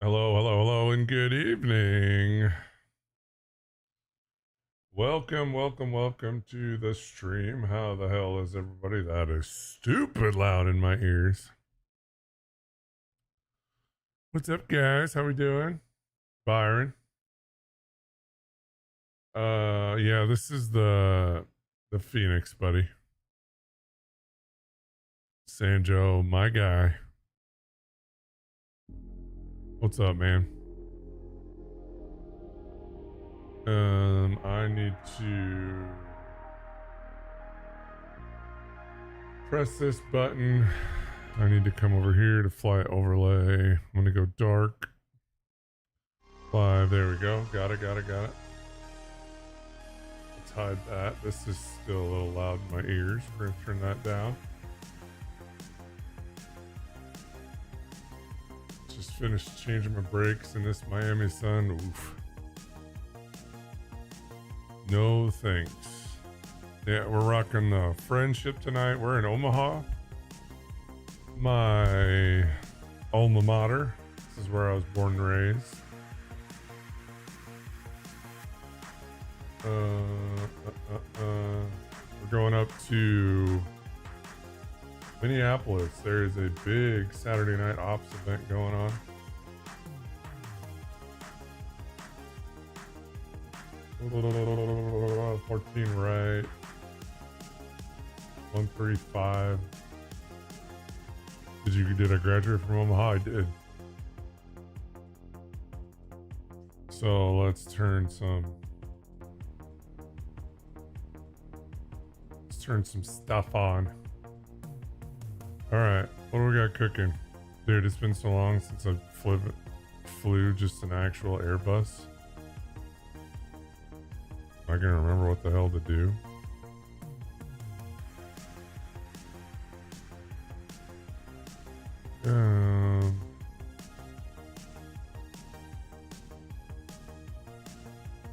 Hello, hello, hello, and good evening. Welcome to the stream. How the hell is everybody? That is stupid loud in my ears. What's up, guys? How we doing? Byron. Yeah, this is the Phoenix, buddy. Sanjo, my guy. What's up, man? I need to press this button. I need to come over here to fly overlay. I'm gonna go dark. 5, there we go. Got it. Let's hide that. This is still a little loud in my ears. We're gonna turn that down. Just finished changing my brakes in this Miami sun. Oof. No thanks. Yeah, we're rocking the Friendship tonight. We're in Omaha. My alma mater. This is where I was born and raised. We're going up to Minneapolis. There is a big Saturday night ops event going on. – 14 right. 135. Did I graduate from Omaha? I did. So let's turn some stuff on. All right, what do we got cooking? Dude, it's been so long since I flew just an actual Airbus. I can remember what the hell to do.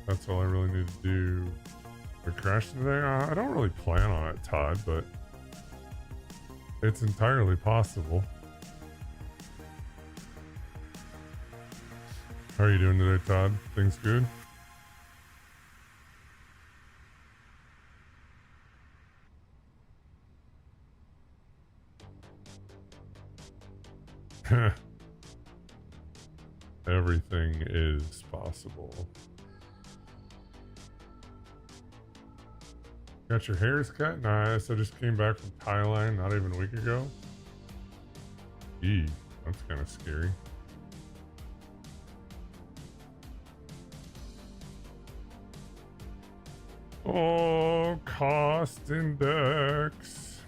That's all I really need to do. We're crashing today? I don't really plan on it, Todd, but it's entirely possible. How are you doing today, Todd? Things good? Everything is possible. Got your hairs cut? Nice. I just came back from Thailand not even a week ago. Eee, that's kind of scary. Oh, cost index.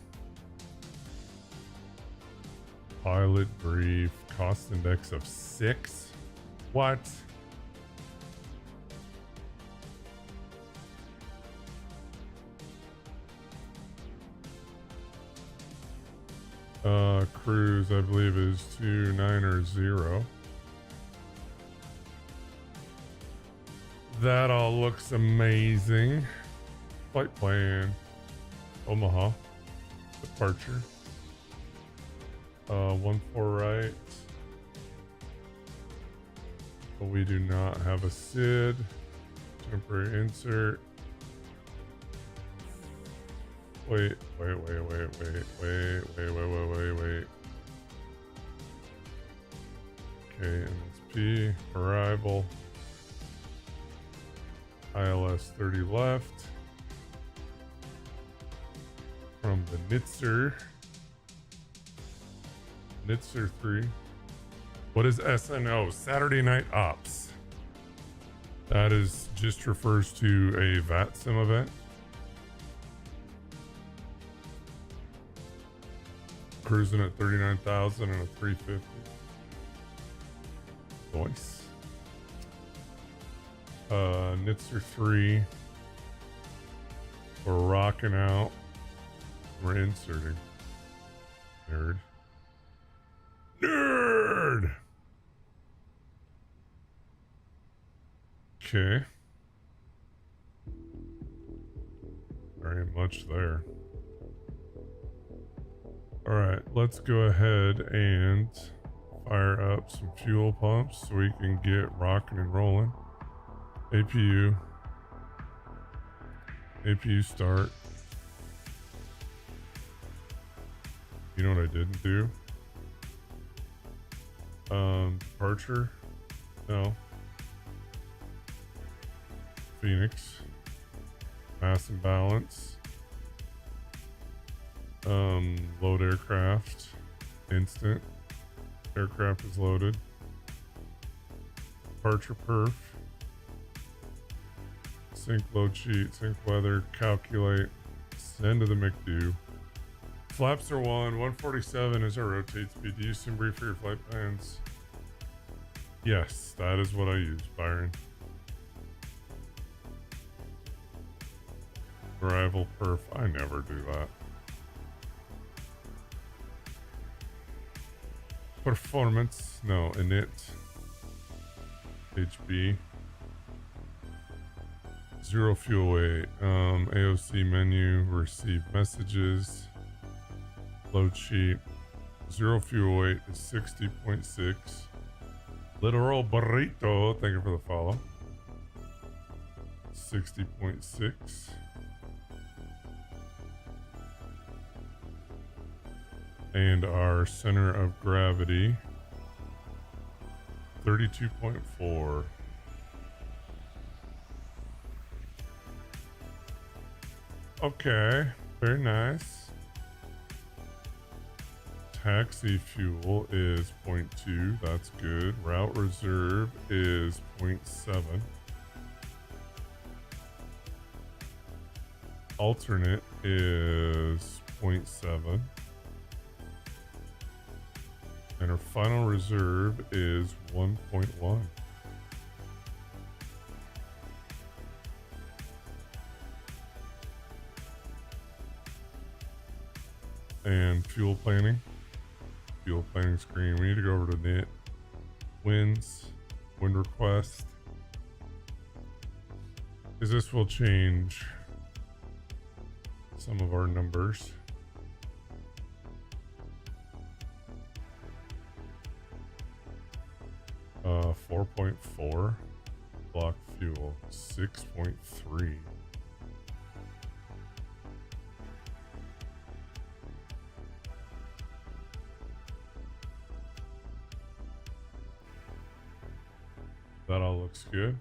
Pilot brief. Cost index of 6. What? Cruise, I believe, is 290. That all looks amazing. Flight plan. Omaha. Departure. 14 right. But we do not have a SID. Temporary insert. Wait. Okay, MSP, arrival. ILS 30 left. From the Nitzer. Nitzer 3. What is SNO? Saturday Night Ops. That is just refers to a VATSIM event. Cruising at 39,000 and a 350. Nice. Nitzer 3. We're rocking out. We're inserting. Nerd. Okay. Very much there. All right, let's go ahead and fire up some fuel pumps so we can get rocking and rolling. APU start. You know what I didn't do? Departure? No. Phoenix. Mass and balance. Load aircraft. Instant. Aircraft is loaded. Departure perf. Sync load sheet. Sync weather. Calculate. Send to the McDo. Flaps are 147 is our rotate speed. Do you use Simbri for your flight plans? Yes, that is what I use, Byron. Arrival perf. I never do that. Performance. No, init. HB. Zero fuel weight. AOC menu. Receive messages. Load sheet. Zero fuel weight is 60.6. Literal burrito. Thank you for the follow. 60.6. And our center of gravity 32.4. Okay, very nice. Taxi fuel is 0.2. That's good. Route reserve is 0.7. Alternate is 0.7. And our final reserve is 1.1. And fuel planning. Fuel planning screen. We need to go over to knit. Winds. Wind request. Because this will change some of our numbers. 4.4. Block fuel 6.3. That all looks good.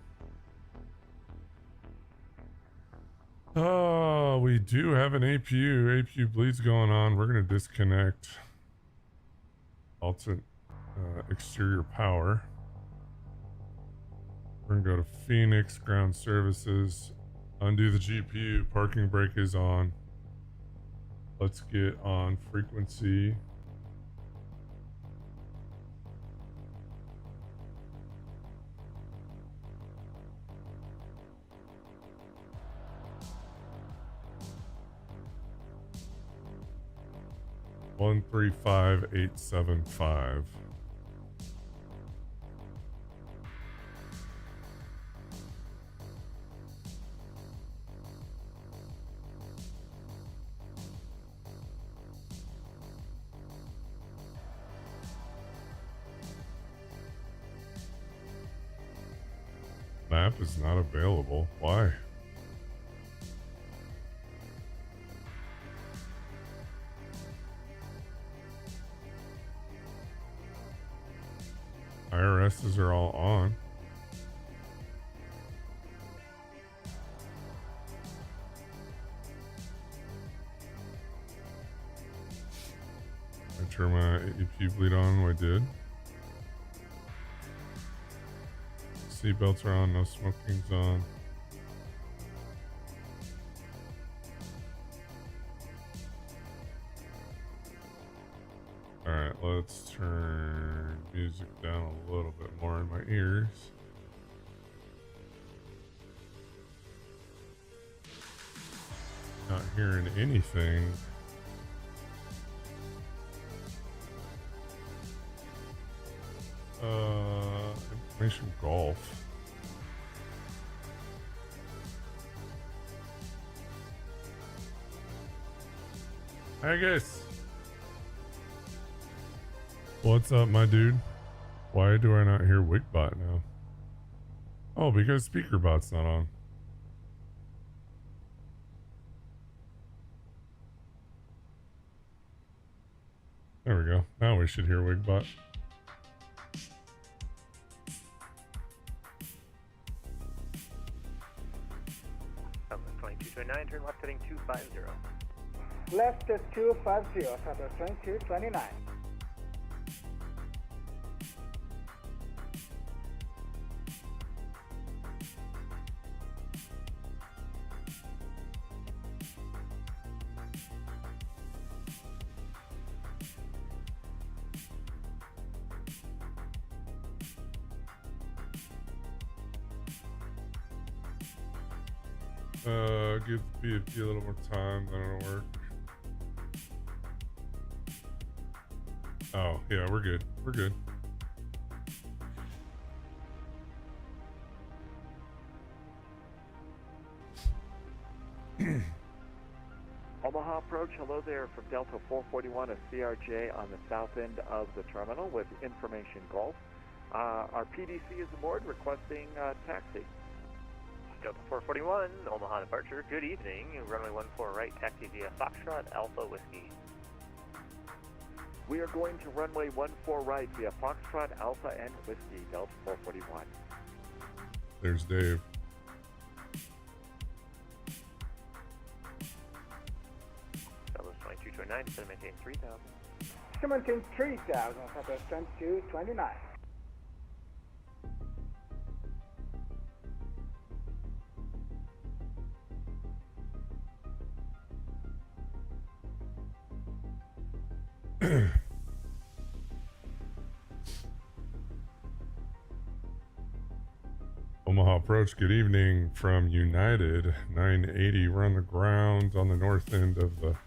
Oh, we do have an APU. APU bleeds going on. We're going to disconnect alternate exterior power. We're going to go to Phoenix ground services, undo the GPU, parking brake is on. Let's get on frequency. One 135,875. Map is not available. Why? IRSs are all on. I turn my AEP bleed on. I did. Seatbelts are on. No smoking's on. Alright, let's turn music down a little bit more in my ears. Not hearing anything. Information golf. Haggis! What's up, my dude? Why do I not hear Wigbot now? Oh, because SpeakerBot's not on. There we go. Now we should hear Wigbot. Southwest 2229, turn left heading 250. Left is 250, Southwest 2229. Give the BFP a little more time, then it'll work. Oh, yeah, we're good. We're good. Omaha approach, hello there from Delta 441, a CRJ on the south end of the terminal with information Gulf. Our PDC is aboard requesting taxi. Delta 441, Omaha departure, good evening. Runway 14 right, taxi via Foxtrot, Alpha Whiskey. We are going to runway 14 right via Foxtrot, Alpha, and Whiskey, Delta 441. There's Dave. Southwest 2229, set maintain 3000. Maintain 3000, Southwest 2229. Omaha approach, good evening from United 980. We're on the ground on the north end of the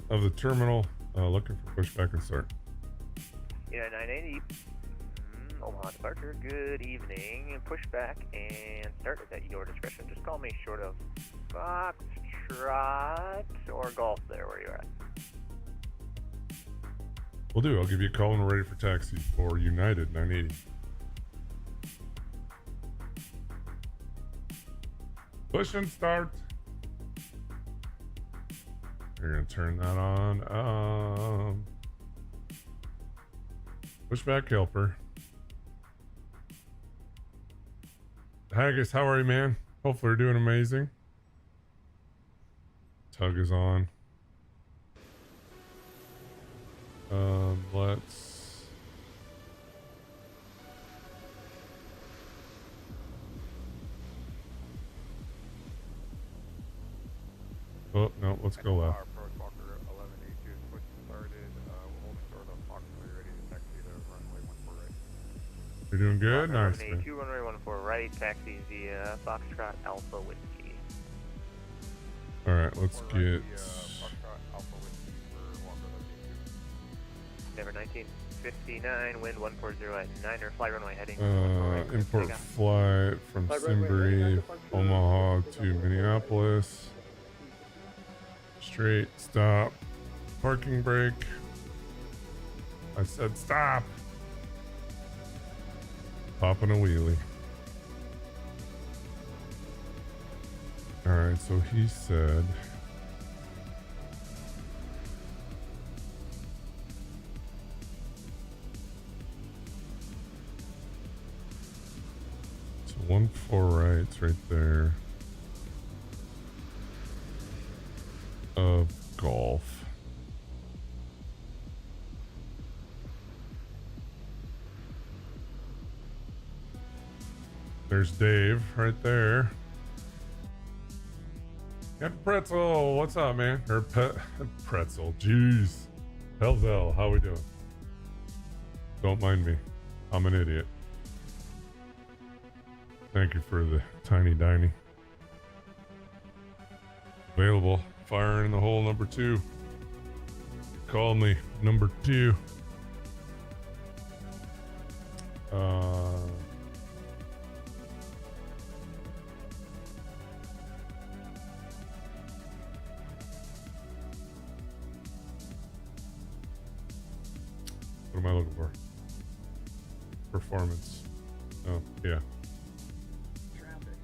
of the terminal, looking for pushback and start. United 980, Omaha departure, good evening. Pushback and start is at your discretion. Just call me short of Foxtrot or Golf there where you're at. Will do. I'll give you a call when we're ready for taxi for United 980. Push and start. You're gonna turn that on. Pushback helper. Haggis, how are you, man? Hopefully you're doing amazing. Tug is on. Let's... Oh, no, let's go left. You're doing good? Nice. Runway 2, runway 14 right, taxi via Foxtrot, Alpha Whiskey. Alright, let's get... Denver 1959, wind 140 at 9er, fly runway heading. Import flight from Simbury, Omaha to Minneapolis. Straight, stop. Parking brake. I said stop. Popping a wheelie. Alright, so he said... So 14 right's right there. Of Golf. There's Dave right there. Got Pretzel, what's up, man? Or Pretzel, jeez. Pelzel, how we doing? Don't mind me. I'm an idiot. Thank you for the tiny diny. Available. Fire in the hole number 2. Call me number 2. What am I looking for? performance. Oh, yeah. Traffic.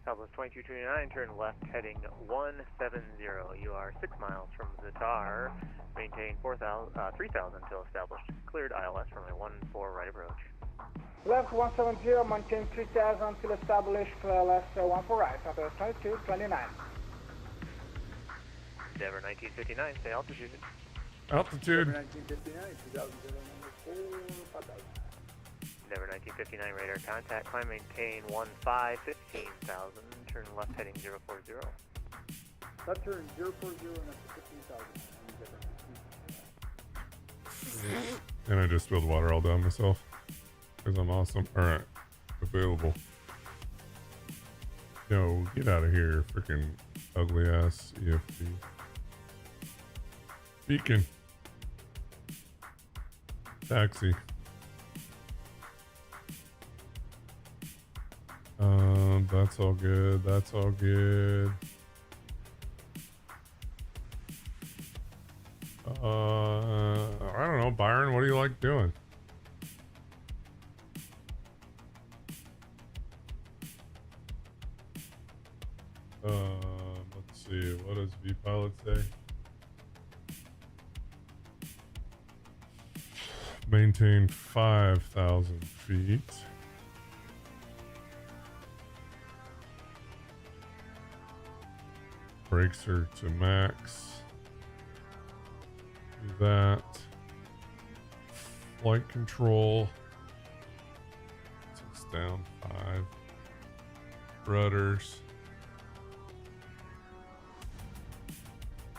Southwest 2229, turn left heading 170. You are 6 miles from Zatar. Maintain 3,000 until established. Cleared ILS runway 14 right approach. Left 170, maintain 3000 until established, LS 14 right, Southwest 2229. Endeavor 1959, say altitude. Altitude. 1959, 2004, Endeavor 1959, radar contact, climb maintain 15,000, turn left heading 040. Left turn 040 and up to 15,000. And I just spilled water all down myself. Because I'm awesome. Alright. Available. Yo, get out of here, freaking ugly ass EFP. Beacon. Taxi. That's all good. That's all good. I don't know, Byron, what do you like doing? Let's see, what does VPilot say? Maintain 5,000 feet. Brakes are to max. Do that. Flight control. It's down 5. Rudders.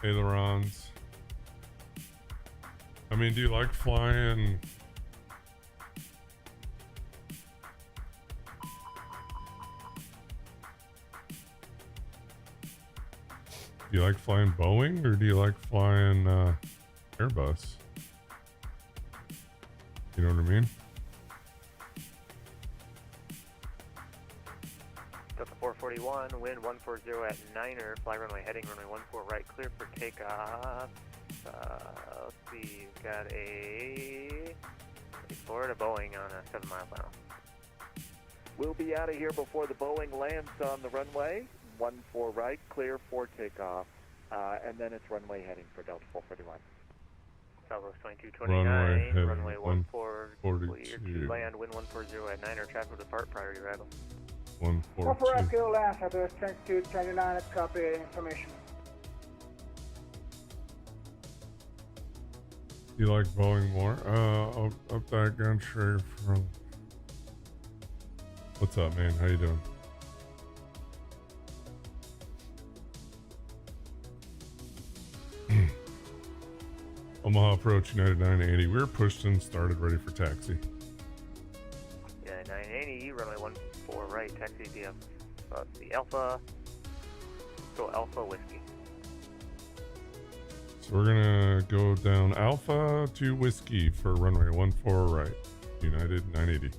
Ailerons. I mean, do you like flying? Do you like flying Boeing or do you like flying Airbus? You know what I mean? Delta 441, wind 140 at 9er, fly runway heading runway 14 right, clear for takeoff. Let's see, you've got a Florida Boeing on a 7 mile final. We'll be out of here before the Boeing lands on the runway. 14 right, clear for takeoff. And then it's runway heading for Delta 441. Southwest 2229, runway 14, clear to land, wind 140 at 9er, traffic will depart prior to arrival. 142. Echo last, Southwest 2229, copy information. You like Boeing more? Up that gun straight from. What's up, man? How you doing? Omaha approach United 980. We're pushed and started, ready for taxi. Yeah, 980, runway 14 right, taxi via the Alpha. Go Alpha Whiskey. So we're gonna go down Alpha to Whiskey for runway 14 right, United 980.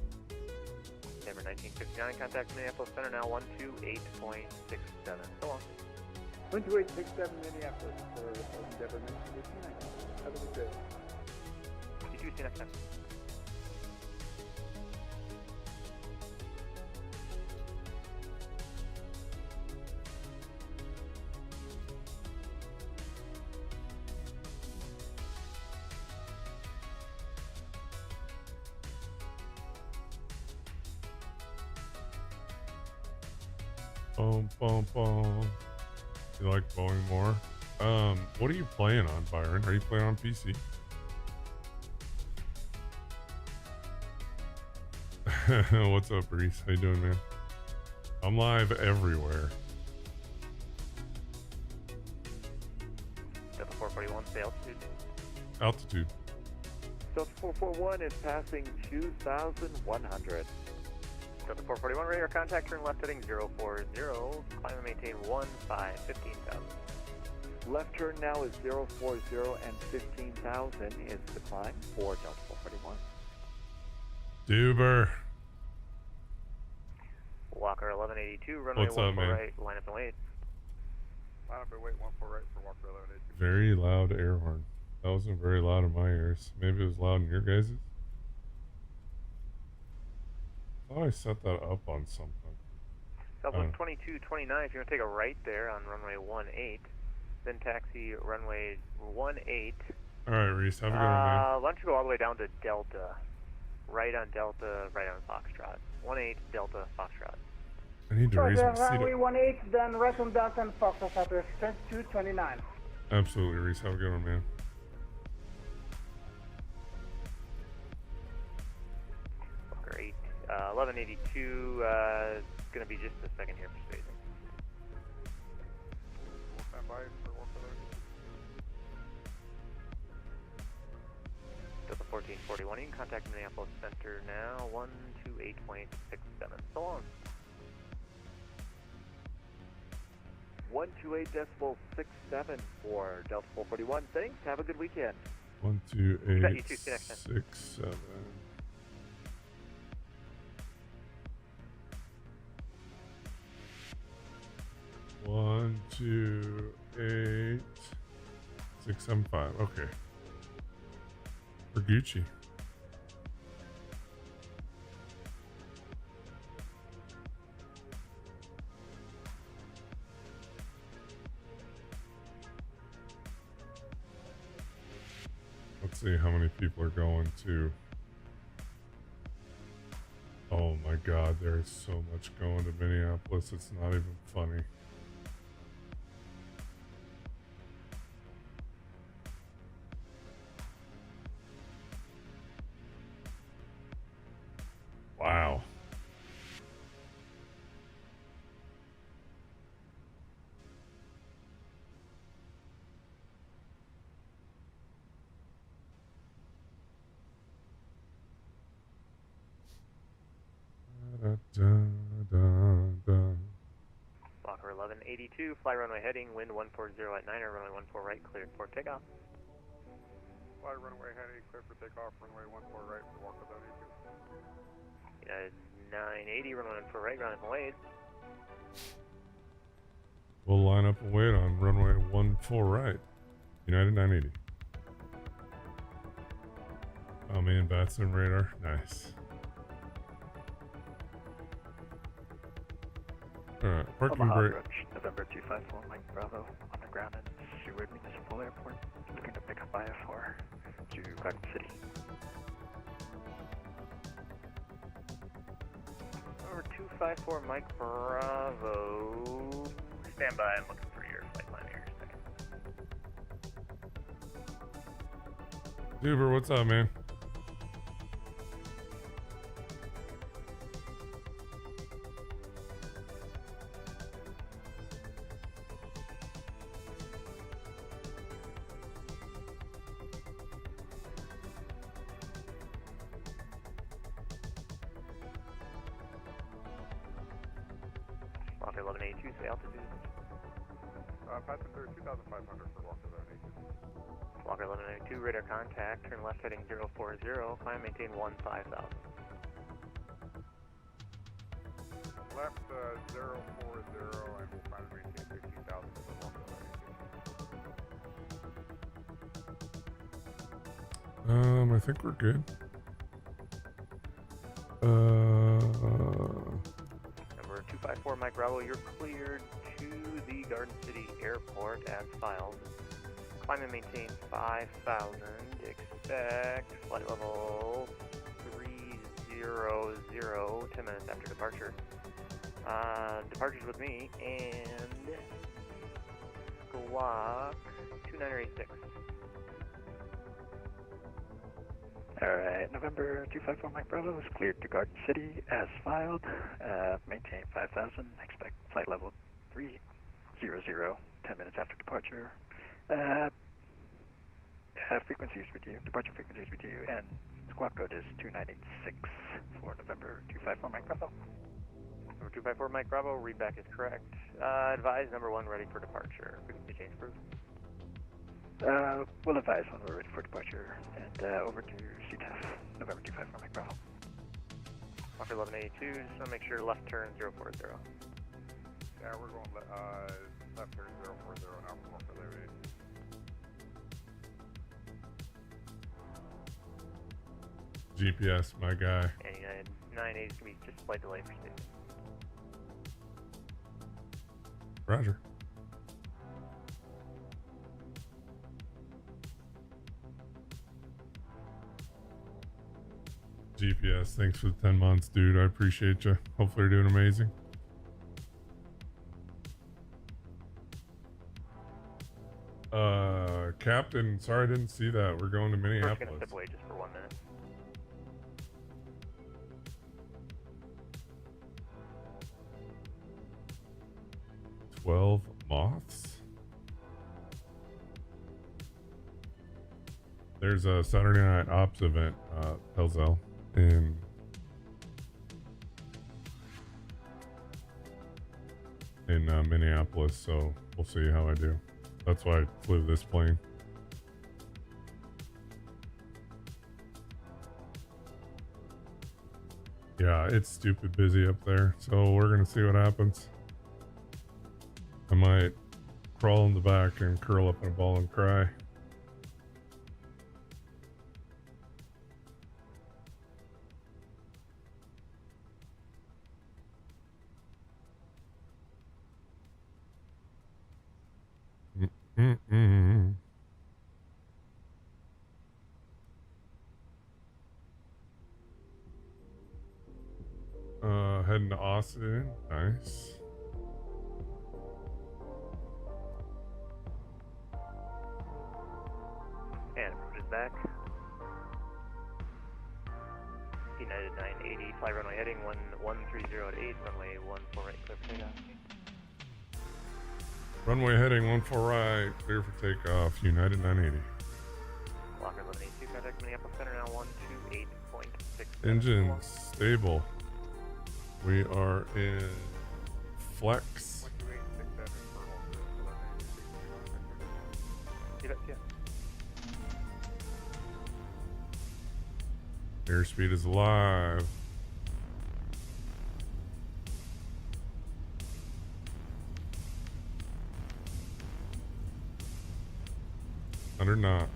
December 1959, contact Minneapolis Center now 128.67. So long. 12867 Minneapolis for Endeavor 1959. Have a good day. You too, see you next time. Boom, boom, boom. You like Boeing more? What are you playing on, Byron? Are you playing on PC? What's up, Reese? How you doing, man? I'm live everywhere. Delta 441, say altitude. Altitude. Delta 441 is passing 2,100. Delta 441, radar contact, turn left heading 040, climb and maintain 15,000. Left turn now is 040 and 15,000 is the climb for Delta 441. Duber. Walker 1182, runway What's up, 14 man? right, line up and wait. Line up and wait 14 right for Walker 1182. Very loud air horn. That wasn't very loud in my ears. Maybe it was loud in your guys's. I thought I set that up on something. Southwest 2229, if you want to take a right there on runway 18, then taxi runway 18. Alright, Reese, have a good one, man. Why don't you go all the way down to Delta? Right on Delta, right on Foxtrot. 18 Delta Foxtrot. I need to raise my seat runway up. 18, then right on Delta and Fox, Southwest 2229. Absolutely, Reese. Have a good one, man. Great. 1182, it's going to be just a second here for spacing. We'll stand by for Walker 1182. Delta 1441, you can contact Minneapolis Center now, 128.67. So long. 128.67 for Delta 441. Thanks. Have a good weekend. 1, 2, 8, Got you too. See you next time. 6, 7. One, 2, 8, 6, 7, 5. Okay. For Gucci. Let's see how many people are going to. Oh my God, there is so much going to Minneapolis. It's not even funny. Wow. Da, da, da, da. Walker 1182, fly runway heading, wind 140 at 9, or runway 14 right, cleared for takeoff. Fly runway heading, clear for takeoff, runway 14 right for Walker 1182. United 980, runway 14 right, runway 18. We'll line up and wait on runway 14 right. United 980. Oh man, Batson radar. Nice. Alright, parking Omaha brake. approach, November 254, Mike Bravo, on the ground in Seward Municipal Airport, looking to pick up IFR to Garden City. Number 254, Mike Bravo. Stand by, I'm looking for your flight line here in a second. Duber, what's up, man? Walker 1182, say altitude. Passenger 2,500 for Walker 1182. Walker 1182, radar contact, turn left heading 040, climb maintain 15,000. Left 040 and we'll find and maintain 15,000 for Walker 1182. I think we're good. Number 254, Mike Bravo, you're cleared to the Garden City Airport as filed. Climb and maintain 5,000. Expect flight level 300, 10 minutes after departure. Departures with me, and squawk 2986. Alright, November 254, Mike Bravo is cleared to Garden City as filed, maintain 5,000, expect flight level 300, 10 minutes after departure. Frequencies with you, departure frequencies with you, and squawk code is 2986 for November 254, Mike Bravo. Number 254, Mike Bravo, readback is correct. Advise number 1 ready for departure. Frequency change approved. We'll advise when we're ready for departure, and over to CTAF, November 254, Mike Bravo. Walker 1182, just want to make sure left turn 040. Yeah, we're going Left turn 040 now from Walker Levy. GPS, my guy. And United 980 is going to be just a slight delay for safety. Roger. GPS, thanks for the 10 months, dude. I appreciate you. Hopefully you're doing amazing. Captain, sorry I didn't see that. We're going to We're just Minneapolis. going to step away just for 1 minute. "12 moths." There's a Saturday Night Ops event, Pelzel, in Minneapolis, so we'll see how I do. That's why I flew this plane. Yeah, it's stupid busy up there, so we're gonna see what happens. I might crawl in the back and curl up in a ball and cry. Mm-mm. Heading to Austin. Nice. And approach is back. United 980, fly runway heading 130 at 8, runway 14 right, clear for takeoff. Runway heading 14 right, clear for takeoff. United 980. Locker 1182, contact Minneapolis Center now 128.6. Engines stable. We are in flex. 2867 for Walker 1180. See that? Yeah. Airspeed is alive. Under knots.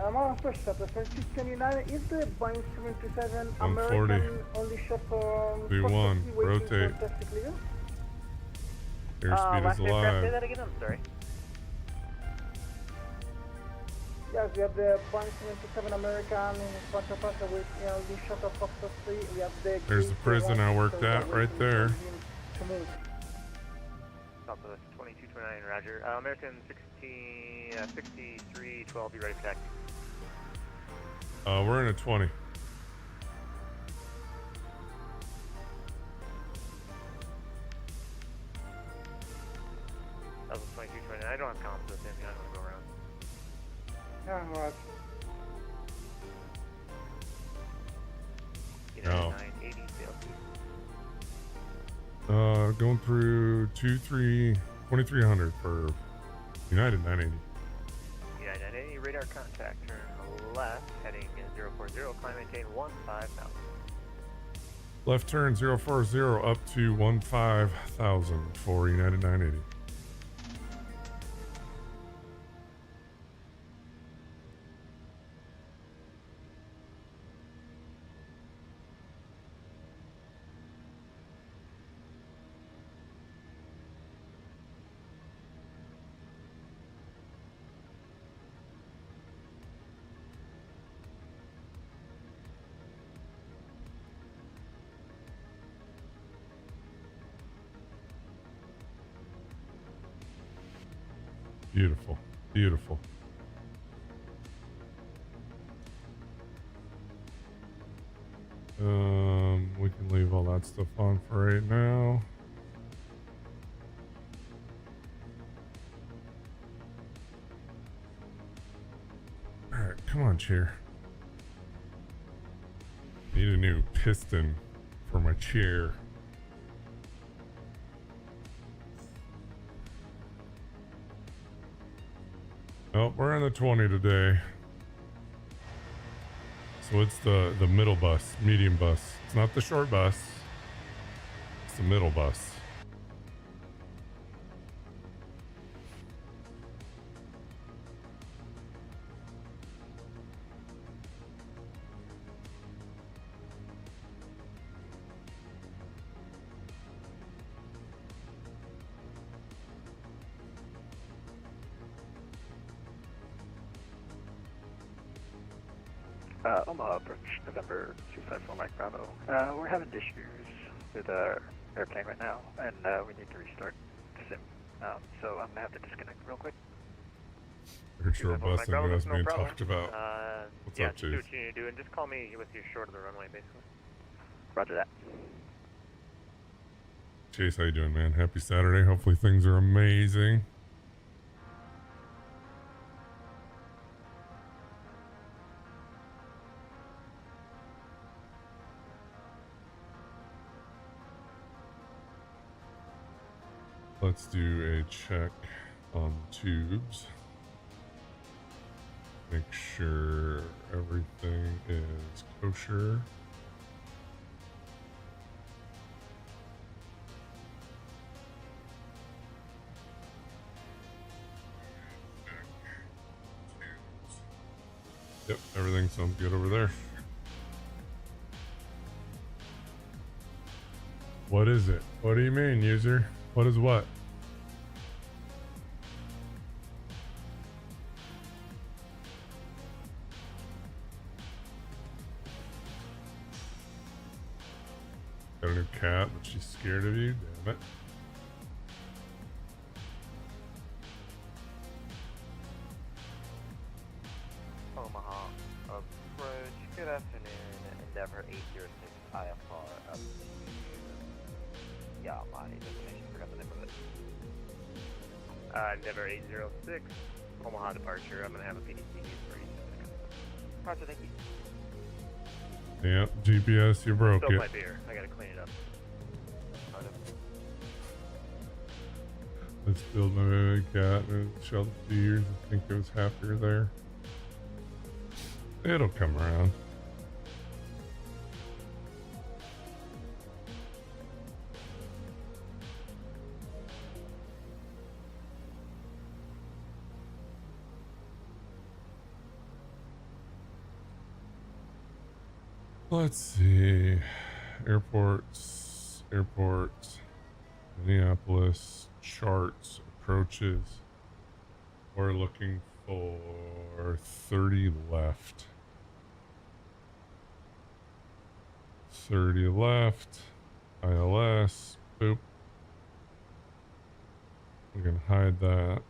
Among first up, 629 is the Boeing 737 140. American only shot for 31, rotate. Airspeed is Say alive. that again, I'm sorry. Yes, we have the Boeing 737 American in front of us with only shot of Fox 3. We have the There's the prison I worked at right there. To move. Southwest 2229, roger. American 6312, be ready for taxi. We're in a 20. That was 2229. I don't have comms with him, I don't want to go around. Yeah, right. United No. 980, sail Going through 2300 for United 980. United 980, radar contact, turn left, heading 040, climb maintain 15,000. Left turn 040 up to 15,000 for United 980. Beautiful, beautiful. We can leave all that stuff on for right now. All right, come on, chair. Need a new piston for my chair. Oh, we're in the 20 today. So it's the middle bus, medium bus. It's not the short bus. the middle bus? Omaha approach, November 254 Mike Bravo. We're having issues with our airplane right now, and we need to restart the sim. So I'm going to have to disconnect real quick. Short bus Mike Bravo, is no being problem. talked about. What's yeah, up, just do Chase? what you need to do, and just call me with your short of the runway, basically. Roger that. Chase, how you doing, man? Happy Saturday. Hopefully things are amazing. Let's do a check on the tubes. Make sure everything is kosher. Yep, everything sounds good over there. What is it? What do you mean, user? What is what? Got a new cat, but she's scared of you? Damn it. Omaha approach. Good afternoon. Endeavor 806 IFR up to Yamani destination. Forgot the name of it. Endeavor 806, Omaha departure. I'm gonna have a PDC for you. Roger, thank you. Yep, GPS, you broke Spilled my it. beer. I gotta clean it up. I spilled my baby cat and it sheltered 2 years. I think it was happier there. It'll come around. Let's see. Airports, Minneapolis, charts, approaches. We're looking for 30 left. 30 left. ILS. Boop. We can hide that.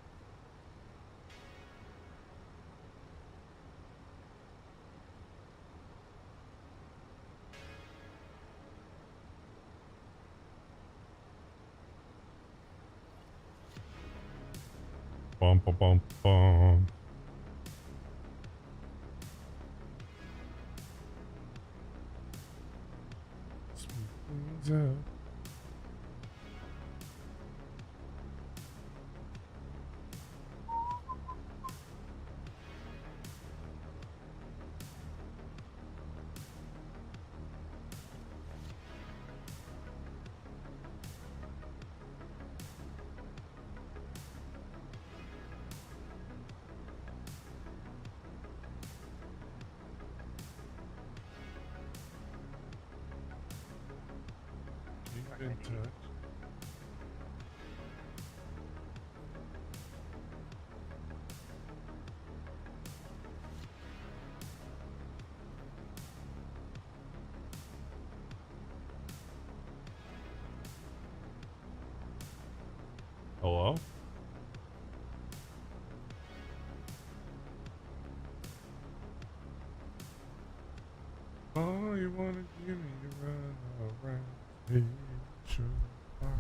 Bum, bum, bum, bum. Smooth things out. Keep in touch. Hello? Oh, you wanna give me a run around Haitian Park?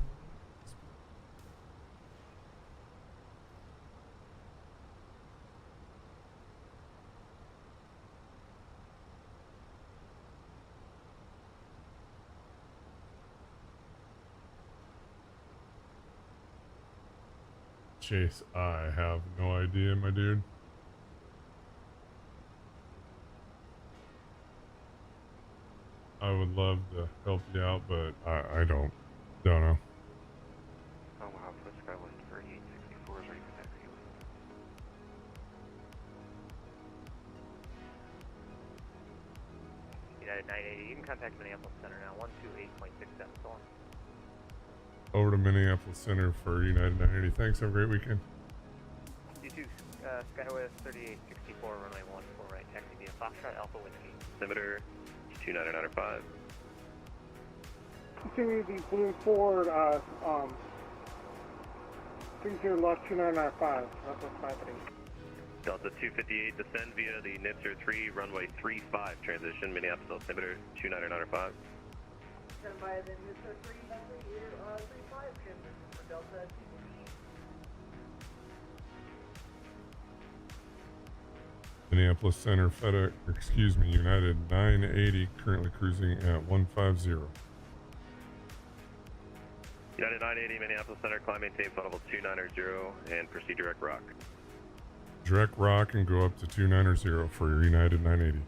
Chase, I have no idea, my dude. I would love to help you out, but I don't Don't know. Omaha Approach Skywest for 864 is ready for taxi. United 980, you can contact Minneapolis Center now, 128.67, so on. Over to Minneapolis Center for United 980. Thanks. Have a great weekend. You too, Skywest 3864, runway 14 right, taxi via Foxtrot Alpha Whiskey. Altimeter 29905. Continue the Bloom Forward, 30 left 2995, Southwest 53. Delta 258, descend via the NITSR 3, runway 35, transition, Minneapolis altimeter 29905. Stand by the NITSR 3, runway 35, transition for Delta 258. Minneapolis Center, FedEx, excuse me, United 980, currently cruising at 150. United 980, Minneapolis Center, climb maintain flight level 290 and proceed direct rock. Direct rock and go up to 290 for your United 980.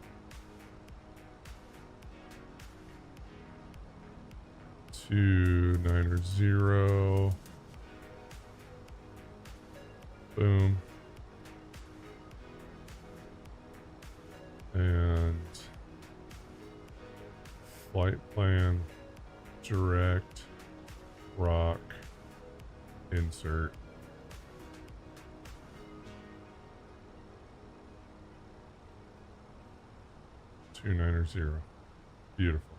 Boom. And flight plan, direct, rock, insert. $290. Beautiful.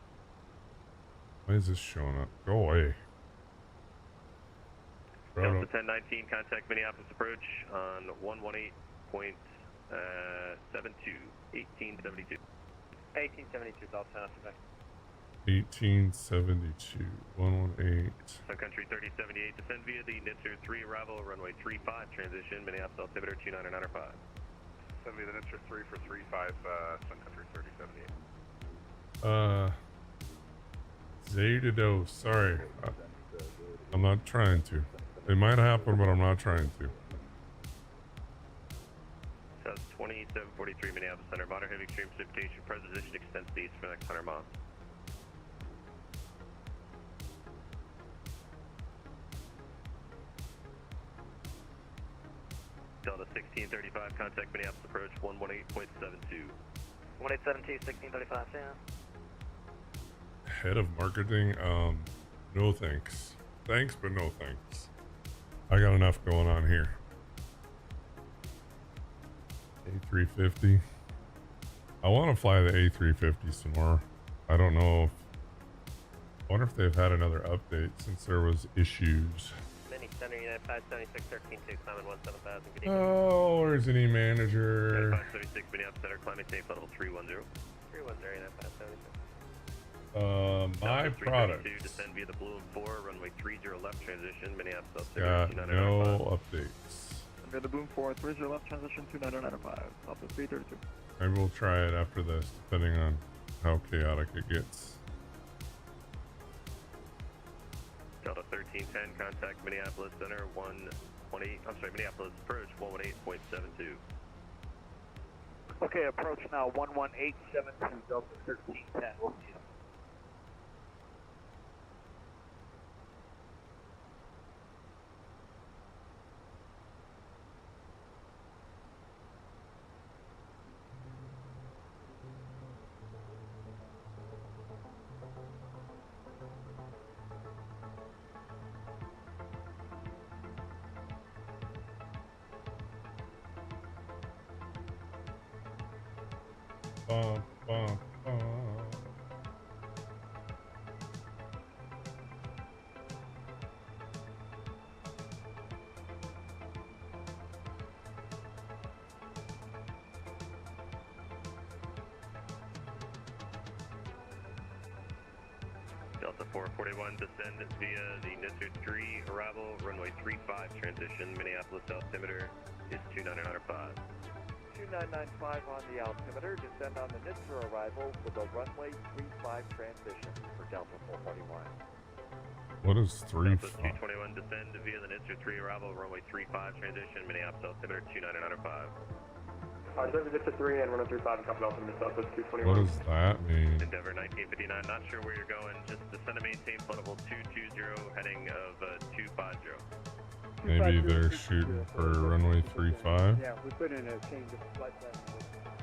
Why is this showing up? Go away. Delta 1019, contact Minneapolis approach on 118.72, 1872. 1872 Delta 10 back. 1872, 118. Sun Country 3078, descend via the NITSR 3 arrival, runway 35, transition, Minneapolis altimeter 29905. Send me the NITSR 3 for 35, Sun Country 3078. Zeta, sorry. I'm not trying to. It might happen, but I'm not trying to. South 2743, Minneapolis Center, moderate heavy extreme precipitation, precipitation extends east for the next 100 miles. Delta 1635, contact Minneapolis approach 118.72. 1872, 1635, yeah. Head of marketing, no thanks. Thanks, but no thanks. I got enough going on here. A350. I want to fly the A350 some more. I don't know if... I wonder if they've had another update since there was issues. Mini Center, United 576, 13.2, climbing 17,000, good evening. Oh, where's any manager? 576, Minneapolis Center, climb maintain flight level 310. 310, United 576. My product. Descend via the Blue and 4, runway 30 left transition, Minneapolis Got no updates. Via the Boom 4, 30 left transition, 29905, Delta 332. Maybe we'll try it after this, depending on how chaotic it gets. Delta 1310, contact Minneapolis Center, Minneapolis approach 118.72. Okay, approach now 11872 Delta 1310. We'll see you. Bum, bum, bum. Delta 441, descend via the NITSR 3 arrival, runway 35 transition, Minneapolis altimeter is 29905. 2995 on the altimeter, descend on the NITSR arrival with a runway 35 transition for Delta 441. What is 3? Delta 221, descend via the NITSR 3 arrival, runway 35 transition, Minneapolis altimeter 29905. Service it to 3 and 135 and copy Delta to Southwest 221. What does that mean? Endeavor 1959, not sure where you're going. Just descend and maintain flight level 220, heading of 250. Maybe they're shooting for runway 35. Yeah, we put in a change of flight plan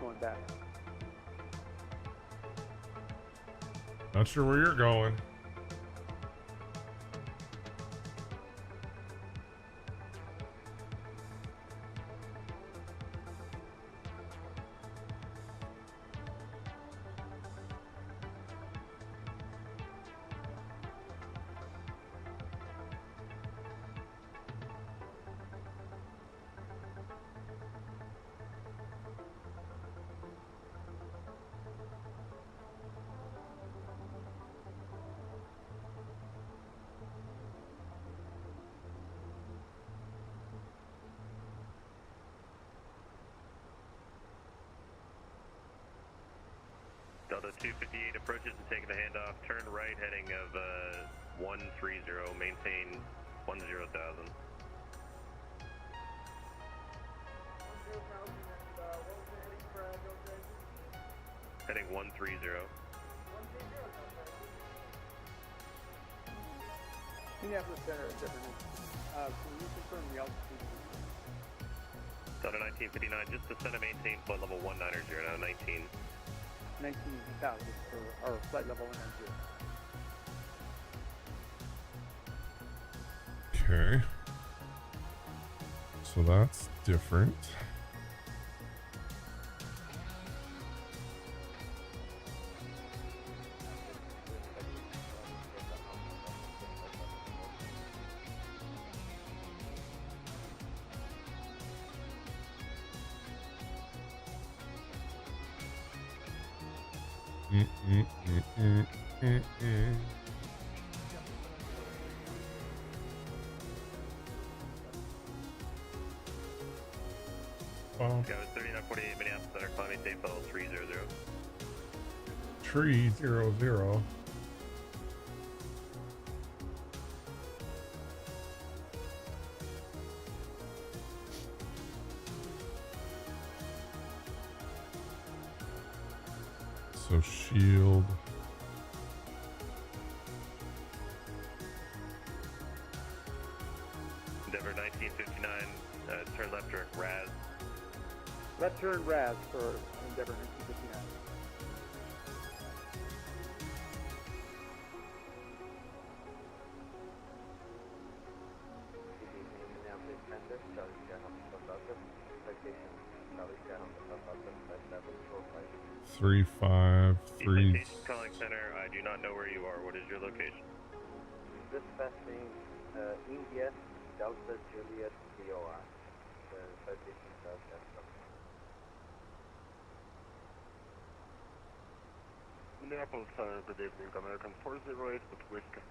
going back. Not sure where you're going. Delta 258 approaches and taking the handoff. Turn right, heading of 130. Maintain 10,000. Heading 130. Minneapolis Center, different. Can you confirm the altitude? Delta 1959, just descend and maintain flight level 190, now 19. 19,000 for our flight level 190. Okay. So that's different. Scott 3948, Minneapolis Center, climbing safe level 300. 300. So shield. Endeavor 1959, turn left direct RAS. Left turn RAS for Endeavor 1959. Minneapolis Center, Charlie Sierra on the South citation, Charlie Sierra on the South 353. Citation calling center, I do not know where you are. What is your location? Dispatching India, Delta Juliet VOA, the citation South. Minneapolis Center, good evening, American 408 with Whiskey.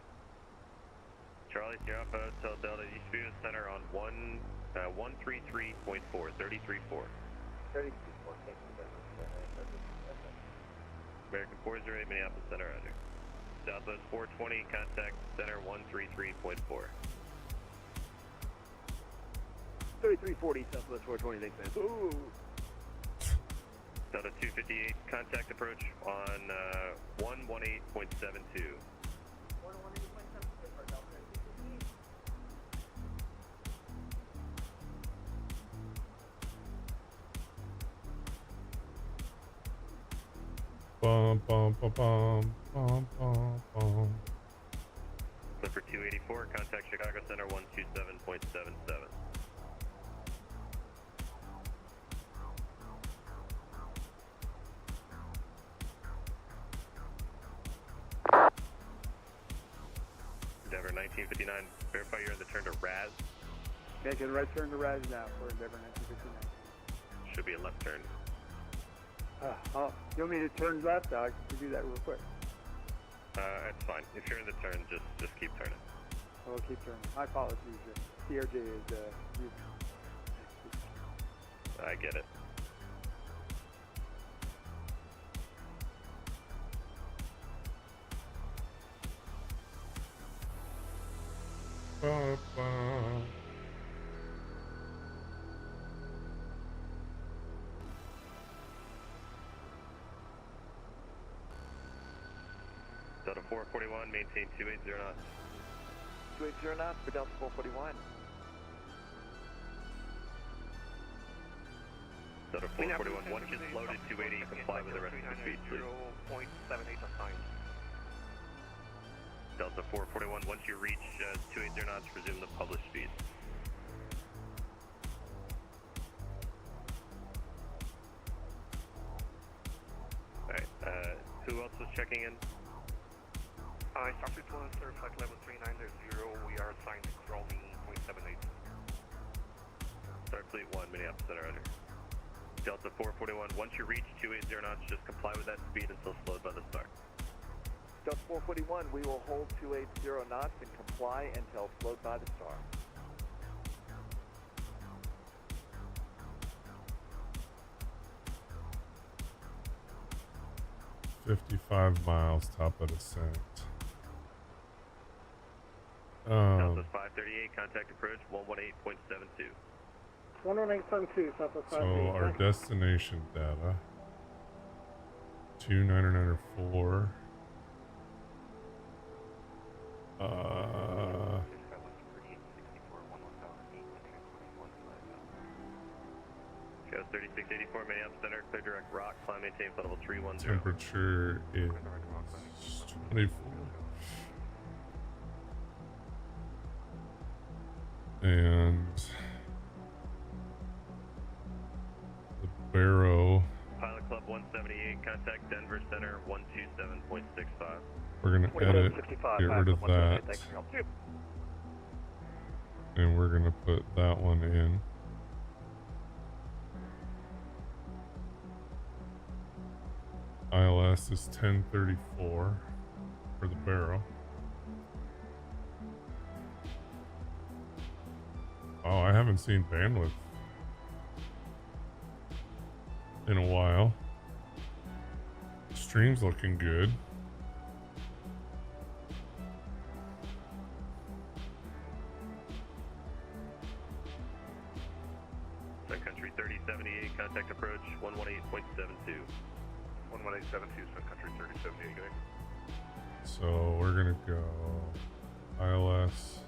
Charlie Sierra Hotel Delta, you should be at center on 133.4, 33.4. 33.4, thank you very much. American 408, Minneapolis Center, roger. Southwest 420, contact center 133.4. 3340, Southwest 420, thanks, man. Ooh. Delta 258, contact approach on 118.72. 118.7 for Delta 258. Bum bum bum bum bum bum bum. Clipper 284, contact Chicago Center 127.77. Endeavor 1959, verify you're in the turn to RAS. Making a right turn to RAS now for Endeavor 1959. Should be a left turn. You want me to turn left? I can do that real quick. That's fine. If you're in the turn, just keep turning. We'll keep turning. My apologies. CRJ is I get it. Bum, bum. Delta 441, maintain 280 knots. 280 knots for Delta 441. Delta 441, once you slow to 280, comply with the rest of the speed, please. 0.78 assigned. Delta 441, once you reach 280 knots, resume the published speed. Alright, who else was checking in? Starfleet 1, sir, flight level 3900, we are assigned to Crowley 0.78. Starfleet 1, Minneapolis Center under. Delta 441, once you reach 280 knots, just comply with that speed until slowed by the star. Delta 441, we will hold 280 knots and comply until slowed by the star. $55 miles, top of descent. Delta 538, contact approach 118.72. 11872, Southwest So 538. our destination data, 29904. Show 3684, Minneapolis Center, clear direct rock, climb maintain flight level 310. Temperature is 24. And the Barrow. Pilot Club 178, contact Denver Center 127.65. We're going to edit, get rid of that. And we're going to put that one in. ILS is 1034 for the Barrow. Oh, I haven't seen bandwidth in a while. Stream's looking good. Sun Country 3078, contact approach 118.72. 11872, Sun Country 3078, going. So we're gonna go ILS.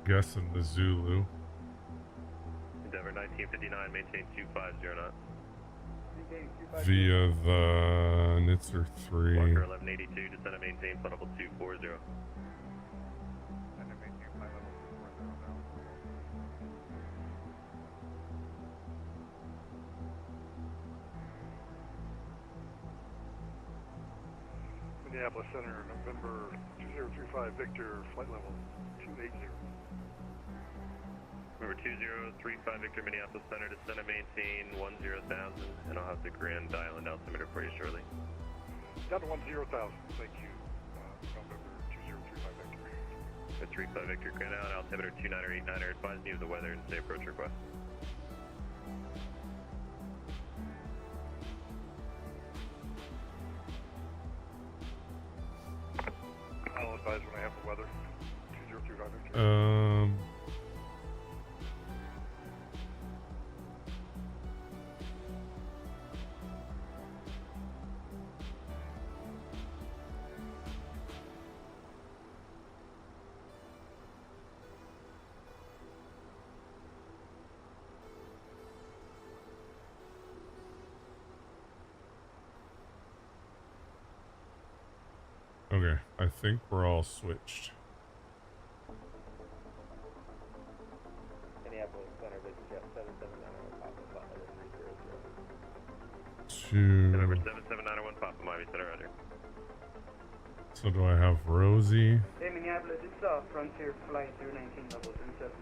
Guessing the Zulu. Endeavor 1959, maintain 250 knots. Via the Nitzer 3. Walker 1182, descend and maintain flight level 240. Minneapolis Center, November 2035, Victor, flight level 280. Number 2035 Victor, Minneapolis Center, descend and maintain 10,000, and I'll have the grand dial and altimeter for you shortly. Down to 10,000, thank you. November 2035 Victor. 35 Victor, grand dial and altimeter 2989, advise me of the weather and say approach request. I'll advise when I have the weather. 2035 Victor. Okay, I think we're all switched. Minneapolis Center, visit jet 7791 Papa, flight level 300. November 77901 Papa, Miami Center, under. So do I have Rosie? Hey, Minneapolis, it's Frontier Flight 319, level 37.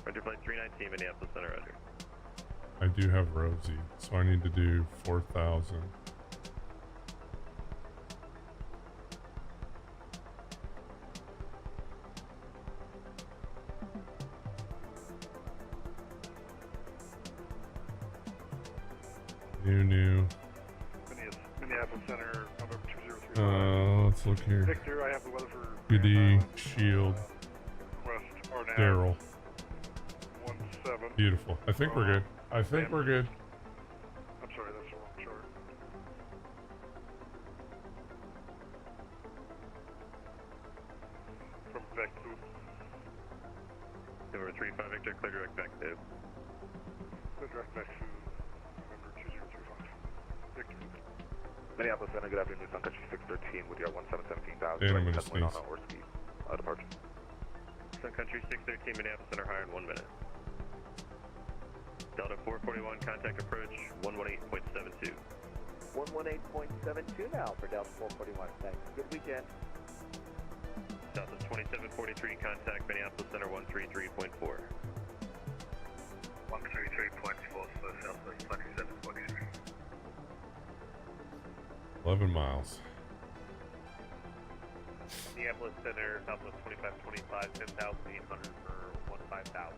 Frontier Flight 319, Minneapolis Center, under. I do have Rosie, so I need to do 4,000. New. Minneapolis Center, November 2035. Let's look here. Victor, I have the weather for Goody, Shield, West Arnab. Daryl. 17. Beautiful. I think we're good. I think we're good. I'm sorry, that's the wrong chart. From Vec 2. November 35 Victor, clear direct back to. Clear direct Vec 2, November 2025. Victor. Minneapolis Center, good afternoon, Sun Country 613 with your 1717,000. And I'm gonna Right, sneeze. on or speed. Departure. Sun Country 613, Minneapolis Center, higher in 1 minute. Delta 441, contact approach 118.72. 118.72 now for Delta 441. Thanks. Good weekend. Southwest 2743, contact Minneapolis Center 133.4. 133.4, so Southwest 2743. 11 miles. Minneapolis Center, Southwest 2525, 10,800 for 15,000.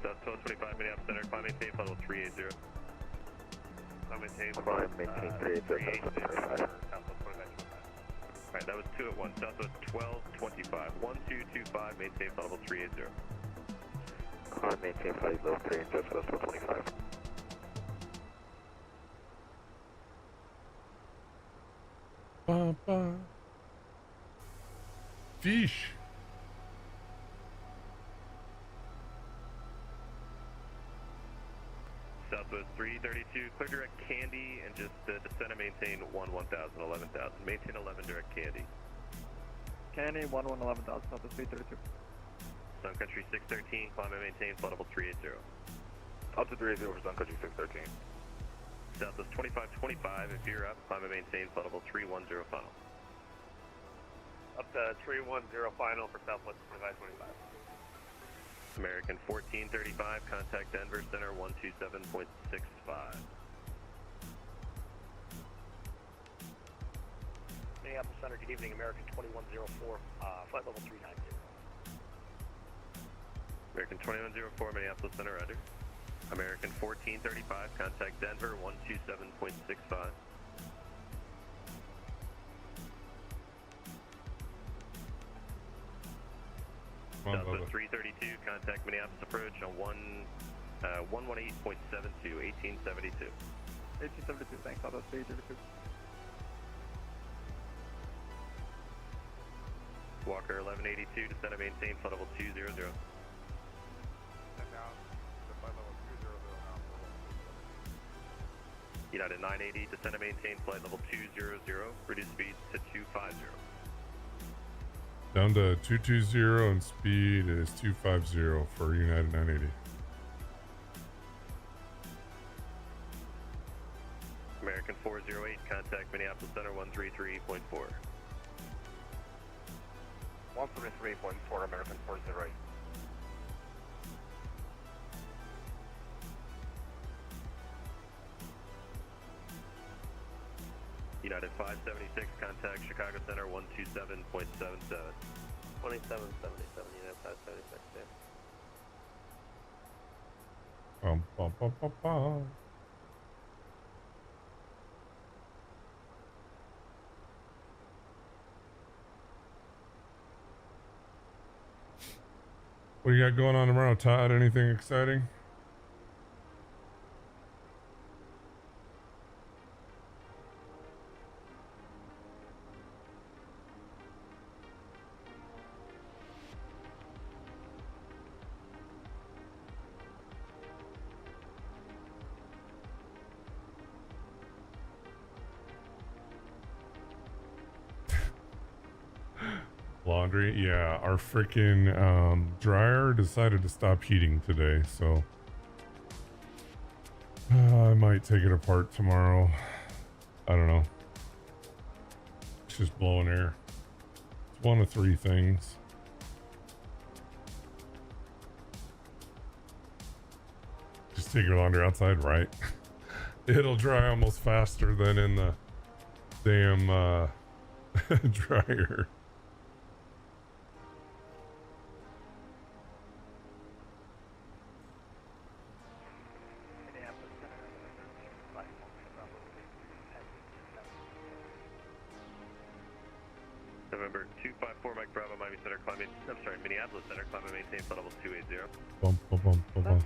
South 1225, Minneapolis Center, climb maintain, level 380. Climb maintain, Climb maintain 380, Southwest 2525. Alright, that was 2 at 1. Southwest 1225, 1225, maintain level 380. Climb maintain flight level 380, Southwest 1225. Ba, ba. Fish. Southwest 332, clear direct Candy, and just descend and maintain 1000, 11,000. Maintain 11 direct Candy. Candy, 11,000, Southwest 332. Sun Country 613, climb and maintain, flight level 380. Up to 380 for Sun Country 613. Southwest 2525, if you're up, climb and maintain, flight level 310 final. Up to 310 final for Southwest 2525. American 1435, contact Denver Center 127.65. Minneapolis Center, good evening, American 2104, flight level 390. American 2104, Minneapolis Center, under. American 1435, contact Denver 127.65. Southwest 332, contact Minneapolis approach on 118.72, 1872. 1872, thanks, Southwest 332. Walker 1182, descend and maintain, flight level 200. And now, the flight level 200 now. United 980, descend and maintain, flight level 200, reduce speed to 250. Down to 220 and speed is 250 for United 980. American 408, contact Minneapolis Center 133.4. 133.4, American 408. United 576, contact Chicago Center 127.77. 2777, United 576, yeah. Bum, bum, bum, bum, bum. What do you got going on tomorrow, Todd? Anything exciting? Laundry, yeah, our freaking dryer decided to stop heating today, so I might take it apart tomorrow. I don't know. It's just blowing air. It's one of three things. Just take your laundry outside, right? It'll dry almost faster than in the damn dryer. November 255 254 Mike Bravo, Miami Center, climbing, I'm sorry, Minneapolis Center, climbing, maintain flight level 280. Bum, bum, bum, bum, bum.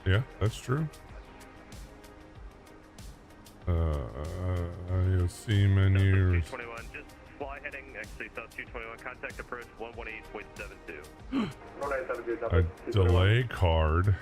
Yeah, that's true. IOC menu. 221, just fly heading, actually south 221, contact approach 118.72. A delay card.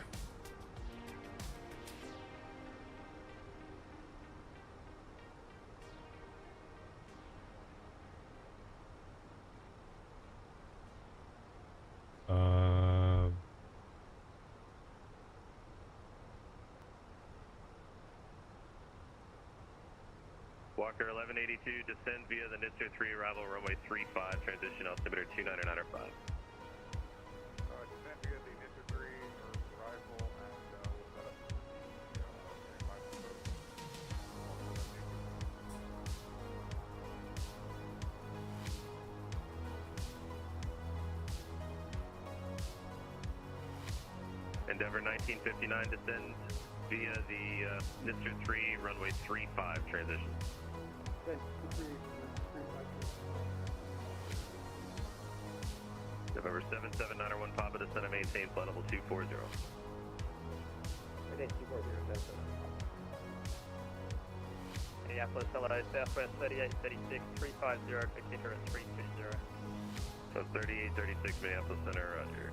Walker 1182, descend via the NISTER 3, arrival runway 35, transition altimeter 299.5. Descend via the NISTER 3, arrival, and we'll set up Endeavor 1959, descend via the NISTER 3, runway 35, transition. November 77901 Papa, descend and maintain flight level 240. Minneapolis, hello, Southwest 3836, 350, Victor at 320. So 3836 Minneapolis Center, roger.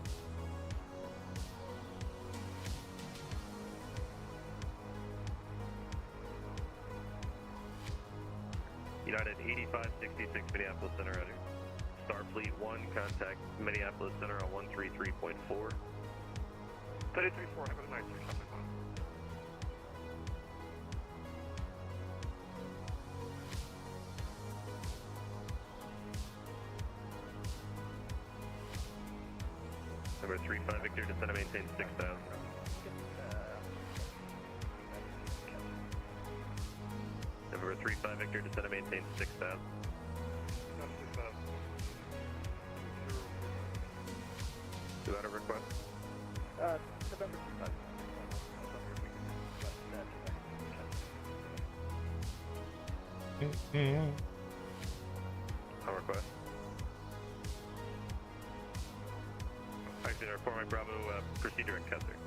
United 8566 Minneapolis Center, roger. Starfleet 1, contact Minneapolis Center on 133.4. 33.4, have a nice day, something fun. Number 35 Victor, descend and maintain 6,000. Number 35 Victor, descend and maintain 6,000. Is that a request? November 25. A request. Actually, report Mike Bravo, proceed direct Kessler.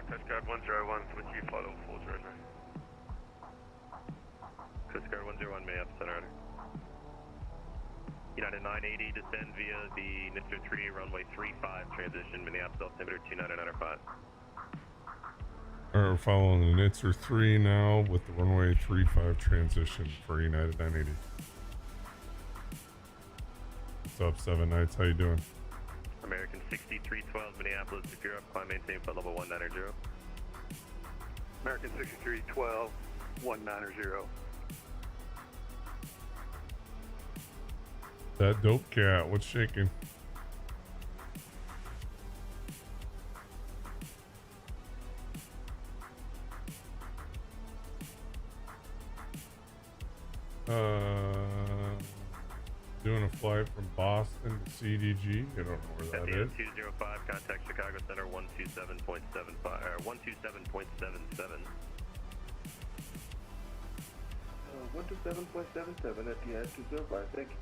Coast Guard 101, switch you flight level 40 now. Coast Guard 101, Minneapolis Center, order. United 980, descend via the NISTER 3, runway 35, transition, Minneapolis altimeter 299.5. We're following the NITSR 3 now with the runway 35 transition for United 980. What's up, 7 Nights? How you doing? American 6312, Minneapolis, secure up, climb, maintain flight level 190. American 6312, 190. That dope cat, what's shaking? Doing a flight from Boston to CDG. I don't know where that is. 205, contact Chicago Center 127.75 or 127.77. 127.77 at the end 205. Thank you.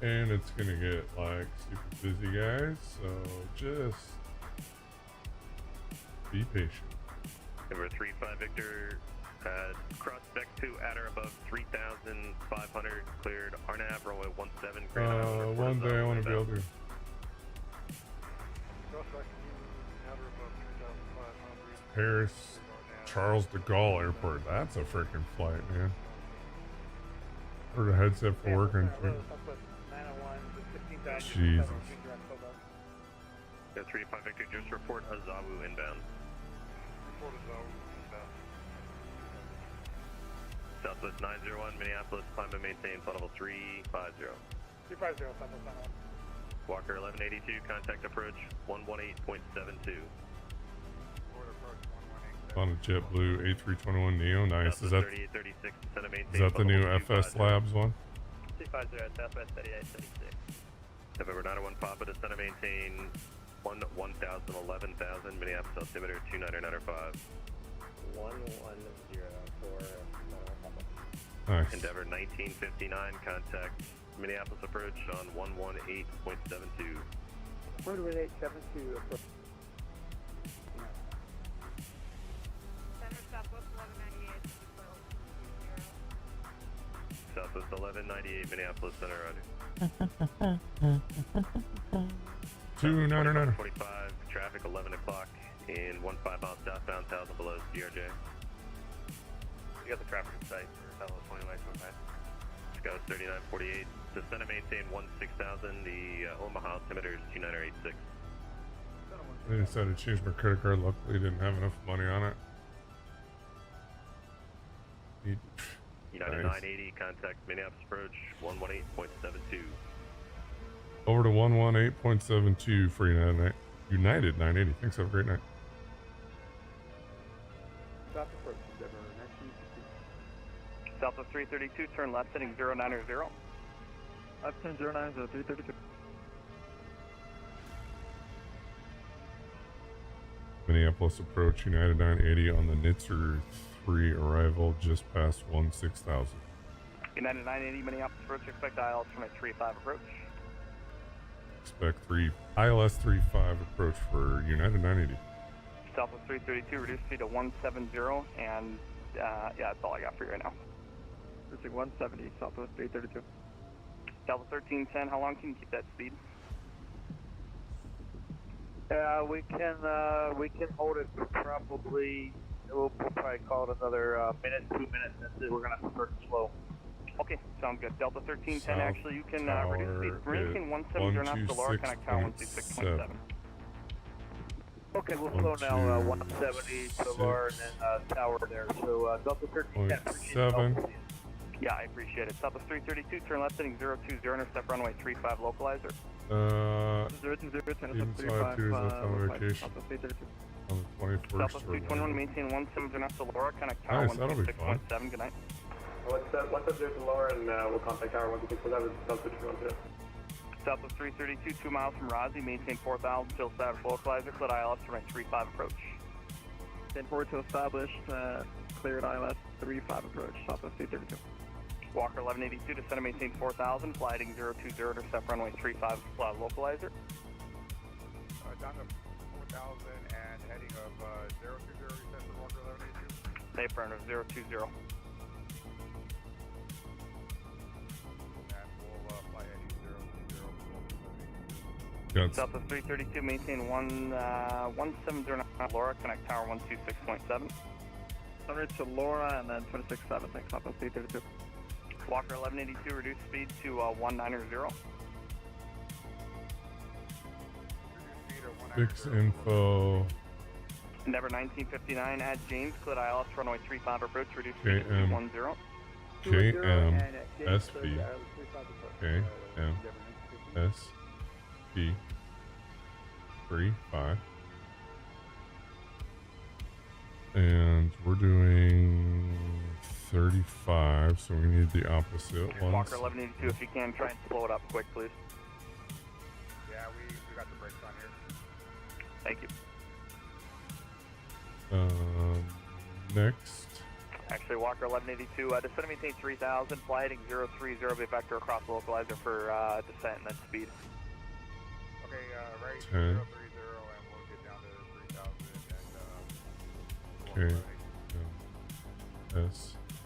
And it's gonna get like super busy, guys, so just be patient. Number 35 Victor, cross spec 2 at or above 3,500, cleared RNAV, runway 17, one day I want to be able to. Paris Charles de Gaulle Airport. That's a freaking flight, man. Or the headset for working. Jesus. 35 Victor, just report Azawu inbound. Report Azawu inbound. Southwest 901, Minneapolis, climb and maintain flight level 350. 350, Southwest 901. Walker 1182, contact approach 118.72. On a JetBlue A321 Neo. Nice. Is that 3836, descend and maintain the flight new level FS 250. Labs one? 250 Southwest 3836. November 901 Papa, descend and maintain 11,000, Minneapolis altimeter 29905. 110 for Papa. Nice. Endeavor 1959, contact Minneapolis approach on 118.72. 11872 approach. Center Southwest 1198. Southwest 1198, Minneapolis Center, roger. 299. 45, traffic 11 o'clock in 15 miles southbound, 1000 below CRJ. You got the traffic in sight for Fellow 20 West 15. Scout 3948, descend and maintain 16,000, the Omaha altimeter is 2986. I decided to change my credit card. Luckily, didn't have enough money on it. United Nice. 980, contact Minneapolis approach 118.72. Over to 118.72 for United 980. Thanks. Have a great night. South approach, Endeavor 1950. Southwest 332, turn left heading 090. Left turn 090, 332. Minneapolis approach United 980 on the Nitzer 3 arrival just past 16,000. United 980, Minneapolis approach, expect ILS from a 35 approach. Expect ILS 35 approach for United 980. Southwest 332, reduce speed to 170, and yeah, that's all I got for you right now. Reaching 170, Southwest 332. Delta 1310, how long can you keep that speed? We can hold it for probably, we'll probably call it another minute, 2 minutes, and then we're going to start slow. Okay, sounds good. Delta 1310, South actually, you can tower reduce speed. Bring 170 knots to Laura, connect tower 126.7. Okay, we'll slow now 170 to Laura and then tower there. So Delta 1310. Yeah, I appreciate it. Southwest 332, turn left heading 020, intercept runway 35 localizer. 020, intercept 35, on vacation Southwest 332. on the 21st. Southwest 221, maintain 170 knots to Laura, connect tower Nice, that'll be fun. 126.7, good night. What's up there to Laura, and we'll contact tower 126.7, Southwest 212. Southwest 332, 2 miles from Rossi, maintain 4,000 till established localizer, cleared ILS to range 35 approach. 10-4 to established, cleared ILS 35 approach, Southwest 332. Walker 1182, descend and maintain 4,000, fly heading 020, intercept runway 35 localizer. Down to 4,000 and heading of 020, you said for Walker 1182? Affirmative, 020. And we'll fly heading 020 Got Southwest 332, maintain 170 Laura, connect tower 126.7. 100 to Laura and then 26.7, thanks, Southwest 332. Walker 1182, reduce speed to 190. Fix info. Endeavor 1959 at James, cleared ILS runway 35 approach, reduce speed to 210. KM SP KM SP 35, and we're doing 35, so we need the opposite one. Walker 1182, if you can, try and slow it up quick, please. Yeah, we got the brakes on here. Thank you. Next. Actually, Walker 1182, descend and maintain 3,000, fly heading 030, be vector across localizer for descent and then speed. Okay, right, 10. 030, and we'll get down to 3,000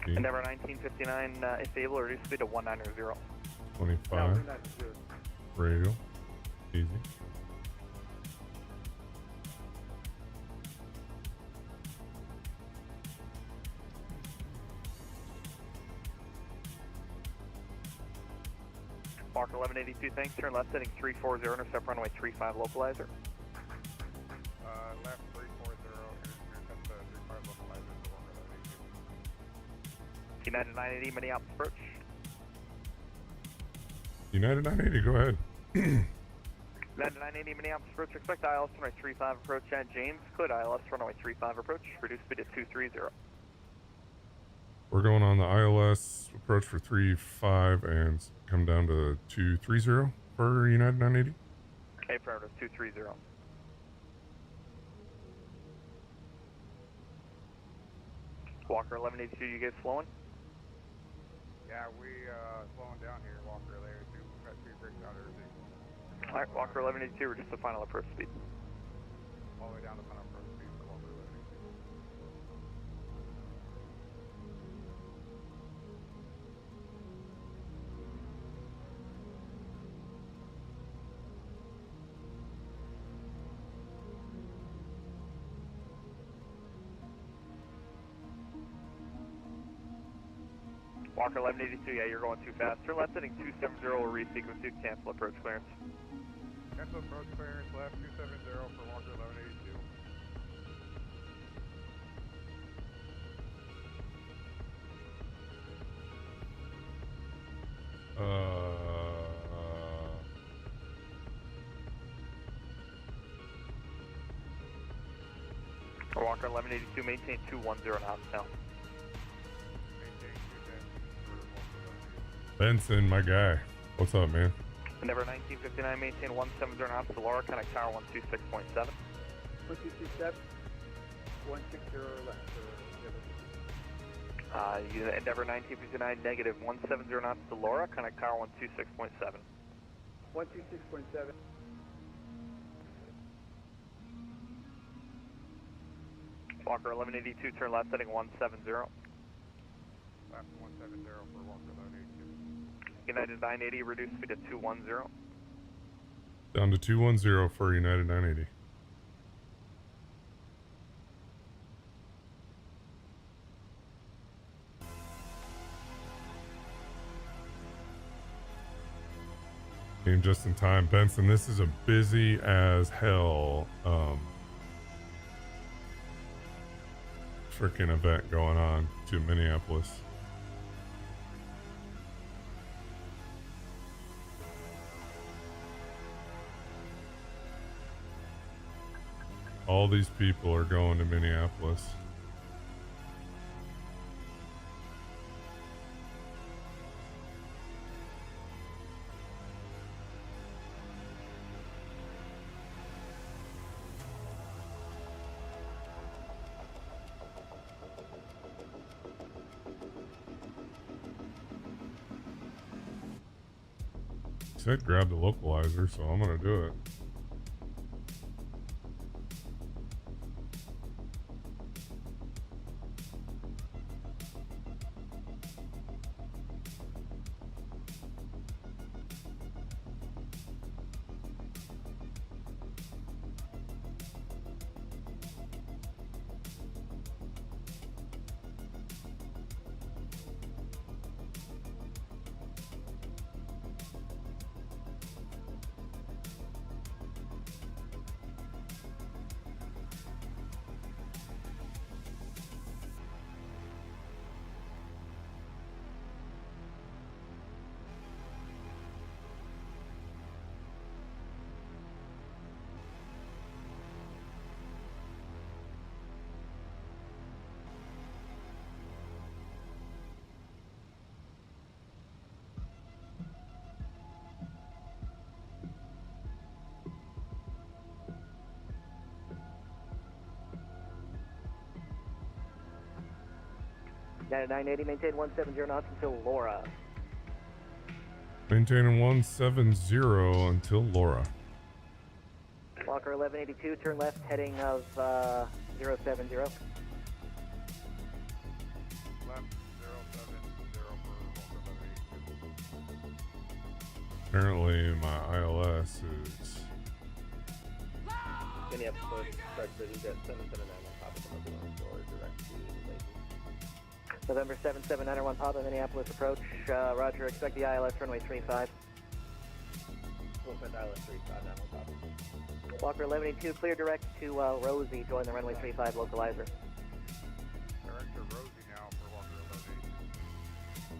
and SP Endeavor 1959, if able, reduce speed to 190. 25. Radial. Easy. Walker 1182, thanks. Turn left heading 340, intercept runway 35 localizer. left 340, intercept 35 localizer to Walker 1182. United 980, Minneapolis approach. United 980, go ahead. United 980, Minneapolis approach. Expect ILS runway 35 approach at James. Code ILS runway 35 approach. Reduce speed to 230. We're going on the ILS approach for 35 and come down to 230 for United 980. Okay, parameters 230. Walker 1182, you guys flowing? Yeah, we slowing down here, Walker layer 2. We've got 2 breaks out everything. Alright, Walker 1182, reduce the final approach speed. All the way down to final approach speed for Walker 1182. Walker 1182, yeah, you're going too fast. Turn left heading 270, will resequence you, cancel approach clearance. Cancel approach clearance left 270 for Walker 1182. Walker 1182, maintain 210 knots now. Benson, my guy. What's up, man? Endeavor 1959, maintain 170 knots to Laura, connect tower 126.7. 1267, 160 left. Endeavor 1959, negative 170 knots to Laura, connect tower 126.7. 126.7. Walker 1182, turn left heading 170. Left 170 for Walker 1182. United 980, reduce speed to 210. Down to 210 for United 980. Came just in time. Benson, this is a busy as hell freaking event going on to Minneapolis. All these people are going to Minneapolis. He said grab the localizer, so I'm gonna do it. United 980, maintain 170 knots until Laura. Maintaining 170 until Laura. Walker 1182, turn left heading of 070. Left 070 for Walker 1182. Apparently my ILS is... Minneapolis, start city, jet 779 on top of the Mobile floor, direct to the lake. November 77901 Papa, Minneapolis approach. Roger, expect the ILS runway 35. We'll send ILS 35 now on top of it. Walker 1182, clear direct to Rosie, join the runway 35 localizer. Direct to Rosie now for Walker 1182.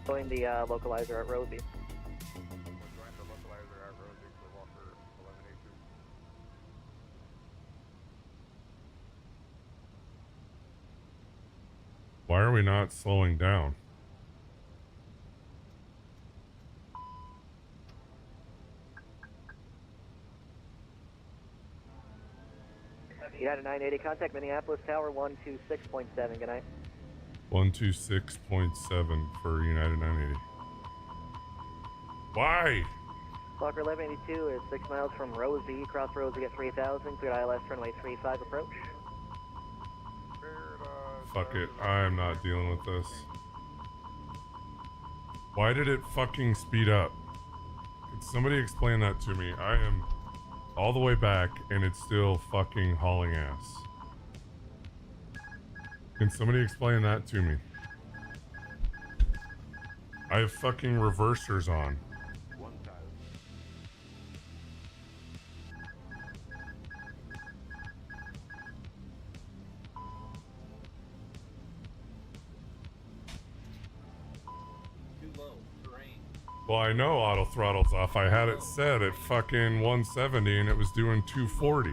Join the localizer at Rosie. We'll join the localizer at Rosie for Walker 1182. Why are we not slowing down? United 980, contact Minneapolis Tower 126.7, good night. 126.7 for United 980. Why? Walker 1182 is 6 miles from Rosie, cross Rosie at 3000, cleared ILS runway 35 approach. Fuck it, I am not dealing with this. Why did it fucking speed up? Could somebody explain that to me? I am all the way back and it's still fucking hauling ass. Can somebody explain that to me? I have fucking reversers on. Well, I know auto throttle's off. I had it set at fucking 170 and it was doing 240.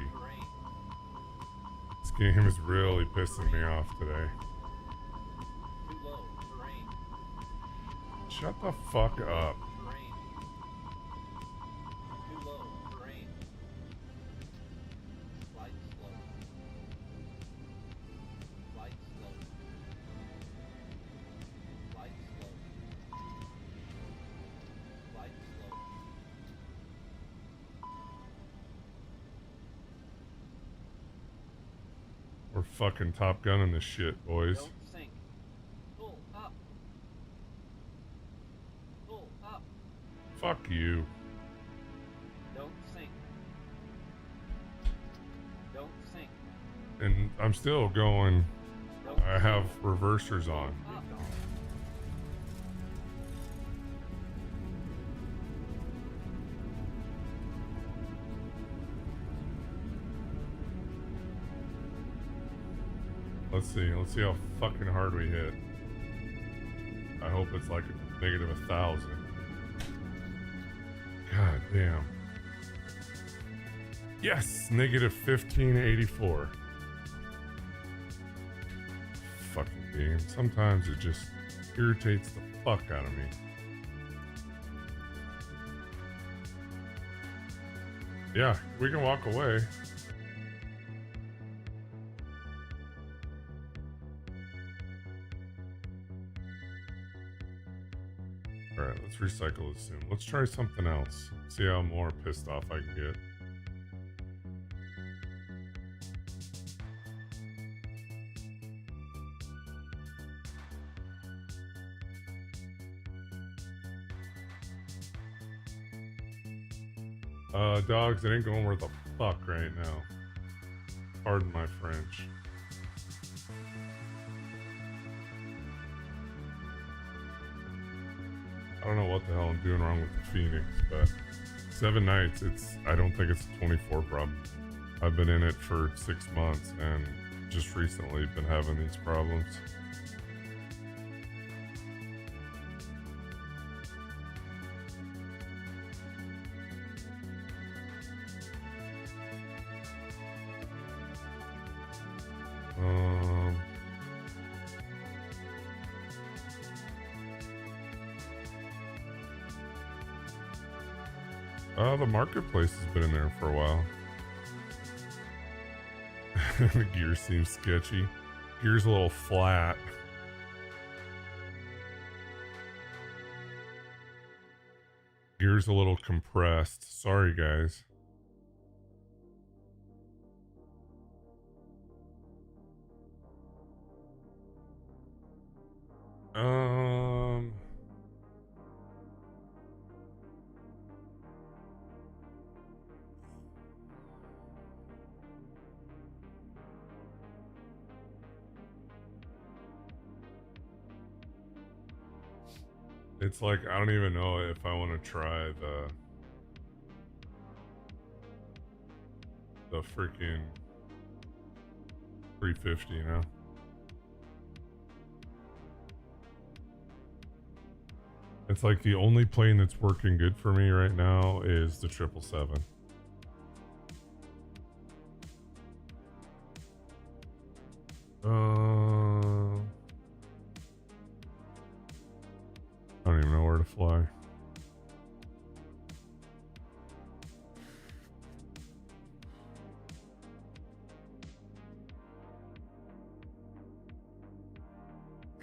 This game is really pissing me off today. Shut the fuck up. We're fucking Top Gunning this shit, boys. Don't sink. Pull up. Pull up. Fuck you. Don't sink. Don't sink. And I'm still going. I have reversers on. Let's see how fucking hard we hit. I hope it's like a negative 1,000. God damn. Yes, negative 1584. Fucking game. Sometimes it just irritates the fuck out of me. Yeah, we can walk away. Alright, let's recycle this soon. Let's try something else. See how more pissed off I can get. Dogs, it ain't going worth a fuck right now. Pardon my French. I don't know what the hell I'm doing wrong with the Phoenix, but 7 nights, I don't think it's a 24 problem. I've been in it for 6 months and just recently been having these problems. The marketplace has been in there for a while. The gear seems sketchy. Gear's a little flat. Gear's a little compressed. Sorry, guys. It's like, I don't even know if I want to try the freaking 350, you know? It's like the only plane that's working good for me right now is the 777. I don't even know where to fly.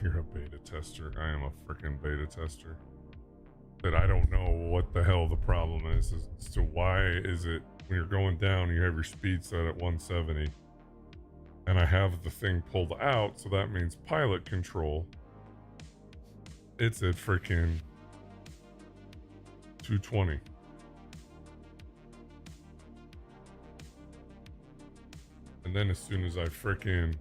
You're a beta tester. I am a freaking beta tester. But I don't know what the hell the problem is as to why is it when you're going down, you have your speed set at 170. And I have the thing pulled out, so that means pilot control. It's at freaking 220. And then as soon as I freaking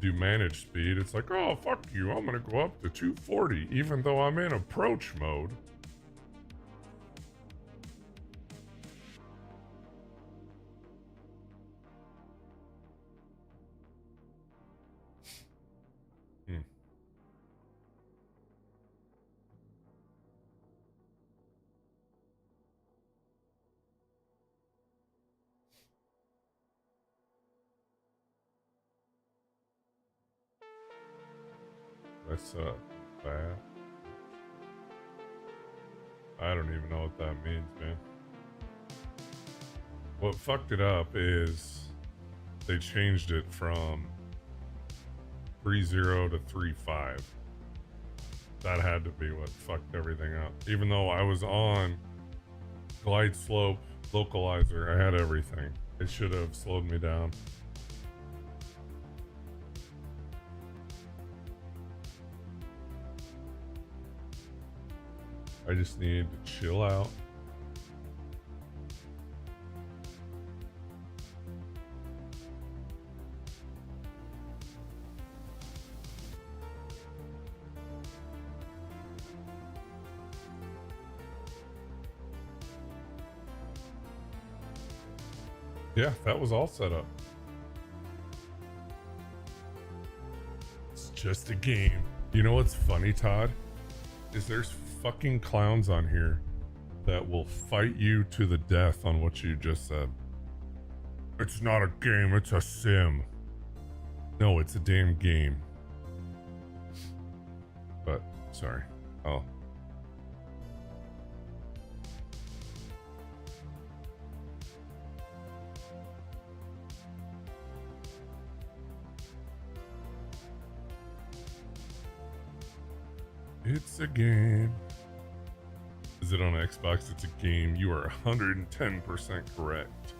do manage speed, it's like, oh, fuck you, I'm gonna go up to 240, even though I'm in approach mode. That's bad. I don't even know what that means, man. What fucked it up is they changed it from 3.0 to 3.5. That had to be what fucked everything up. Even though I was on glide slope localizer, I had everything. It should have slowed me down. I just need to chill out. Yeah, that was all set up. It's just a game. You know what's funny, Todd? Is there's fucking clowns on here that will fight you to the death on what you just said. It's not a game, it's a sim. No, it's a damn game. But, sorry. Oh. It's a game. Is it on Xbox? It's a game. You are 110% correct.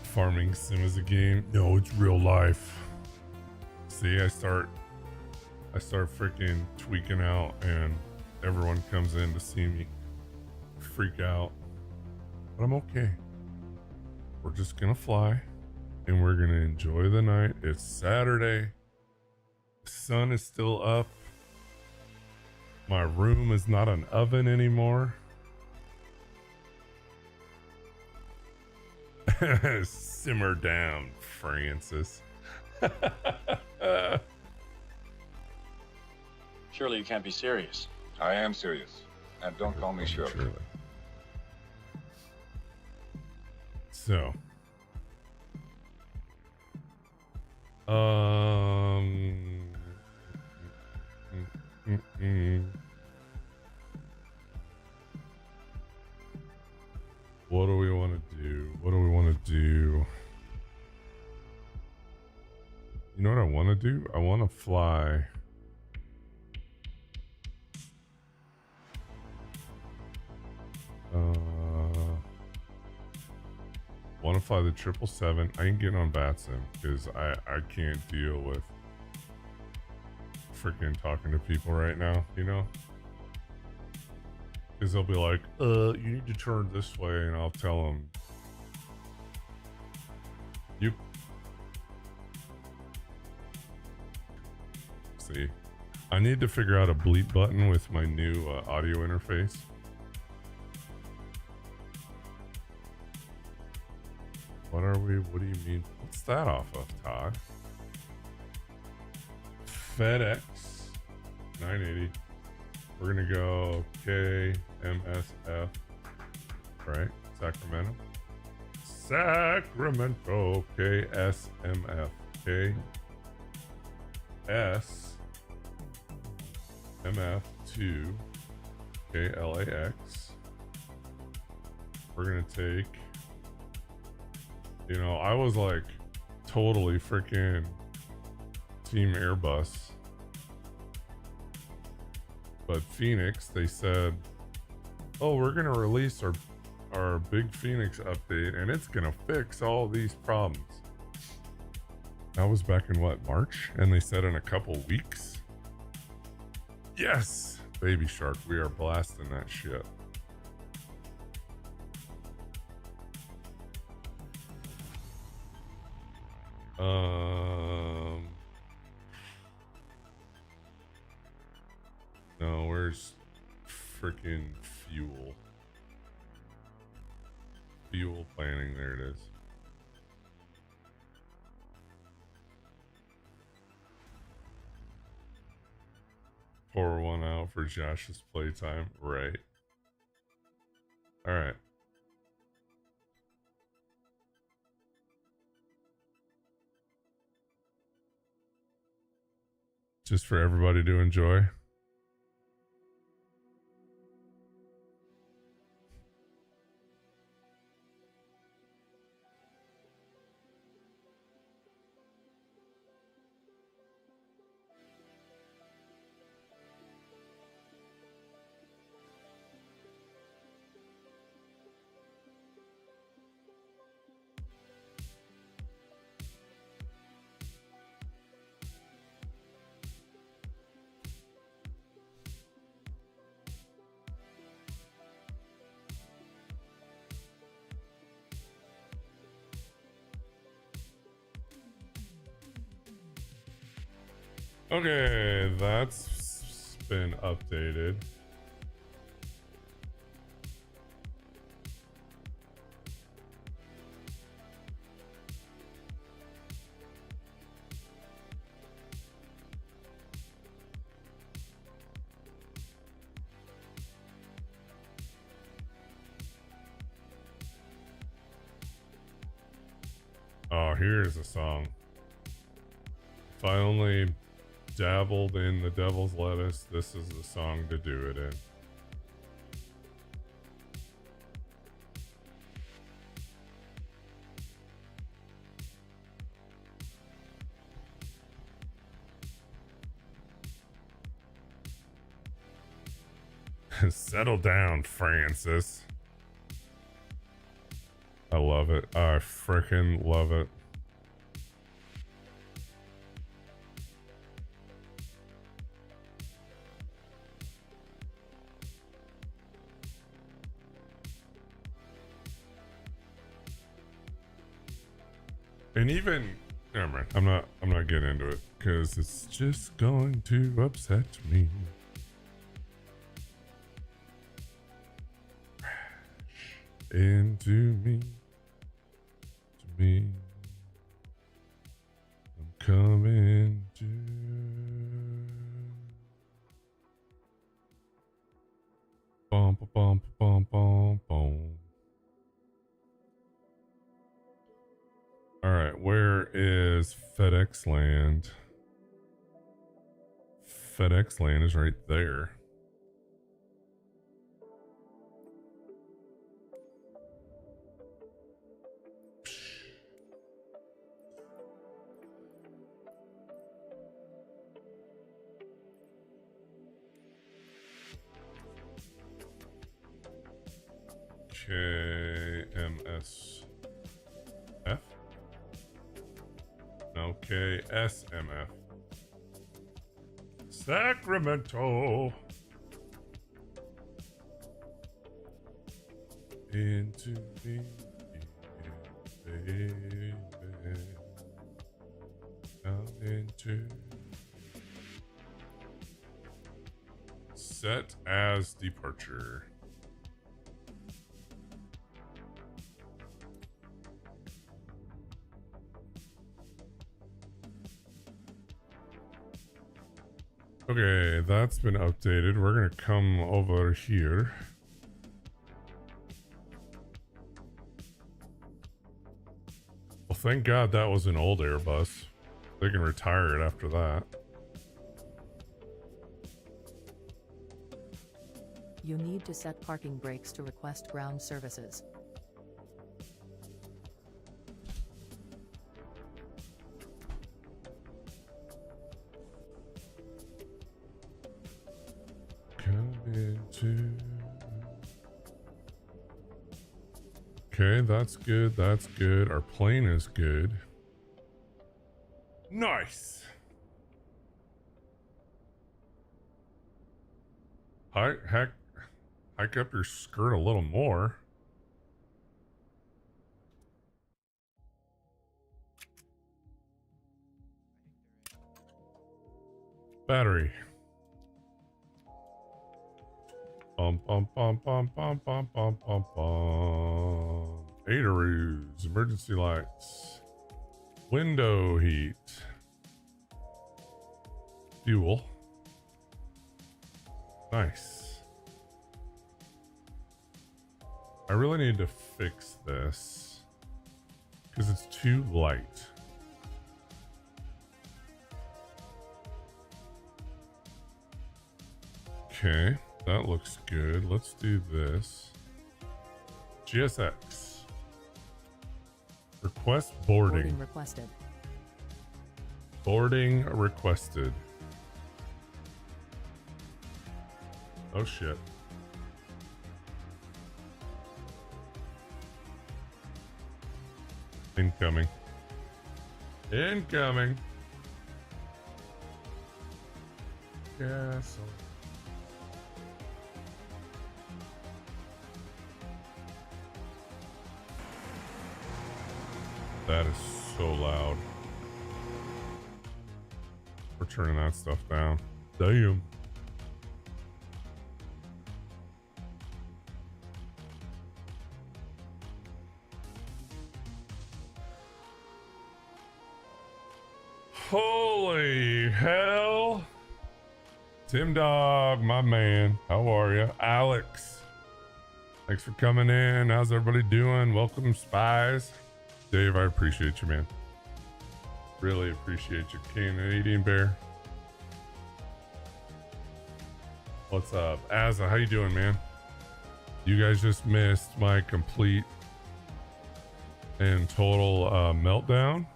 Farming sim is a game? No, it's real life. See, I start freaking tweaking out and everyone comes in to see me freak out. But I'm okay. We're just gonna fly and we're gonna enjoy the night. It's Saturday. The sun is still up. My room is not an oven anymore. Simmer down, Francis. Surely you can't be serious. I am serious. And don't call me Shirley. So. What do we want to do? What do we want to do? You know what I want to do? I want to fly. Want to fly the 777. I ain't getting on Batsim because I can't deal with freaking talking to people right now, you know? Because they'll be like, you need to turn this way, and I'll tell them, see. I need to figure out a bleep button with my new audio interface. What are we? What do you mean? What's that off of, Todd? FedEx 980. We're gonna go KMSF, right? Sacramento. Sacramento KSMF. KSMF2 KLAX. We're gonna take, you know, I was like totally freaking Team Airbus. But Phoenix, they said, oh, we're going to release our big Phoenix update and it's going to fix all these problems. That was back in what, March? And they said in a couple weeks? Yes! Baby Shark, we are blasting that shit. No, where's freaking fuel? Fuel planning, there it is. Pour one out for Josh's playtime, right? All right. Just for everybody to enjoy. Okay, that's been updated. Oh, here's a song. If I only dabbled in the devil's lettuce, this is the song to do it in. Settle down, Francis. I love it. I frickin' love it. And even, never mind. I'm not getting into it because it's just going to upset me. Into me, to me. I'm coming to. Bum bum bum bum bum. All right, where is FedEx Land? FedEx Land is right there. KMSF? No, KSMF. Sacramento. Into me, baby. Down into. Set as departure. Okay, that's been updated. We're gonna come over here. Well, thank God that was an old Airbus. They can retire it after that. You need to set parking brakes to request ground services. Okay, that's good. That's good. Our plane is good. Nice. Hike up your skirt a little more. Battery. Bum bum bum bum bum bum bum bum bum. Aideroos, emergency lights, window heat, fuel. Nice. I really need to fix this because it's too light. Okay, that looks good. Let's do this. GSX. Request boarding. Boarding requested. Boarding requested. Oh shit. Incoming. Incoming. Yes. That is so loud. We're turning that stuff down. Damn. Holy hell. Tim Dog, my man. How are you? Alex. Thanks for coming in. How's everybody doing? Welcome, spies. Dave, I appreciate you, man. Really appreciate you, Canadian Bear. What's up? Azza, how you doing, man? You guys just missed my complete and total meltdown.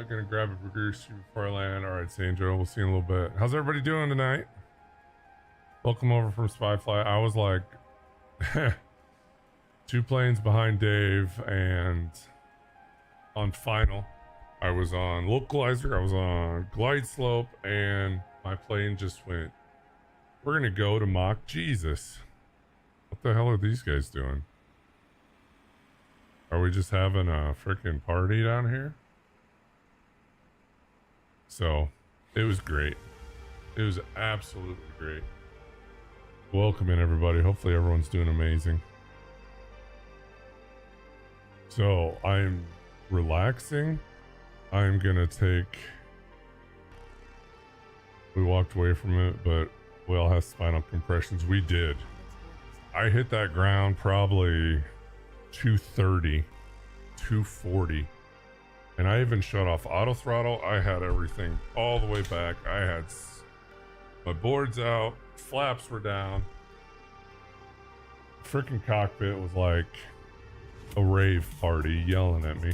Gonna grab a burger before I land. All right, Sandro, we'll see you in a little bit. How's everybody doing tonight? Welcome over from Spyfly. I was like 2 planes behind Dave, and on final, I was on localizer, I was on glide slope, and my plane just went, we're gonna go to Mach Jesus. What the hell are these guys doing? Are we just having a freaking party down here? So, it was great. It was absolutely great. Welcome in, everybody. Hopefully everyone's doing amazing. So, I'm relaxing. I'm gonna take... We walked away from it, but we all have spinal compressions. We did. I hit that ground probably 230, 240. And I even shut off auto throttle. I had everything all the way back. I had my boards out, flaps were down. Freaking cockpit was like a rave party yelling at me.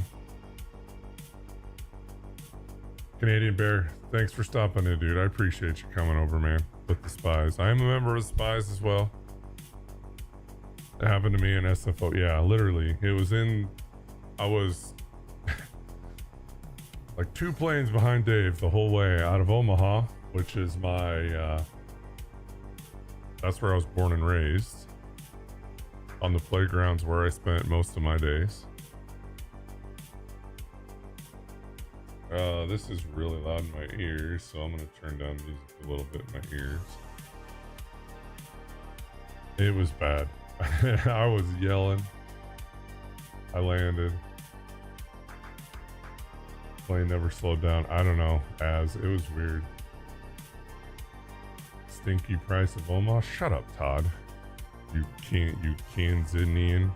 Canadian Bear, thanks for stopping in, dude. I appreciate you coming over, man, with the Spies. I am a member of the Spies as well. It happened to me in SFO. Yeah, literally. It was in... I was... like 2 planes behind Dave the whole way out of Omaha, which is my... that's where I was born and raised. On the playgrounds where I spent most of my days. This is really loud in my ears, so I'm gonna turn down music a little bit in my ears. It was bad. I was yelling. I landed. Plane never slowed down. I don't know. It was weird. Stinky price of Omaha. Shut up, Todd. You Kansanian.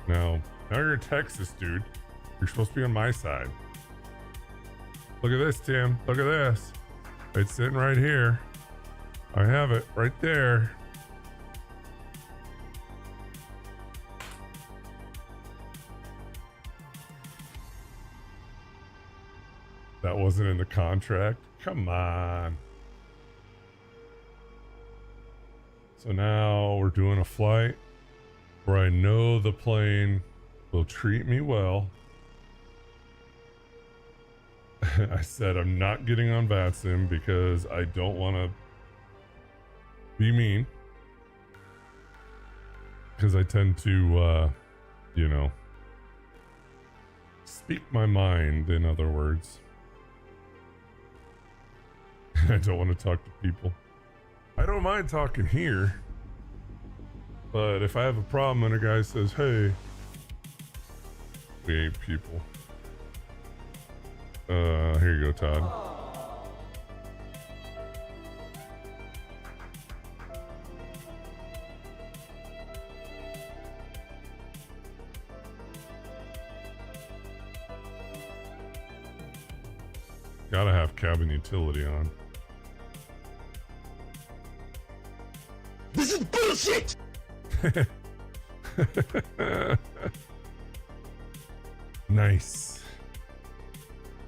Now you're in Texas, dude. You're supposed to be on my side. Look at this, Tim. Look at this. It's sitting right here. I have it right there. That wasn't in the contract. Come on. So now we're doing a flight where I know the plane will treat me well. I said I'm not getting on VATSIM because I don't want to be mean. Because I tend to, speak my mind, in other words. I don't want to talk to people. I don't mind talking here. But if I have a problem and a guy says, hey, we ain't people. Here you go, Todd. Gotta have cabin utility on. This is bullshit! Nice.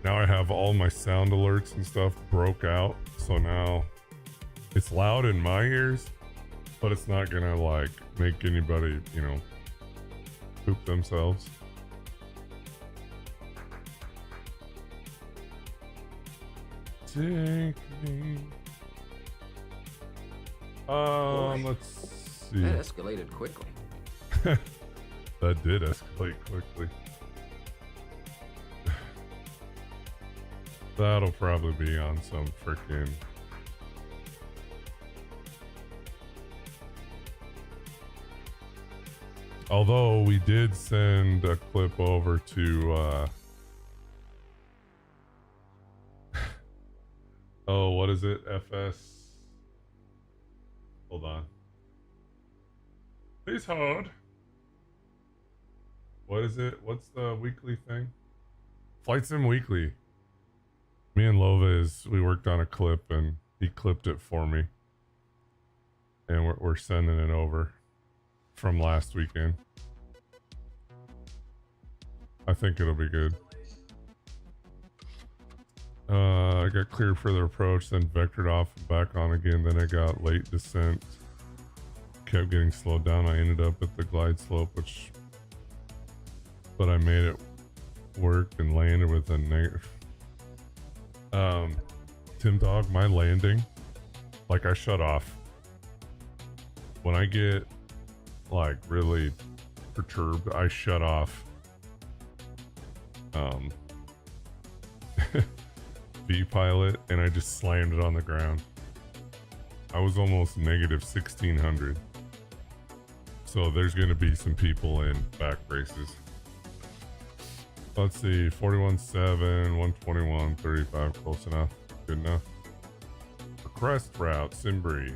Now I have all my sound alerts and stuff broke out, so now it's loud in my ears, but it's not gonna like make anybody, poop themselves. Take me. Let's see. That escalated quickly. That did escalate quickly. That'll probably be on some freaking. Although we did send a clip over to oh, what is it? FS. Hold on. Please hold. What is it? What's the weekly thing? Flight Sim Weekly. Me and Lova we worked on a clip and he clipped it for me. And we're sending it over from last weekend. I think it'll be good. I got cleared for the approach, then vectored off and back on again. Then I got late descent. Kept getting slowed down. I ended up at the glide slope, but I made it work and landed with a negative. Tim Dog, my landing, like I shut off. When I get like really perturbed, I shut off. V-pilot, and I just slammed it on the ground. I was almost negative 1600. So there's going to be some people in back braces. Let's see, 41.7, 121, 35, close enough, good enough. Request route, sim brief.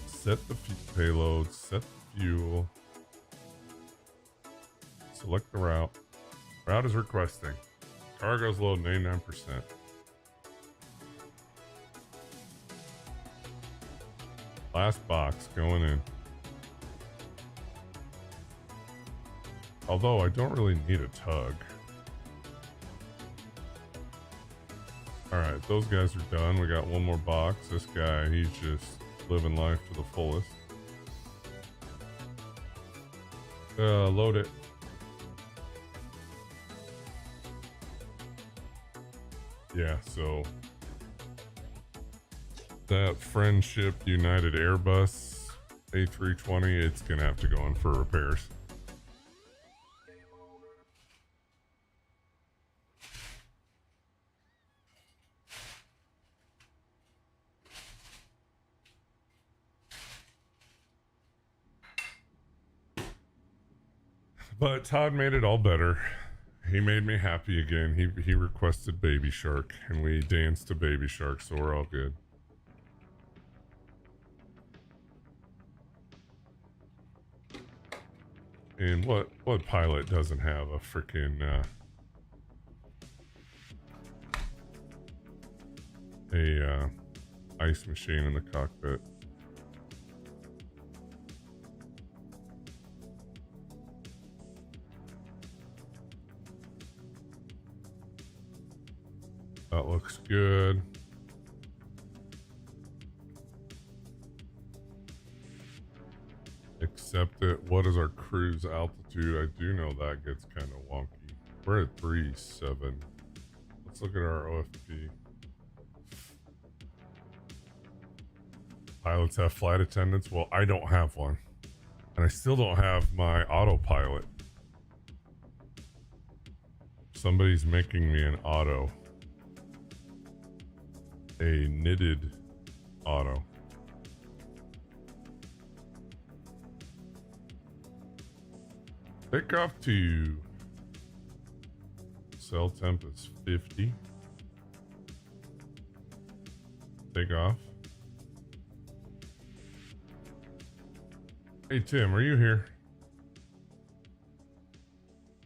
Set the payload, set the fuel. Select the route. Route is requesting. Cargo's loading 89%. Last box going in. Although I don't really need a tug. Alright, those guys are done. We got one more box. This guy, he's just living life to the fullest. Load it. Yeah, so that Friendship United Airbus A320, it's gonna have to go in for repairs. But Todd made it all better. He made me happy again. He requested Baby Shark, and we danced to Baby Shark, so we're all good. And what pilot doesn't have a freaking ice machine in the cockpit? That looks good. Except that, what is our cruise altitude? I do know that gets kind of wonky. We're at 3.7. Let's look at our OFP. Pilots have flight attendants. Well, I don't have one. And I still don't have my autopilot. Somebody's making me an auto. A knitted auto. Take off to cell temp is 50. Take off. Hey Tim, are you here?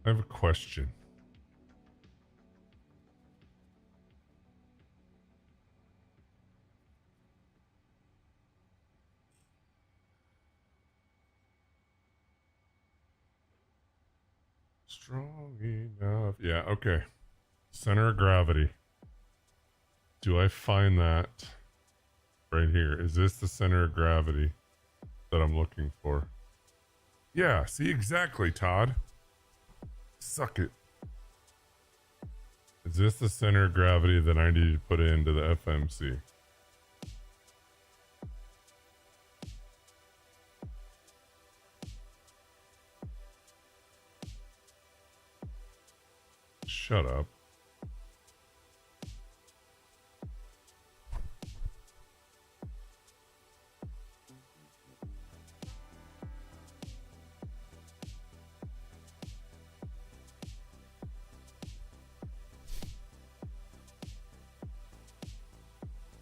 I have a question. Strong enough. Yeah, okay. Center of gravity. Do I find that right here? Is this the center of gravity that I'm looking for? Yeah, see, exactly, Todd. Suck it. Is this the center of gravity that I need to put into the FMC? Shut up.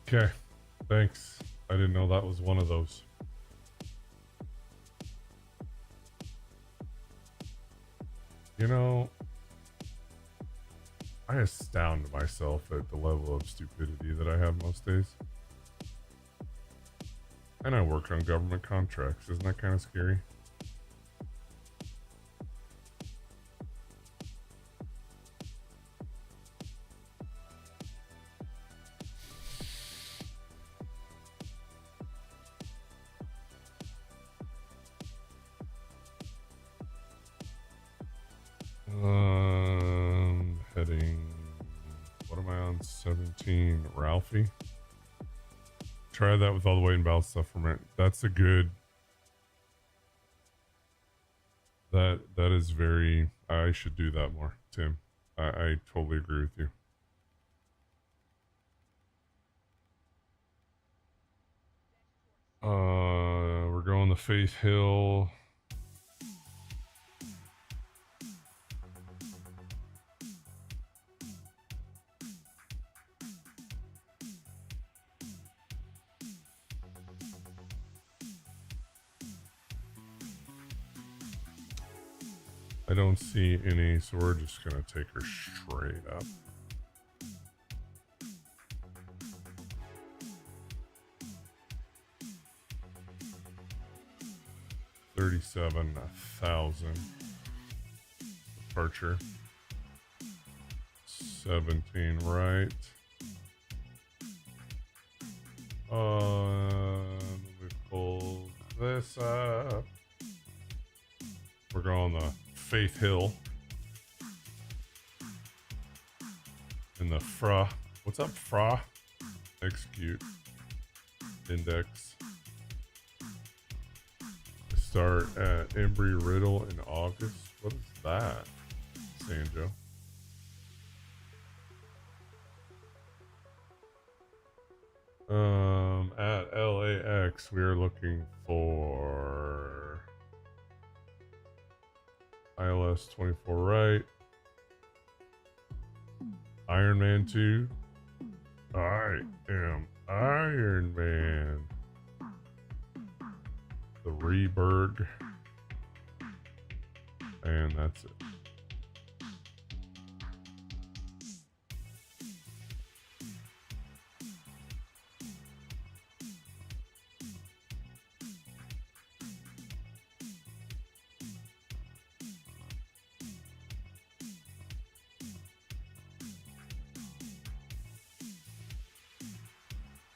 Okay, thanks. I didn't know that was one of those. You know, I astound myself at the level of stupidity that I have most days. And I work on government contracts. Isn't that kind of scary? Heading, what am I on? 17, Ralphie. Try that with all the weight and balance stuff from it. That's a good. That is very. I should do that more, Tim. I totally agree with you. We're going to Faith Hill. I don't see any, so we're just going to take her straight up. $37,000 departure. 17 right. We pull this up. We're going to Faith Hill in the FRA. What's up, FRA? Execute. Index. Start at Embry-Riddle in August. What is that, Sanjo? At LAX, we are looking for ILS 24 right. Iron Man 2. I am Iron Man. The Reberg. And that's it.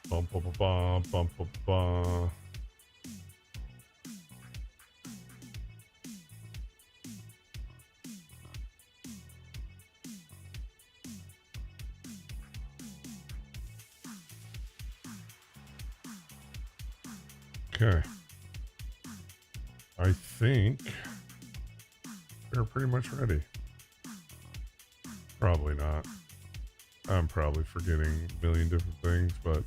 Bum, bum, bum, bum, bum, bum. Okay. I think they're pretty much ready. Probably not. I'm probably forgetting a million different things, but there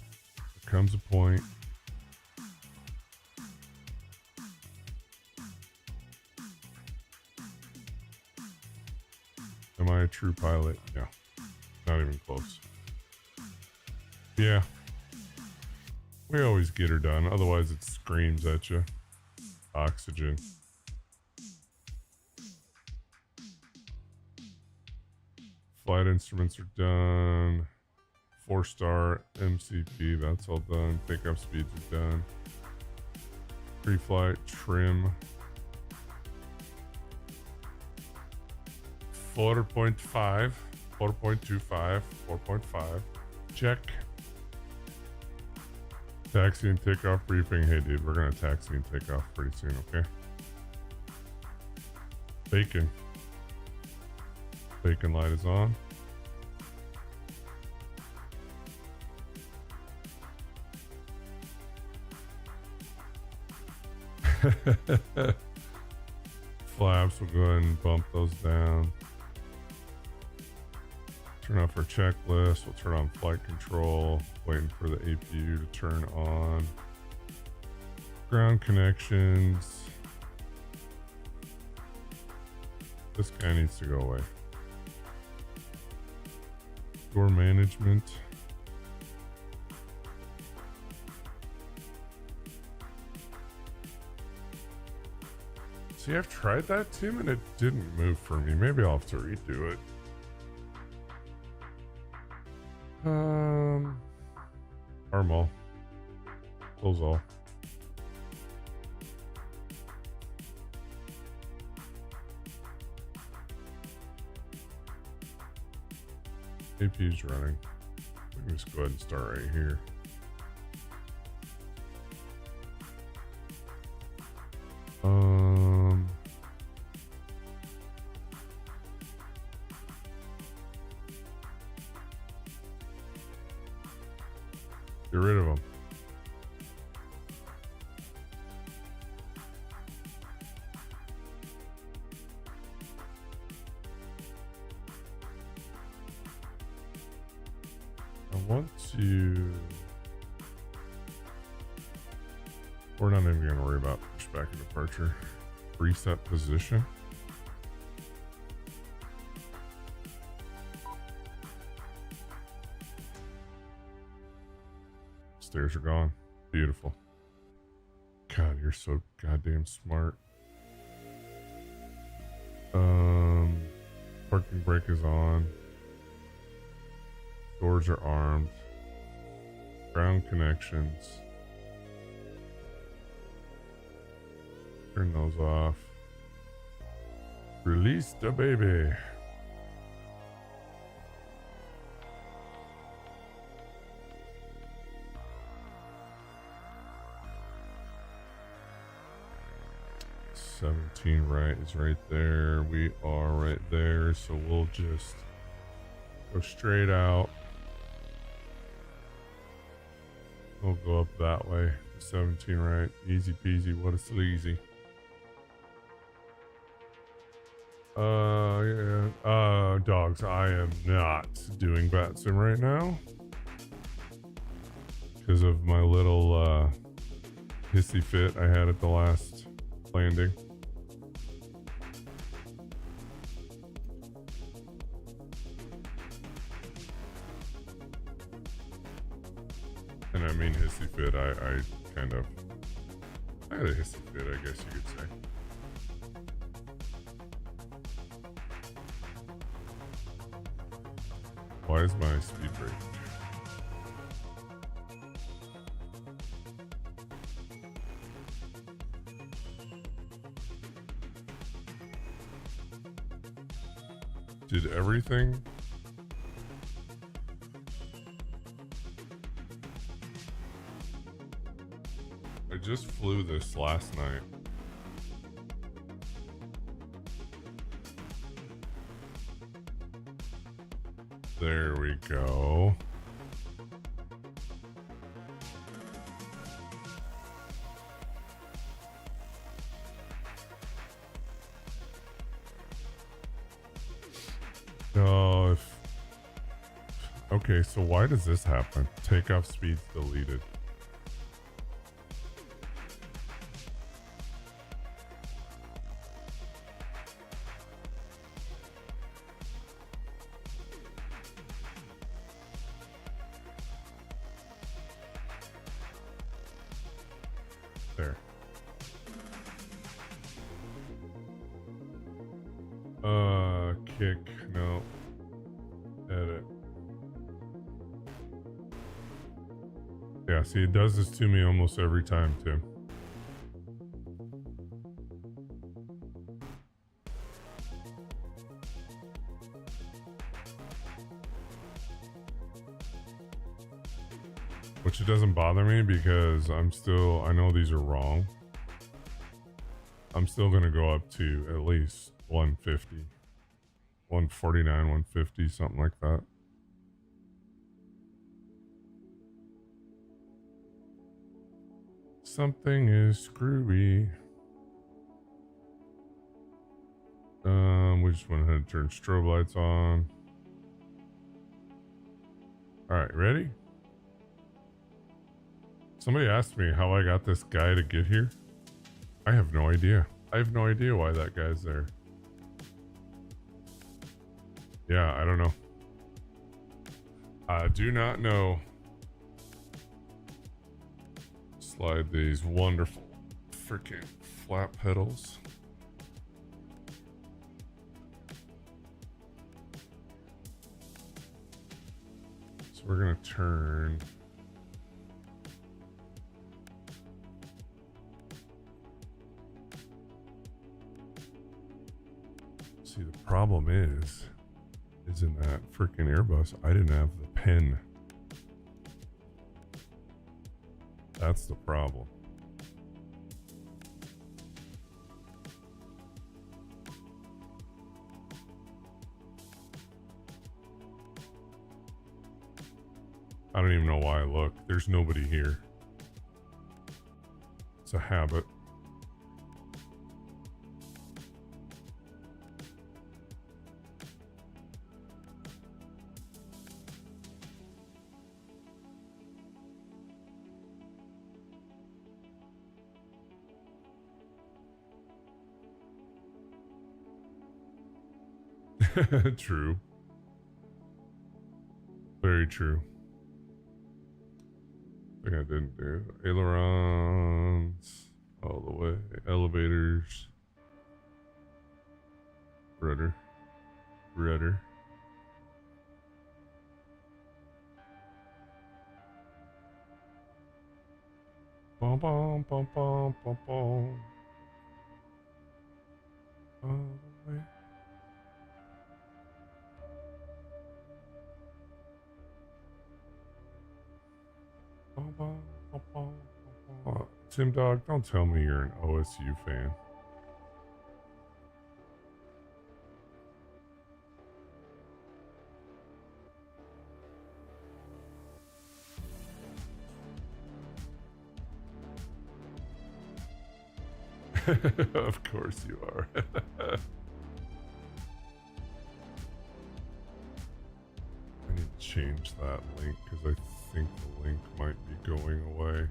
comes a point. Am I a true pilot? No. Not even close. Yeah. We always get her done, otherwise it screams at you. Oxygen. Flight instruments are done. 4-star MCP, that's all done. Takeoff speeds are done. Pre-flight trim. 4.5, 4.25, 4.5. Check. Taxi and takeoff briefing. Hey dude, we're gonna taxi and take off pretty soon, okay? Bacon. Bacon light is on. Flaps, we'll go ahead and bump those down. Turn off our checklist. We'll turn on flight control. Waiting for the APU to turn on. Ground connections. This guy needs to go away. Door management. See, I've tried that, Tim, and it didn't move for me. Maybe I'll have to redo it. Arm all. Close all. APU's running. We can just go ahead and start right here. Get rid of them. I want to... We're not even going to worry about pushback and departure. Reset position. Stairs are gone. Beautiful. God, you're so goddamn smart. Parking brake is on. Doors are armed. Ground connections. Turn those off. Release the baby. $17 right is right there. We are right there, so we'll just go straight out. We'll go up that way. 17 right. Easy peasy. What a sleazy. Yeah. Dogs, I am not doing bat sim right now because of my little hissy fit I had at the last landing. hissy fit. I had a hissy fit, I guess you could say. Why is my speed break? Did everything? I just flew this last night. There we go. Oh, okay, so why does this happen? Takeoff speed's deleted. There. Kick, no. Edit. Yeah, see, it does this to me almost every time, too. Which it doesn't bother me because I know these are wrong. I'm still going to go up to at least 150. 149, 150, something like that. Something is screwy. We just went ahead and turned strobe lights on. Alright, ready? Somebody asked me how I got this guy to get here. I have no idea. I have no idea why that guy's there. Yeah, I don't know. I do not know. Slide these wonderful freaking flat pedals. So we're gonna turn. See, the problem is in that freaking Airbus, I didn't have the pen. That's the problem. I don't even know why I look. There's nobody here. It's a habit. True. Very true. I think I didn't do ailerons all the way. Elevators. Rudder. Rudder. Bom bom bom bom bom bom. All the way. Tim Dog, don't tell me you're an OSU fan. Of course you are. I need to change that link because I think the link might be going away.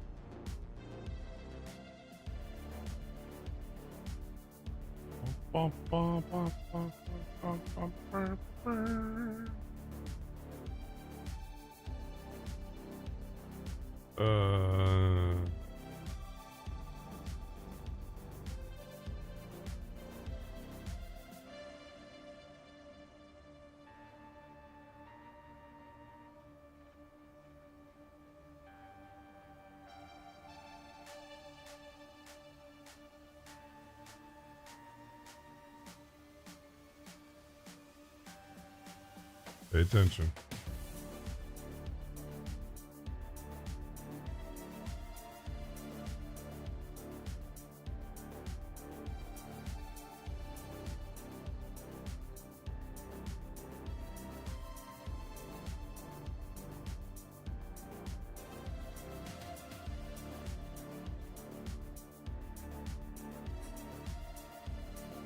Pay attention.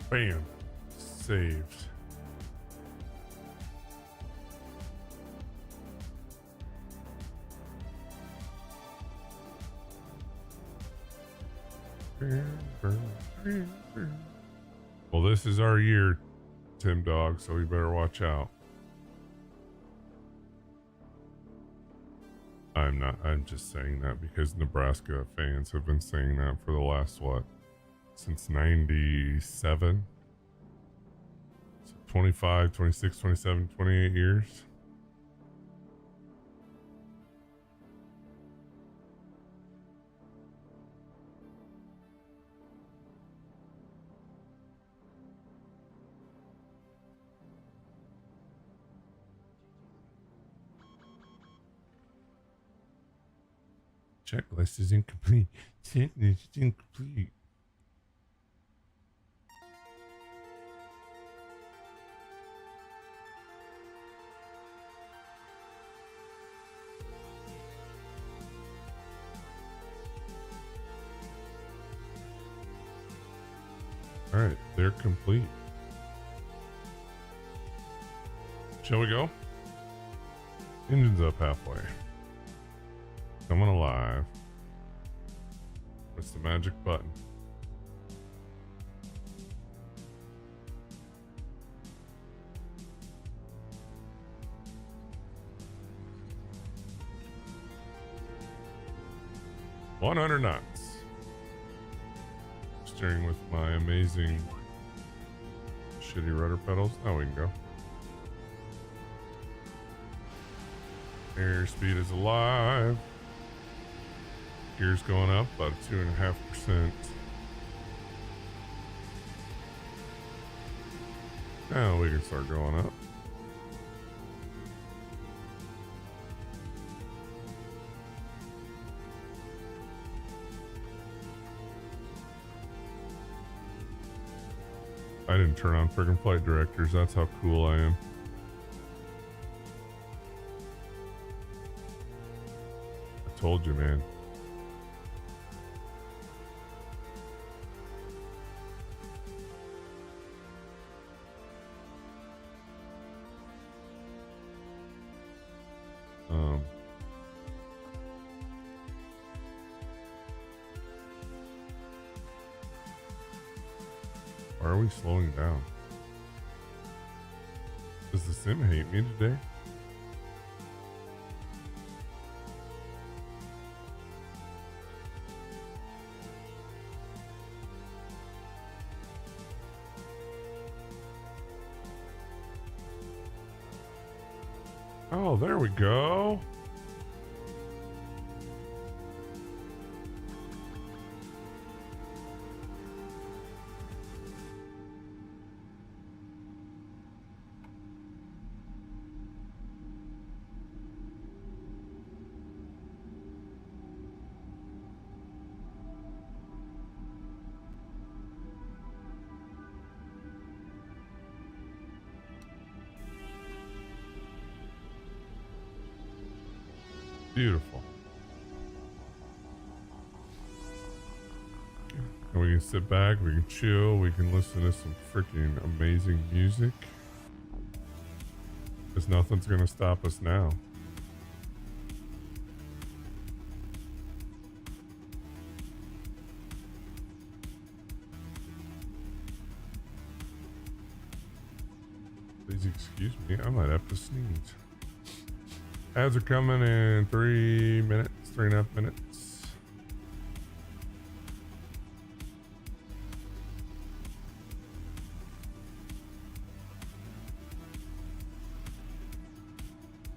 Bam. Saved. Well, this is our year, Tim Dog, so we better watch out. I'm just saying that because Nebraska fans have been saying that for the last, what, since 97? So 25, 26, 27, 28 years. Checklist is incomplete. Checklist is incomplete. All right, they're complete. Shall we go? Engine's up halfway. Coming alive. What's the magic button? $100 knots. Steering with my amazing shitty rudder pedals. Now we can go. Airspeed is alive. Gears going up about 2.5%. Now we can start going up. I didn't turn on friggin' flight directors. That's how cool I am. I told you, man. Why are we slowing down? Does the sim hate me today? Oh, there we go. Beautiful. And we can sit back, we can chill, we can listen to some freaking amazing music. Because nothing's going to stop us now. Please excuse me, I might have to sneeze. Ads are coming in 3 minutes. 3.5 minutes.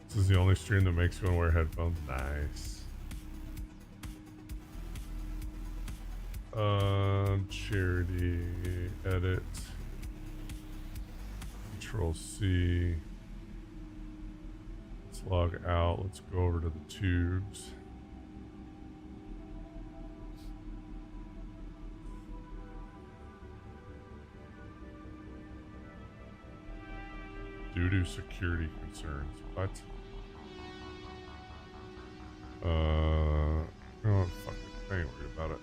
This is the only stream that makes you want to wear headphones. Nice. Charity, edit, Control C. Let's log out. Let's go over to the tubes. Due to security concerns. What? Oh, fuck it. I ain't worried about it.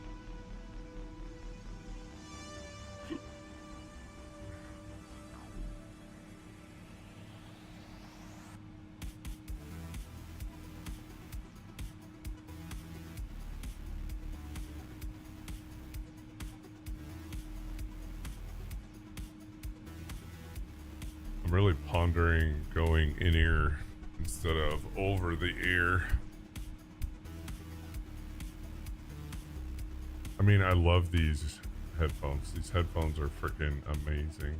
I'm really pondering going in ear instead of over the ear. I mean, I love these headphones. These headphones are freaking amazing.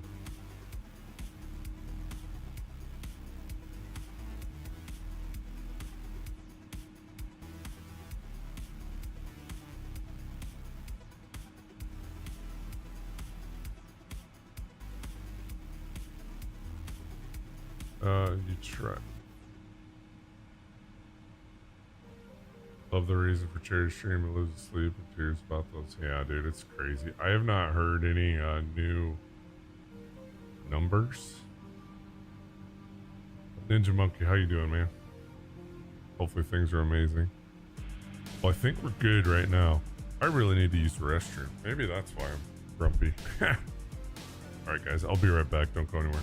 You try. Love the reason for Cherry Stream and loses sleep and tears about those. Yeah, dude, it's crazy. I have not heard any new numbers. Ninja Monkey, how you doing, man? Hopefully things are amazing. Well, I think we're good right now. I really need to use the restroom. Maybe that's why I'm grumpy. Alright, guys, I'll be right back. Don't go anywhere.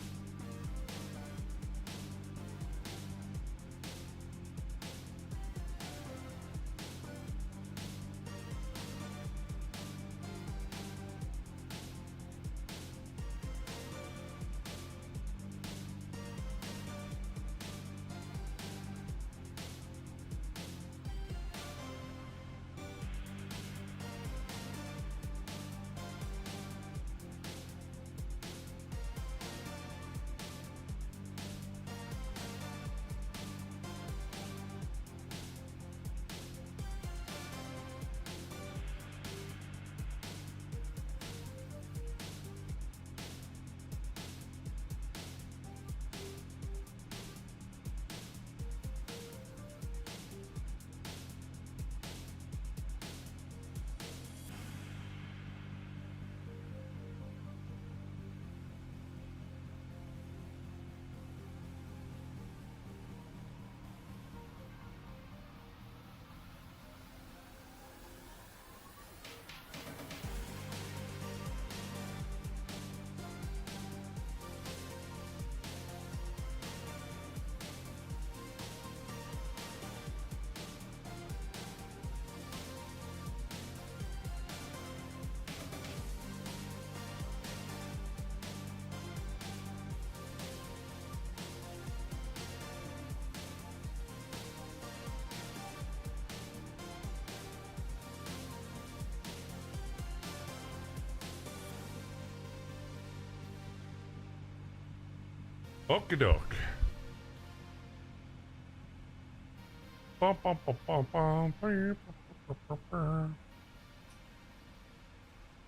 Okie doke.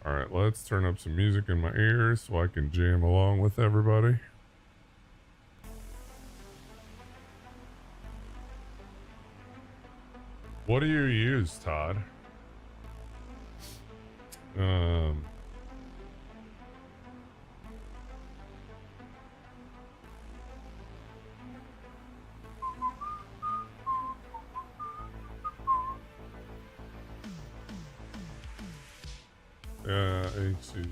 Alright, let's turn up some music in my ears so I can jam along with everybody. What do you use, Todd? AC.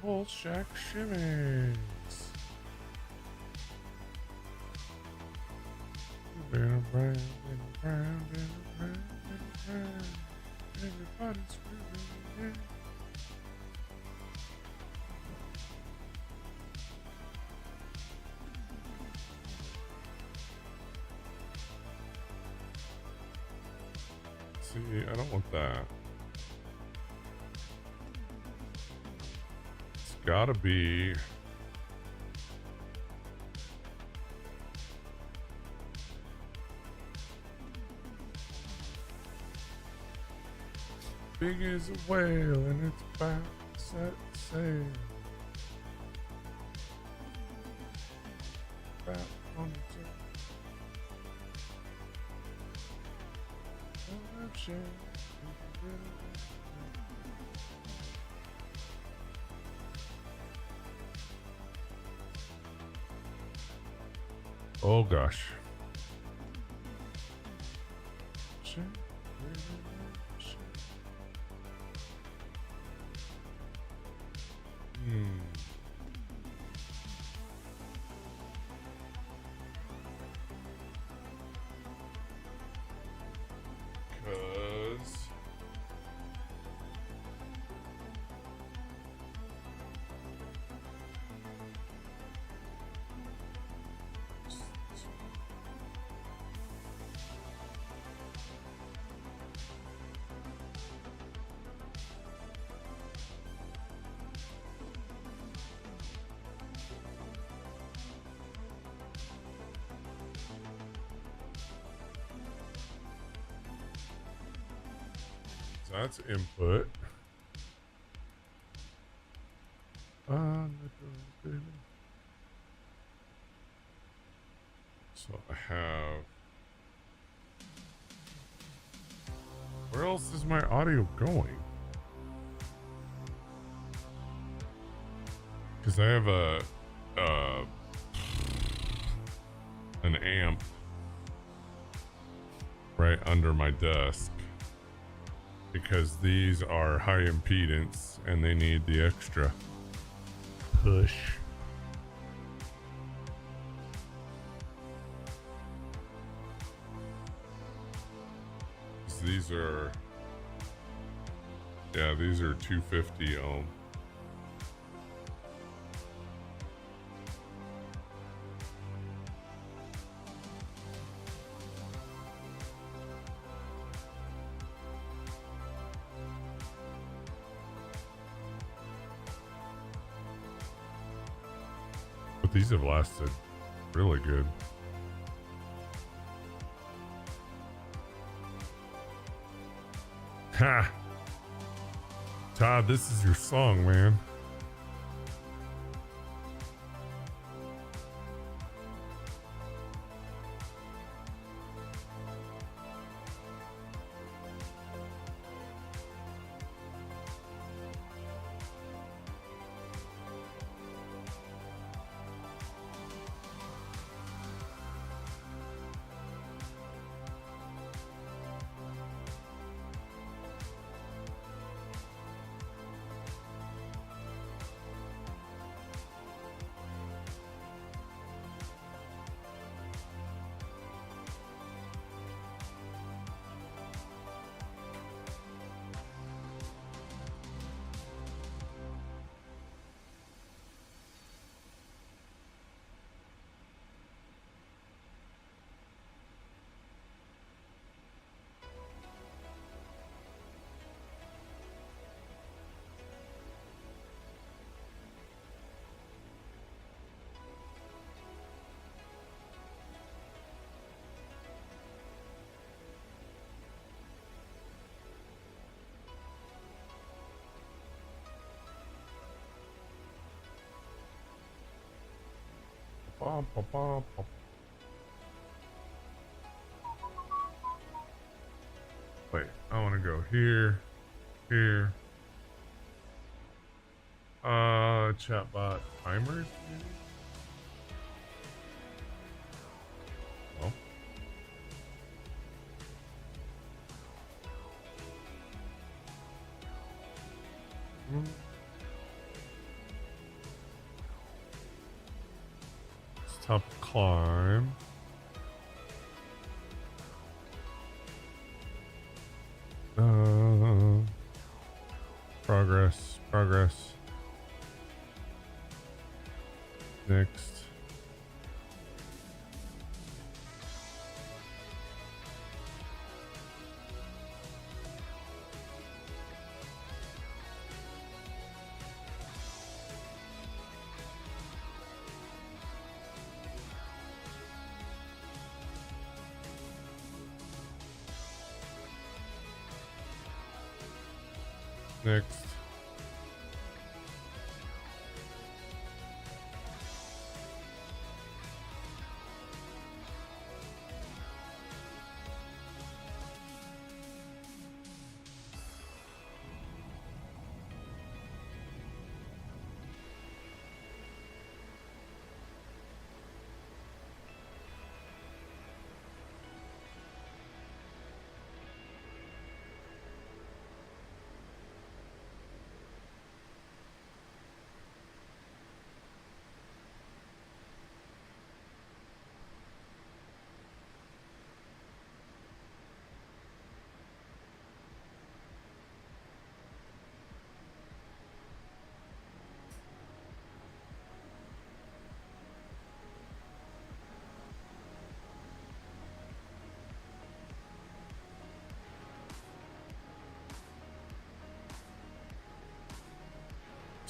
Pulse Shack Shimmix. Been around, everybody's screaming. See, I don't want that. It's gotta be. Big as a whale and it's about to set sail. About on its own. Oh gosh. Cause that's input. So I have. Where else is my audio going? Because I have an amp right under my desk. Because these are high impedance and they need the extra push. So these are, yeah, these are 250 ohm. These have lasted really good. Ha! Todd, this is your song, man. Wait, I want to go here, here. Chatbot timers, maybe? Oh. top climb. Progress. Next. Next.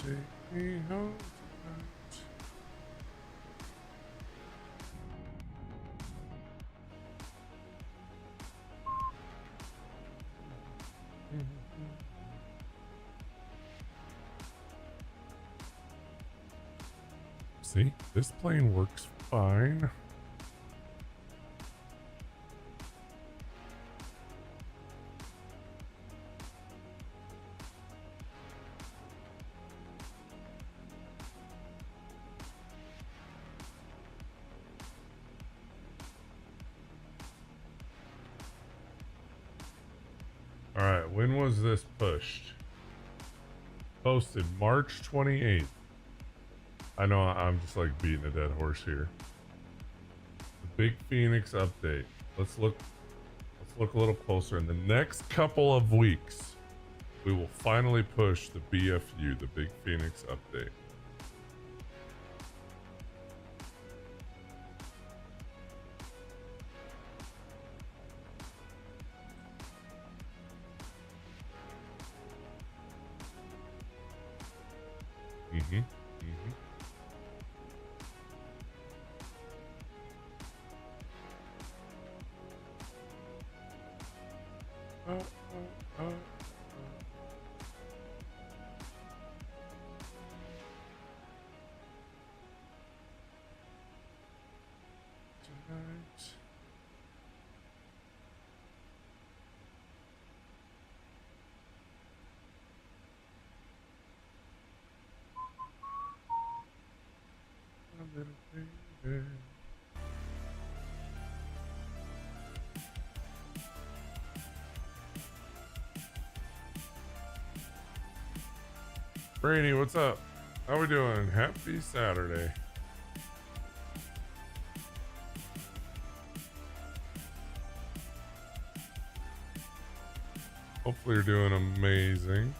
Take me home tonight. See, this plane works fine. All right, when was this pushed? Posted March 28th. I know I'm just like beating a dead horse here. The Big Phoenix update. Let's look a little closer. In the next couple of weeks, we will finally push the BFU, the Big Phoenix update. Brainy, what's up? How we doing? Happy Saturday. Hopefully you're doing amazing.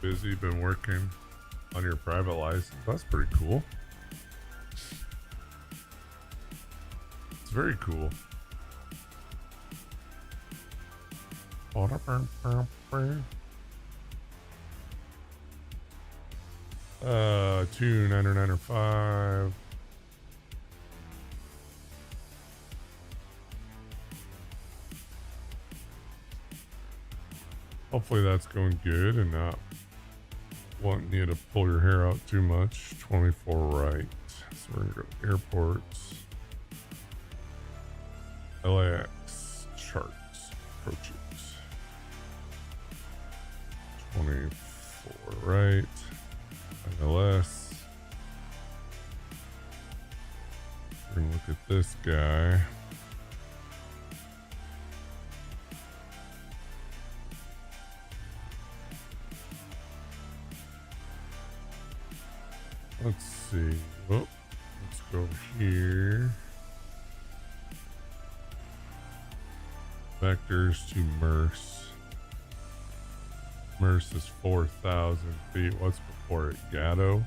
Busy, been working on your private license. That's pretty cool. It's very cool. 29905. Hopefully that's going good and not wanting you to pull your hair out too much. 24 right. So we're gonna go to airports. LAX charts approaches. 24 right. LS. We're gonna look at this guy. Let's see. Oh, let's go here. Vectors to Merce. Merce is 4,000 feet. What's before it? Gatto.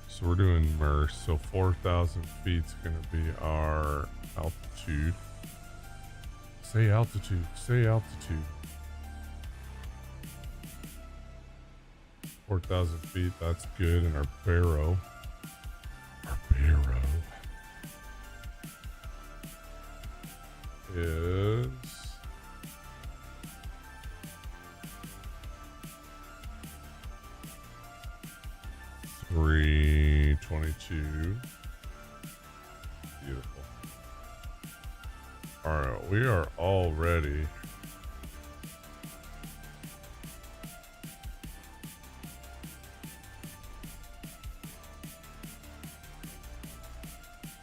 So we're doing Merce. So 4,000 feet is going to be our altitude. Say altitude. Say altitude. 4,000 feet. That's good. And our barrow. Is 322. Beautiful. All right, we are all ready.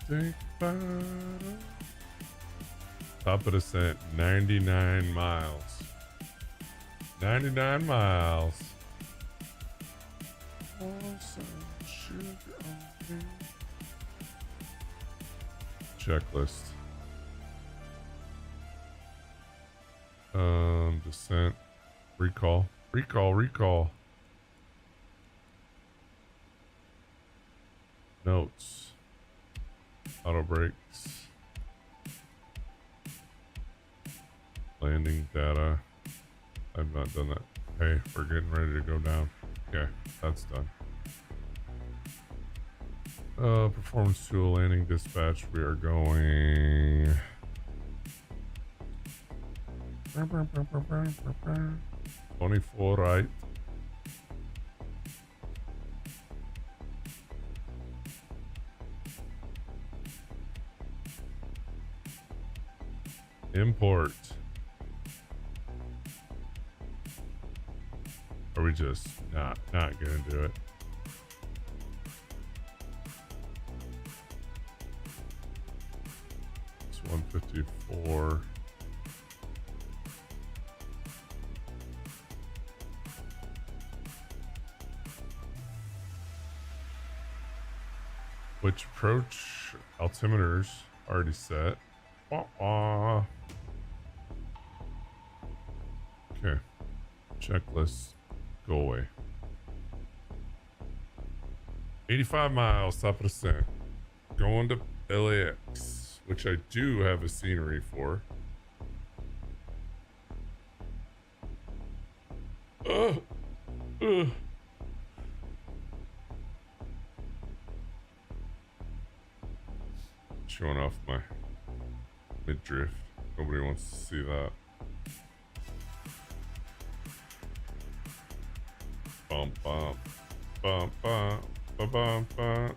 Think about it. Top of descent, 99 miles. 99 miles. Awesome sugar on me. Checklist. Descent. Recall. Recall. Notes. Auto brakes. Landing data. I've not done that. Hey, we're getting ready to go down. Okay, that's done. Performance tool, landing dispatch. We are going 24 right. Import. Are we just not gonna do it? It's 154. Which approach altimeters already set? Okay. Checklist. Go away. 85 miles, top of descent. Going to LAX, which I do have a scenery for. Showing off my mid-drift. Nobody wants to see that. Bum bum bum bum bum bum bum.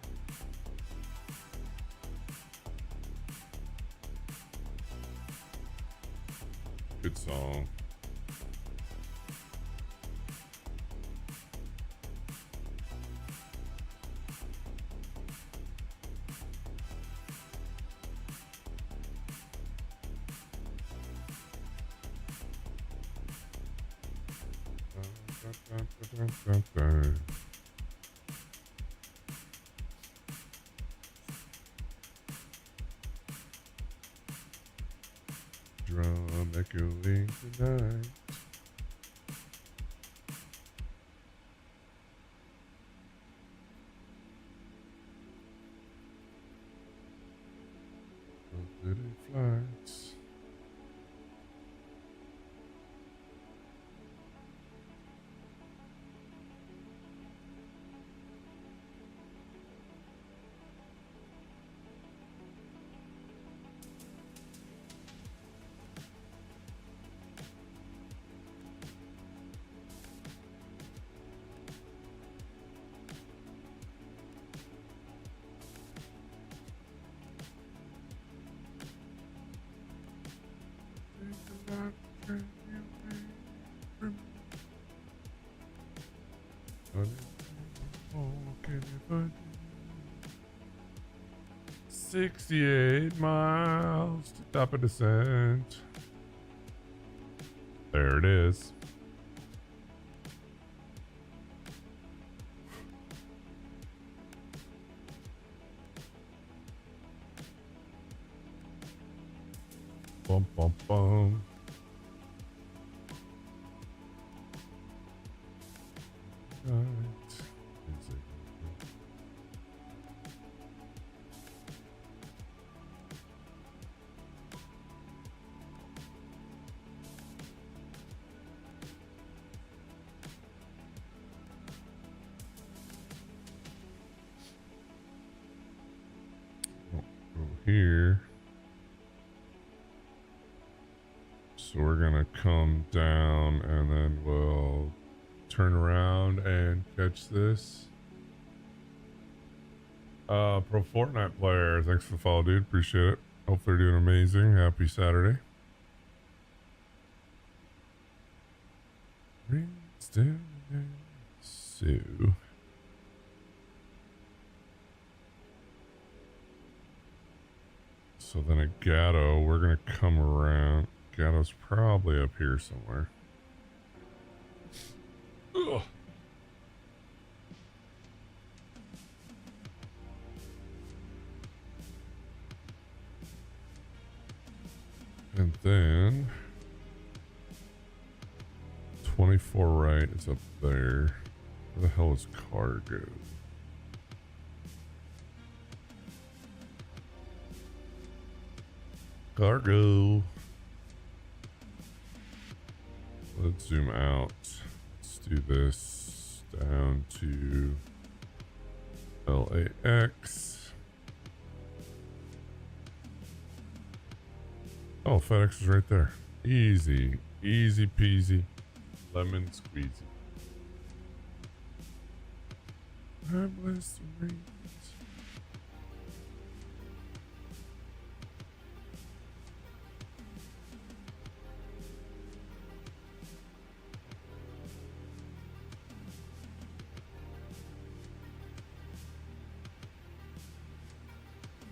Good song. Drum echoing tonight. Little flights. 68 miles to top of descent. There it is. Bum, bum, bum. Right. Here. So we're gonna come down and then we'll turn around and catch this. Pro Fortnite player, thanks for the follow, dude. Appreciate it. Hope they're doing amazing. Happy Saturday. So then at Gatto, we're gonna come around. Gatto's probably up here somewhere. Ugh. And then 24 right is up there. Where the hell is cargo? Cargo. Let's zoom out. Let's do this down to LAX. Oh, FedEx is right there. Easy. Easy peasy. Lemon squeezy. God bless the rains.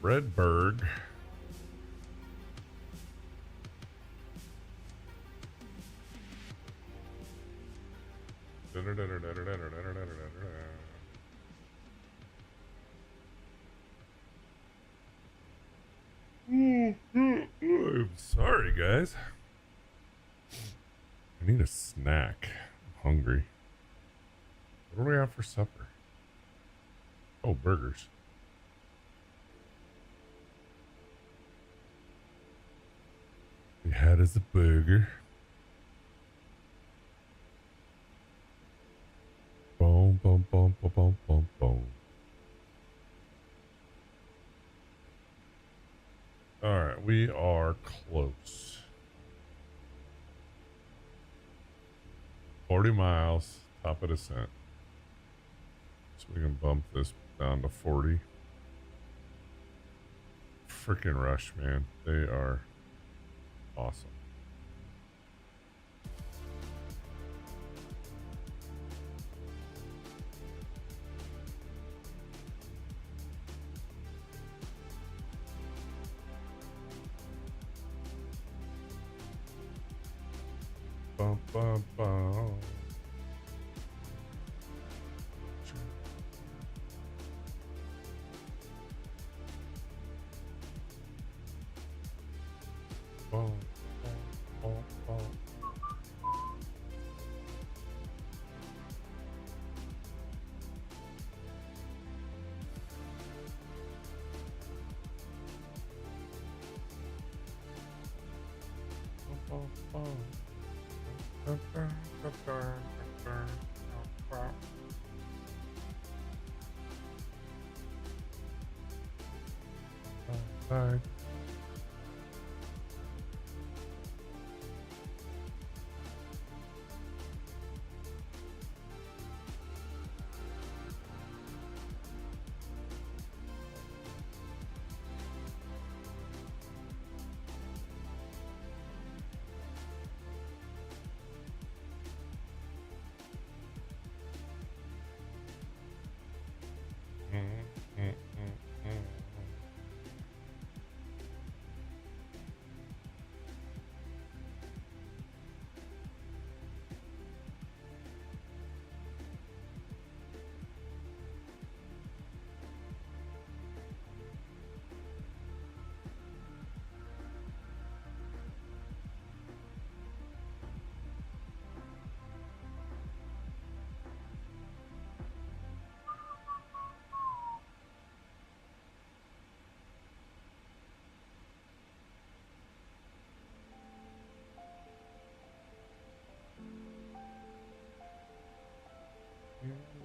Redberg. I'm sorry, guys. I need a snack. I'm hungry. What do we have for supper? Oh, burgers. We had as a burger. Boom, boom, boom, boom, boom, boom, boom. All right, we are close. 40 miles, top of descent. So we can bump this down to 40. Freaking Rush, man. They are awesome. Bum, bum, bum. Bum, bum, bum, bum. Bum, bum, bum. Bye.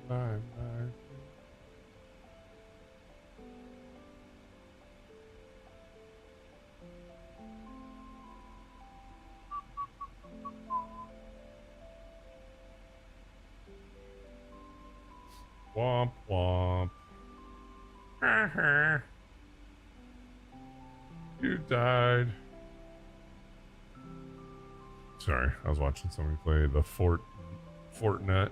Bye, bye. Womp womp. You died. Sorry, I was watching somebody play the Fortnite.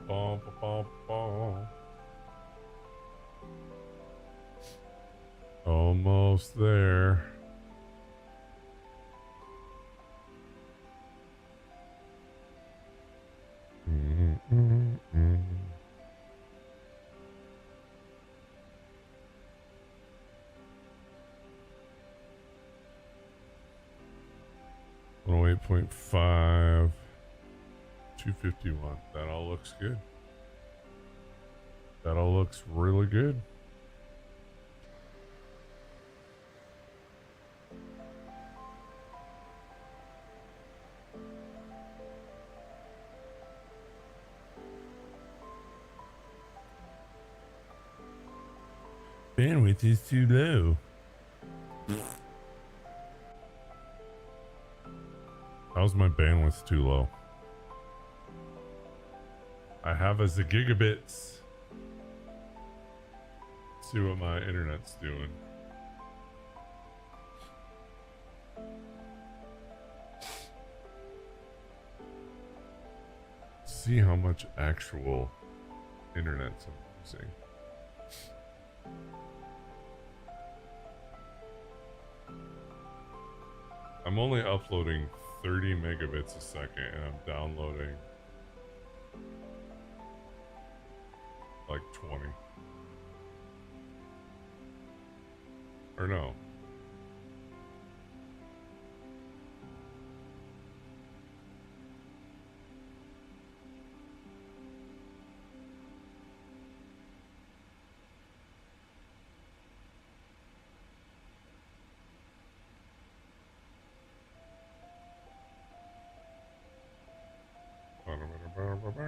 Bom, bom, bom. Almost there. Mm-hmm. 108.5, 251. That all looks good. That all looks really good. Bandwidth is too low. How's my bandwidth too low? I have as the gigabits. See what my internet's doing. See how much actual internet I'm using. I'm only uploading 30 megabits a second and I'm downloading like 20. Or no. Better.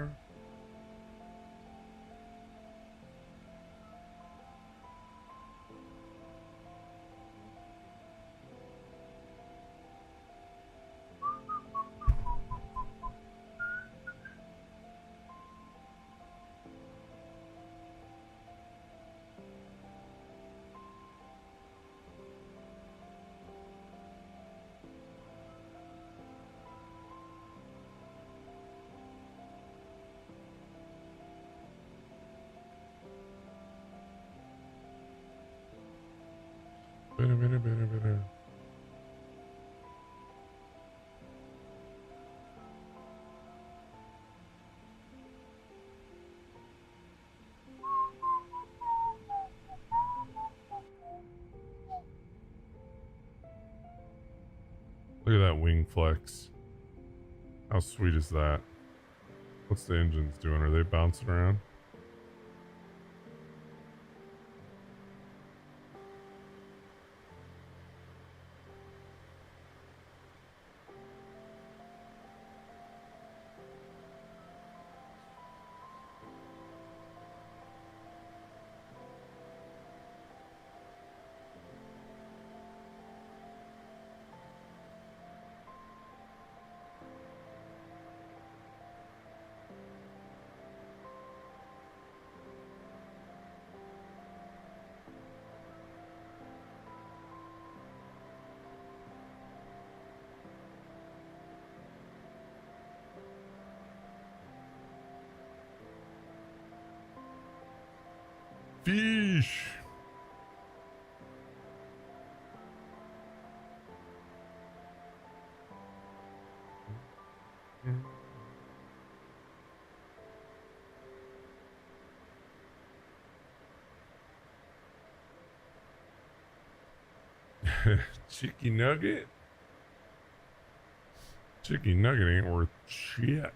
Look at that wing flex. How sweet is that? What's the engines doing? Are they bouncing around? Fish. Chicken nugget. Chicken nugget ain't worth shit.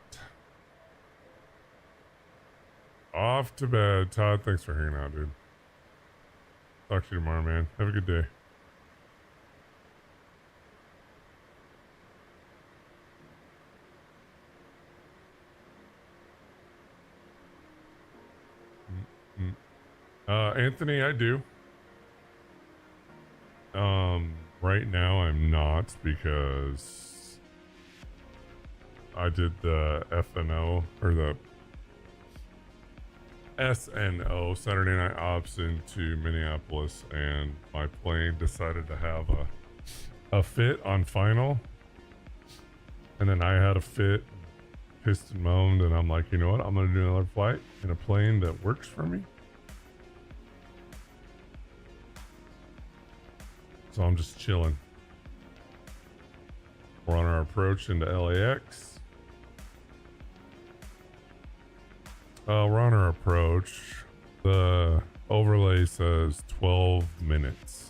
Off to bed. Todd, thanks for hanging out, dude. Talk to you tomorrow, man. Have a good day. Anthony, I do. Right now I'm not, because I did the FNO, or the SNO, Saturday Night Ops, into Minneapolis, and my plane decided to have a fit on final, and then I had a fit, pissed and moaned, and I'm like, you know what, I'm gonna do another flight in a plane that works for me. So I'm just chilling. We're on our approach into LAX. We're on our approach. The overlay says 12 minutes.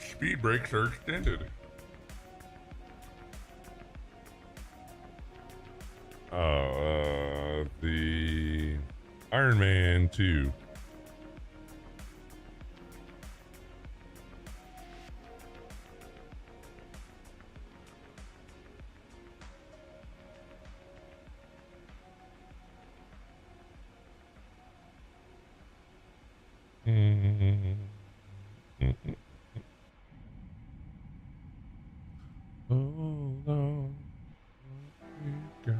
Speed brakes are extended. The Iron Man 2. Hold on, we got.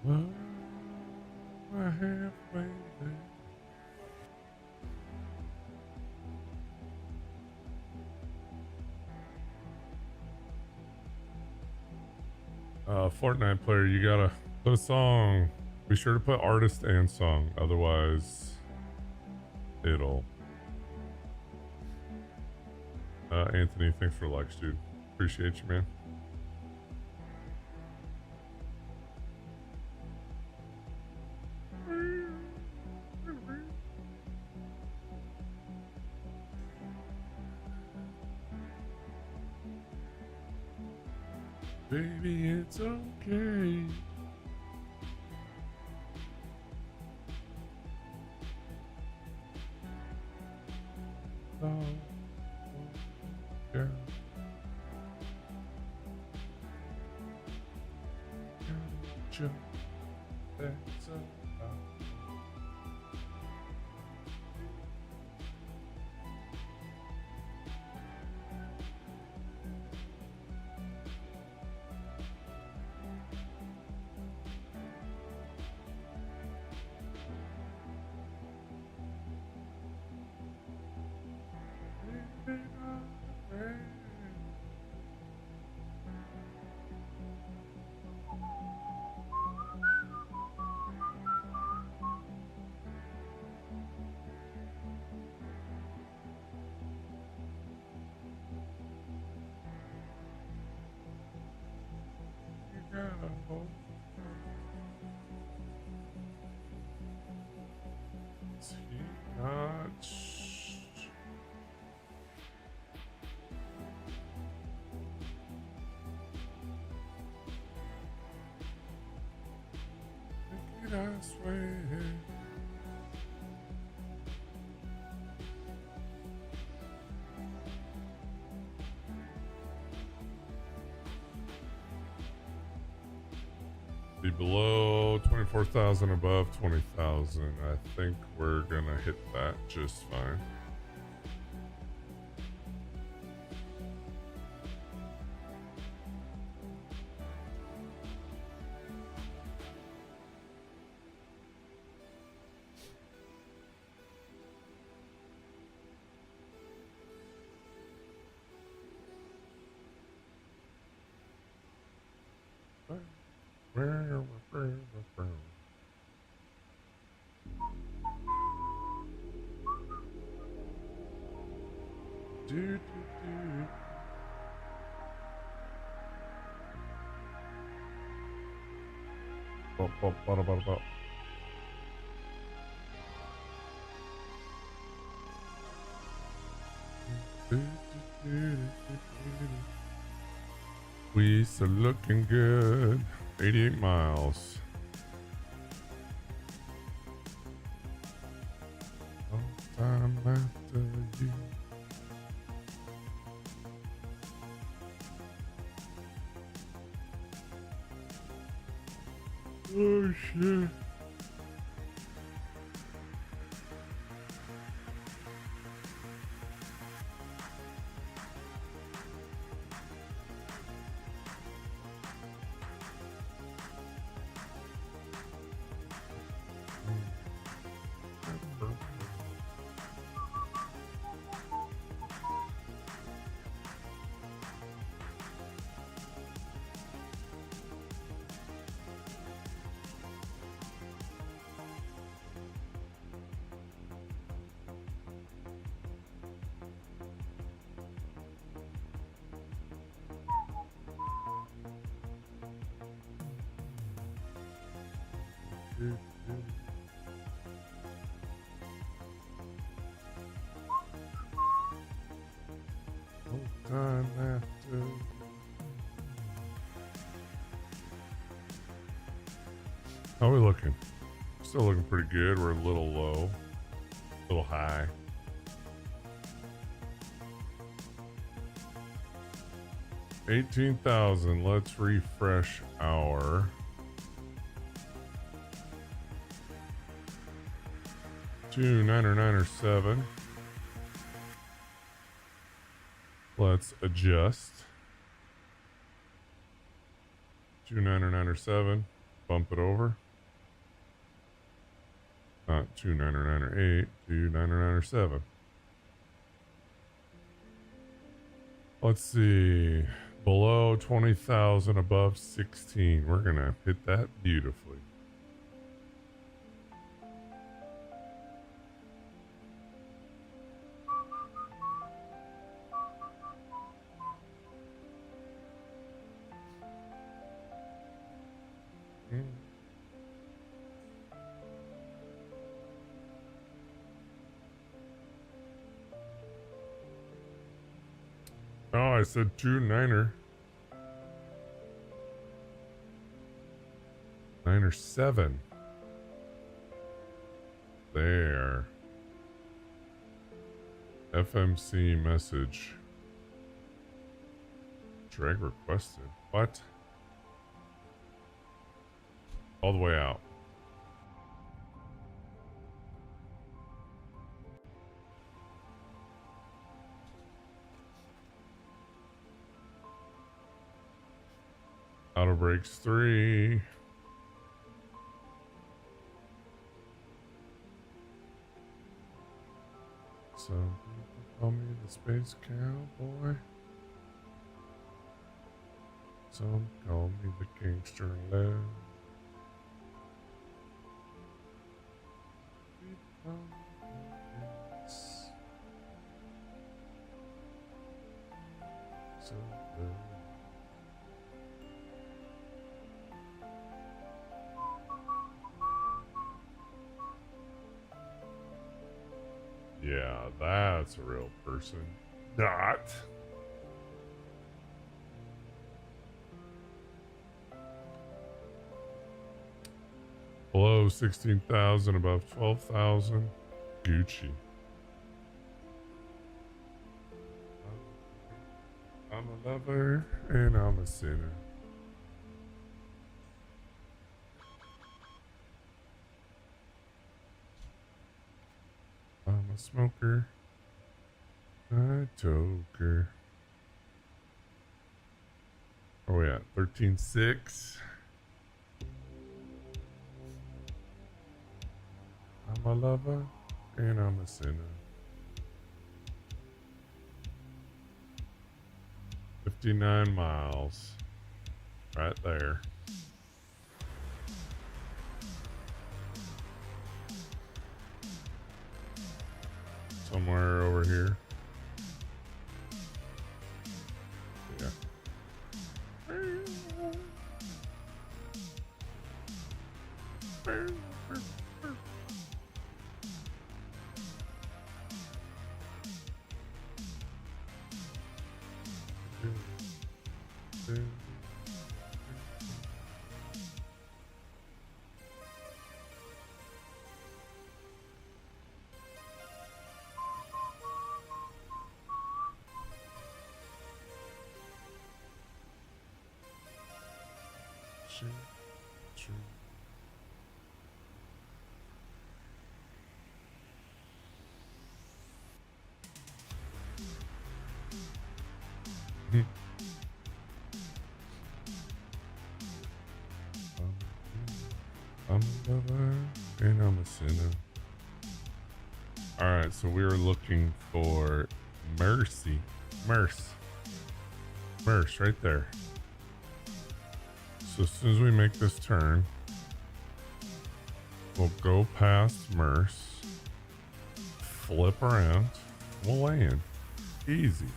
Well, we're halfway there. Fortnite player, you gotta put a song. Be sure to put artist and song, otherwise it'll. Anthony, thanks for the likes, dude. Appreciate you, man. Baby, it's okay. Oh, girl. Gotcha. That's about. I swear. Be below 24,000, above 20,000. I think we're gonna hit that just fine. We still looking good. 88 miles. Long time after you. Oh shit. Time after. How are we looking? Still looking pretty good. We're a little low, a little high. $18,000. Let's refresh our. Two 997. Let's adjust. 2997. Bump it over. Not 2998. 2997. Let's see. Below 20,000, above 16. We're gonna hit that beautifully. Oh, I said 29er. 907. There. FMC message. Drag requested. What? All the way out. Auto brakes 3. Some people call me the space cowboy. Some call me the gangster love. So good. Yeah, that's a real person. Not. Below 16,000, above 12,000. Gucci. I'm a lover and I'm a sinner. I'm a smoker. I toker. Where are we at? 13.6. I'm a lover and I'm a sinner. 59 miles. Right there. Somewhere over here. Yeah. I'm a lover and I'm a sinner. Alright, so we were looking for Mercy. Merce right there. So as soon as we make this turn, we'll go past Merce, flip around, we'll land. Easy.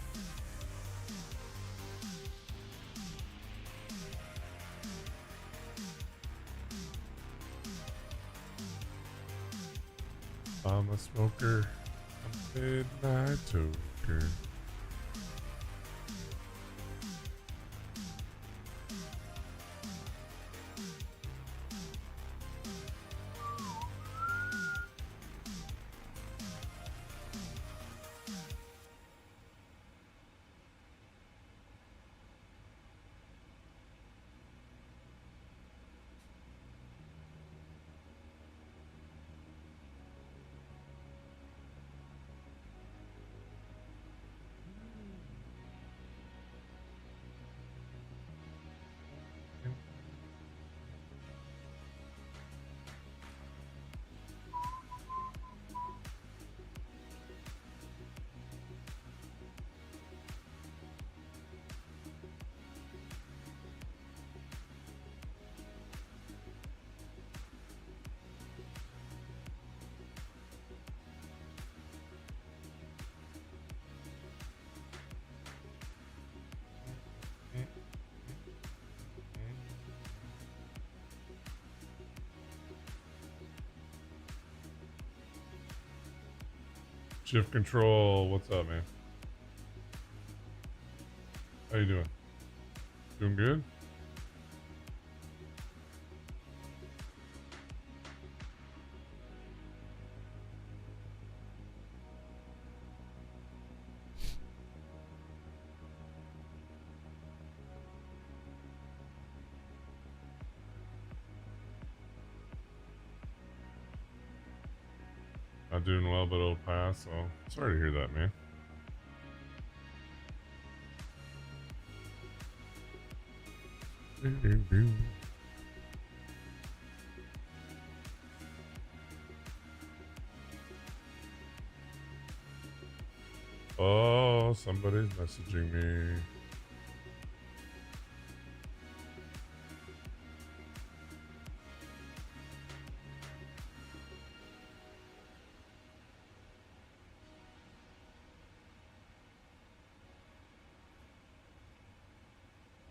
I'm a smoker, I'm a midnight toker. Shift control, what's up, man? How you doing? Doing good? Not doing well, but it'll pass, so sorry to hear that, man. Oh, somebody's messaging me.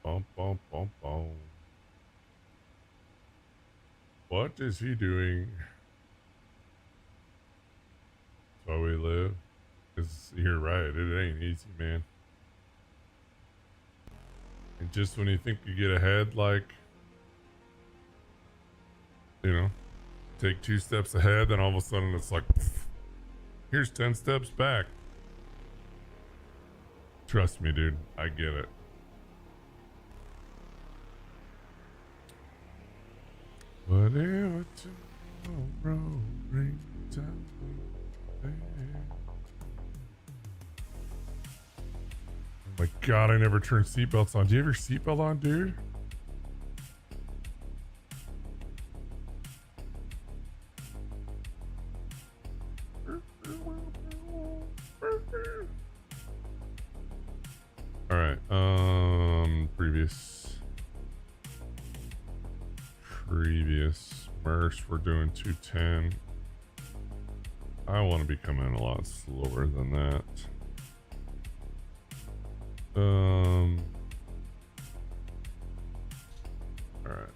Bum, bum, bum, bum. What is he doing? That's why we live. 'Cause you're right, it ain't easy, man. And just when you think you get ahead, like, you know, take 2 steps ahead, then all of a sudden it's like, pff, here's 10 steps back. Trust me, dude, I get it. Whatever tomorrow brings, I will bear. Oh my god, I never turn seatbelts on. Do you have your seatbelt on, dude? Alright, previous. previous. Merce, we're doing 210. I want to be coming in a lot slower than that. All right.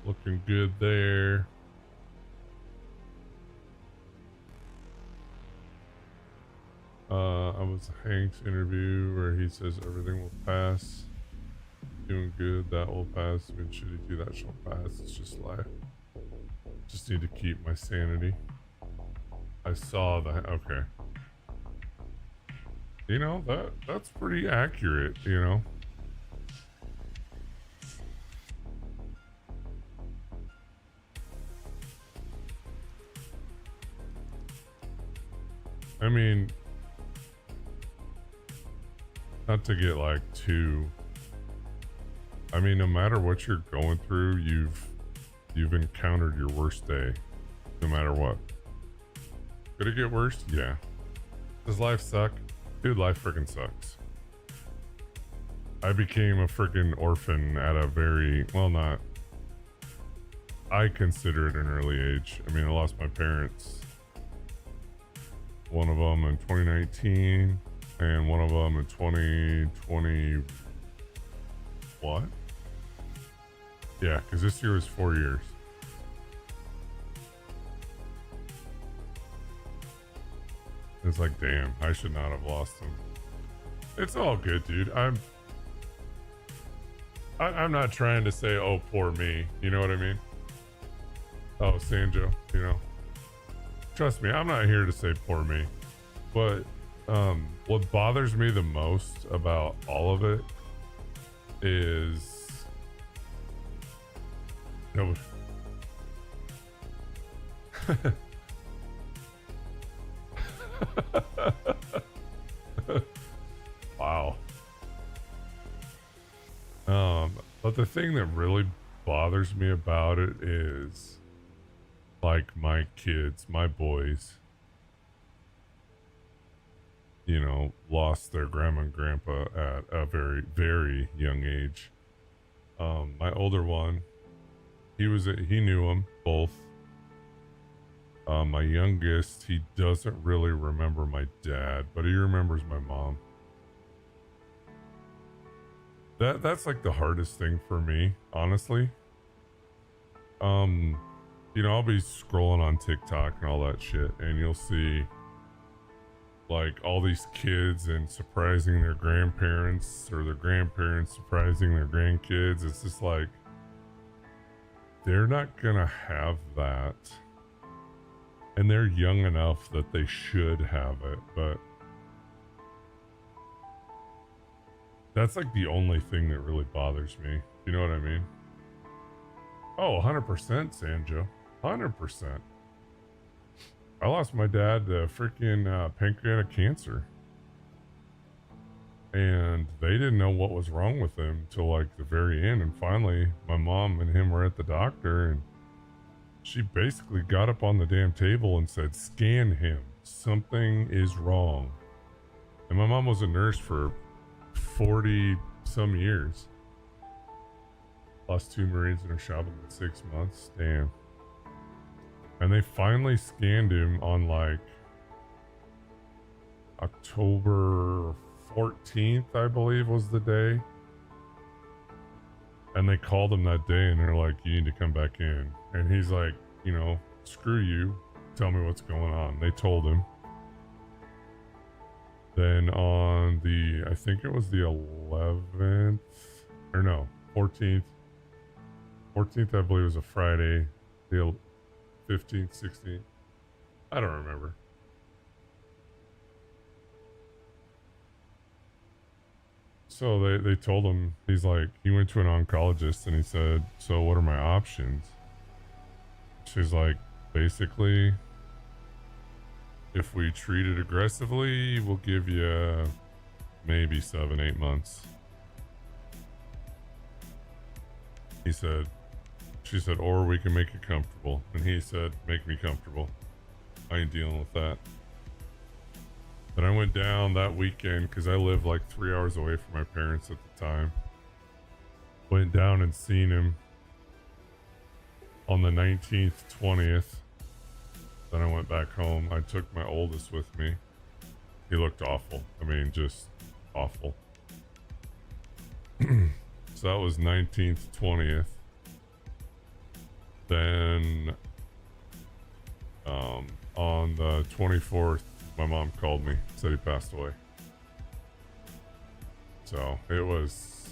Looking good there. I was Hank's interview where he says everything will pass. Doing good, that will pass. Doing shitty too, that shall pass. It's just life. Just need to keep my sanity. I saw that. Okay. You know, that's pretty accurate, you know. I mean, not to get like too, I mean, no matter what you're going through, you've encountered your worst day, no matter what. Could it get worse? Yeah. Does life suck? Dude, life freaking sucks. I became a freaking orphan at a very, well, not, I consider it an early age. I mean, I lost my parents. One of them in 2019 and one of them in 2020. What? Yeah, because this year was 4 years. It's like, damn, I should not have lost them. It's all good, dude. I'm not trying to say, oh, poor me. You know what I mean? Oh, Sanjo, you know. Trust me, I'm not here to say poor me. But what bothers me the most about all of it is no. Wow. But the thing that really bothers me about it is like my kids, my boys, you know, lost their grandma and grandpa at a very, very young age. My older one, he knew them both. My youngest, he doesn't really remember my dad, but he remembers my mom. That's like the hardest thing for me, honestly. You know, I'll be scrolling on TikTok and all that shit, and you'll see like all these kids and surprising their grandparents, or their grandparents surprising their grandkids. It's just like, they're not gonna have that. And they're young enough that they should have it, but that's like the only thing that really bothers me. You know what I mean? Oh, 100% Sanjo. 100%. I lost my dad to freaking pancreatic cancer. And they didn't know what was wrong with him till like the very end. And finally, my mom and him were at the doctor, and she basically got up on the damn table and said, "Scan him. Something is wrong." And my mom was a nurse for 40 some years. Lost 2 Marines in her shop in 6 months. Damn. And they finally scanned him on like October 14th, I believe was the day. And they called him that day and they're like, "You need to come back in." And he's like, you know, "Screw you. Tell me what's going on." They told him. Then on the, I think it was the 11th, or no, 14th. 14th, I believe, was a Friday. The 15th, 16th. I don't remember. So they told him, he's like, he went to an oncologist and he said, "So what are my options?" She's like, "Basically, if we treat it aggressively, we'll give you maybe 7-8 months." She said, "Or we can make you comfortable." And he said, "Make me comfortable. I ain't dealing with that." Then I went down that weekend because I lived like 3 hours away from my parents at the time. Went down and seen him on the 19th, 20th. Then I went back home. I took my oldest with me. He looked awful. I mean, just awful. So that was 19th, 20th. Then on the 24th, my mom called me, said he passed away. So it was,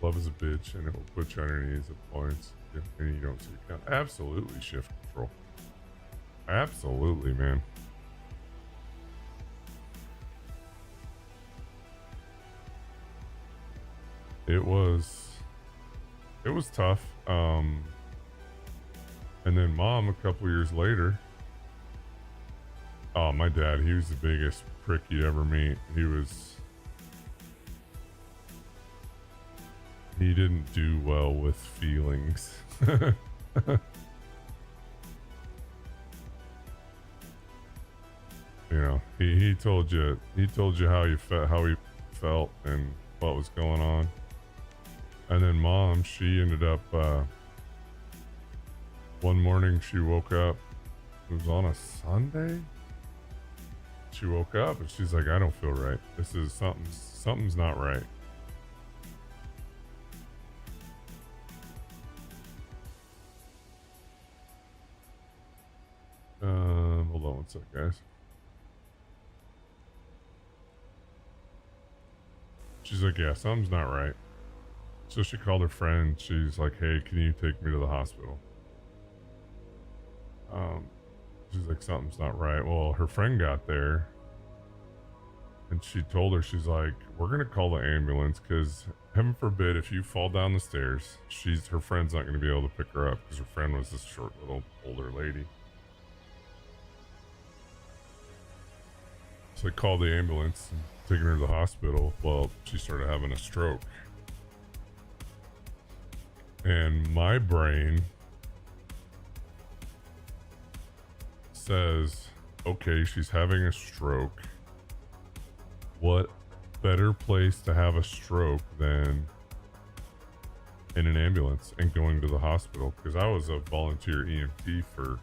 love is a bitch, and it will put you on your knees at points, and you don't see it count. Absolutely shift control. Absolutely, man. It was tough. And then mom, a couple years later, oh, my dad, he was the biggest prick you'd ever meet. He didn't do well with feelings. You know, he told you how he felt and what was going on. And then mom, she ended up one morning she woke up, it was on a Sunday. She woke up and she's like, I don't feel right. This is something's not right. Hold on one sec, guys. She's like, yeah, something's not right. So she called her friend. She's like, hey, can you take me to the hospital? She's like, something's not right. Well, her friend got there and she told her, she's like, we're going to call the ambulance because heaven forbid if you fall down the stairs, her friend's not going to be able to pick her up because her friend was this short little older lady. So they called the ambulance and taking her to the hospital. Well, she started having a stroke. And my brain says, okay, she's having a stroke. What better place to have a stroke than in an ambulance and going to the hospital? Because I was a volunteer EMT for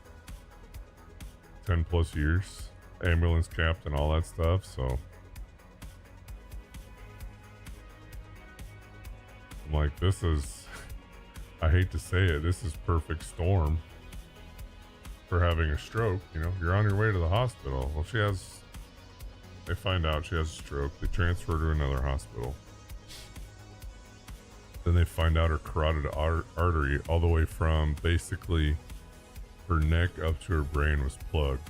10 plus years, ambulance captain, all that stuff. So I'm like, this is, I hate to say it, this is perfect storm for having a stroke. You know, you're on your way to the hospital. Well, they find out she has a stroke. They transfer her to another hospital. Then they find out her carotid artery all the way from basically her neck up to her brain was plugged.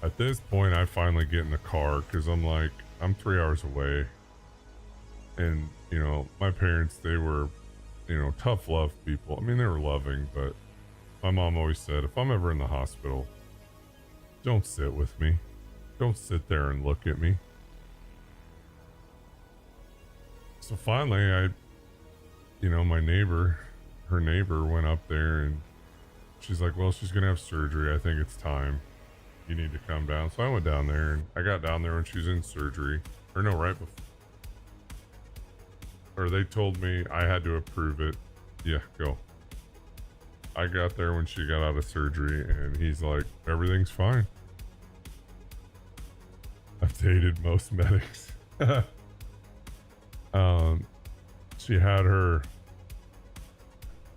At this point, I finally get in the car because I'm like, I'm 3 hours away. And, you know, my parents, they were, you know, tough love people. I mean, they were loving, but my mom always said, if I'm ever in the hospital, don't sit with me. Don't sit there and look at me. So finally, my neighbor, her neighbor went up there and she's like, well, she's going to have surgery. I think it's time. You need to come down. So I went down there and I got down there when she was in surgery. Or no, right before. Or they told me I had to approve it. Yeah, go. I got there when she got out of surgery and he's like, everything's fine. I've dated most medics. She had her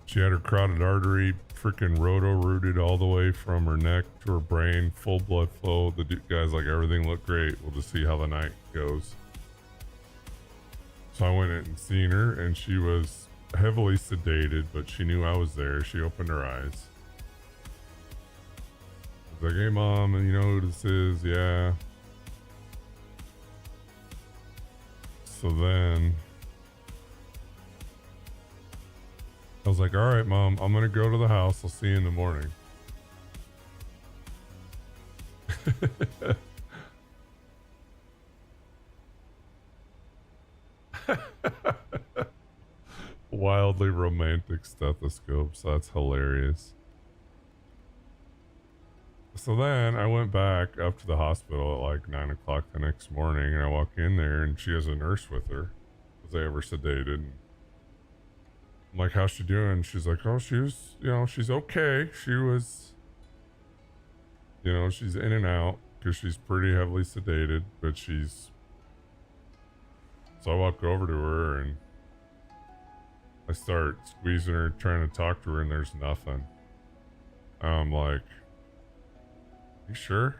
carotid artery freaking roto-rooted all the way from her neck to her brain, full blood flow. The guy's like, everything looked great. We'll just see how the night goes. So I went in and seen her and she was heavily sedated, but she knew I was there. She opened her eyes. I was like, hey mom, and you know who this is? Yeah. So then I was like, all right, mom, I'm going to go to the house. I'll see you in the morning. Wildly romantic stethoscopes. That's hilarious. So then I went back up to the hospital at like 9 o'clock the next morning, and I walk in there, and she has a nurse with her because they have her sedated. And I'm like, how's she doing? She's like, oh, she was, she's okay. She was, she's in and out because she's pretty heavily sedated, but she's. So I walk over to her and I start squeezing her, trying to talk to her, and there's nothing. I'm like, you sure?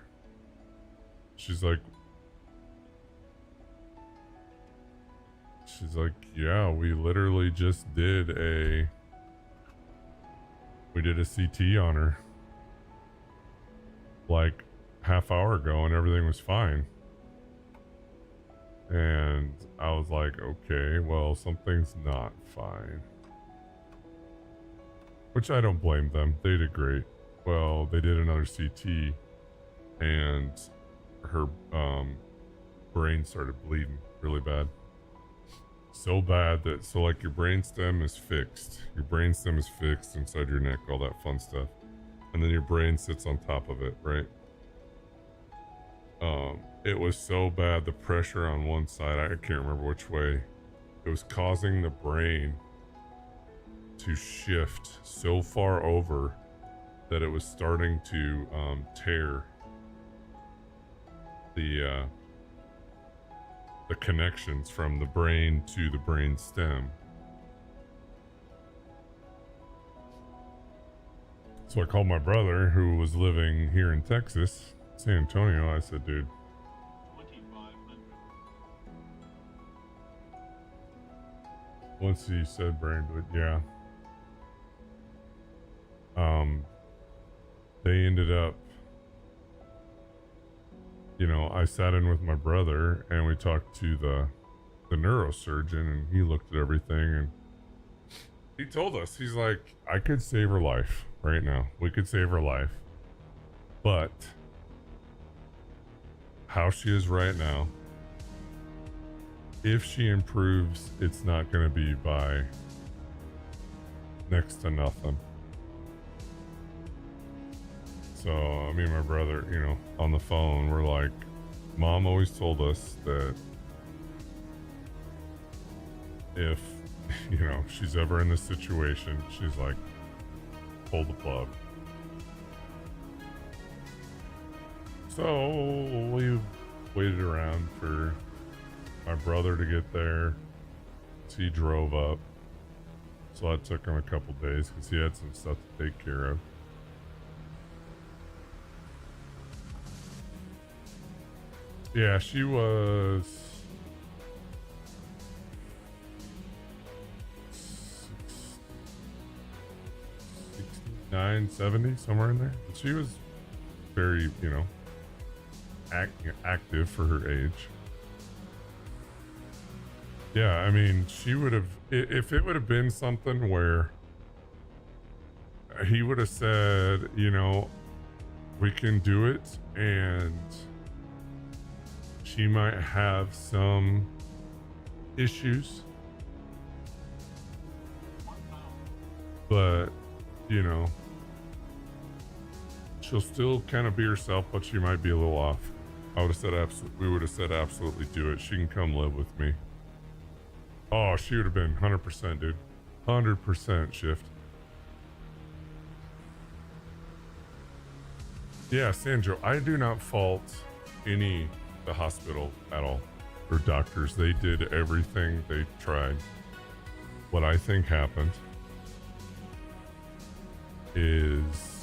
She's like, yeah, we literally just did a CT on her like half hour ago and everything was fine. And I was like, okay, well, something's not fine. Which I don't blame them. They did great. Well, they did another CT and her brain started bleeding really bad. So bad that, like your brainstem is fixed. Your brainstem is fixed inside your neck, all that fun stuff. And then your brain sits on top of it, right? It was so bad, the pressure on one side, I can't remember which way, it was causing the brain to shift so far over that it was starting to tear the connections from the brain to the brain stem. So I called my brother, who was living here in Texas, San Antonio. I said, dude, once he said brain bleed, yeah. They ended up, I sat in with my brother and we talked to the neurosurgeon, and he looked at everything and he told us, he's like, I could save her life right now. We could save her life. But how she is right now, if she improves, it's not going to be by next to nothing. So me and my brother, on the phone, we're like, Mom always told us that if, she's ever in this situation, she's like, pull the plug. So we waited around for my brother to get there. He drove up. So that took him a couple days because he had some stuff to take care of. Yeah, she was 69, 70, somewhere in there. But she was very, active for her age. Yeah, I mean, she would have, if it would have been something where he would have said, we can do it, and she might have some issues, but she'll still kind of be herself, but she might be a little off. I would have said we would have said absolutely do it. She can come live with me. Oh, she would have been 100%, dude. 100% shift. Yeah, Sanjo, I do not fault the hospital at all, or doctors. They did everything they tried. What I think happened is,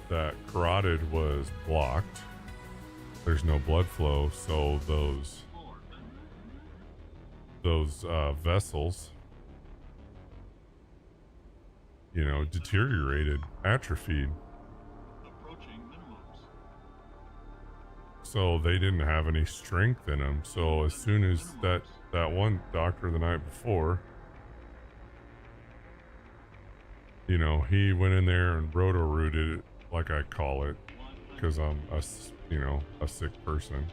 that carotid was blocked. There's no blood flow, so those vessels, deteriorated, atrophied. So they didn't have any strength in them. So as soon as that one doctor the night before, he went in there and roto-rooted it, like I call it, because I'm a sick person.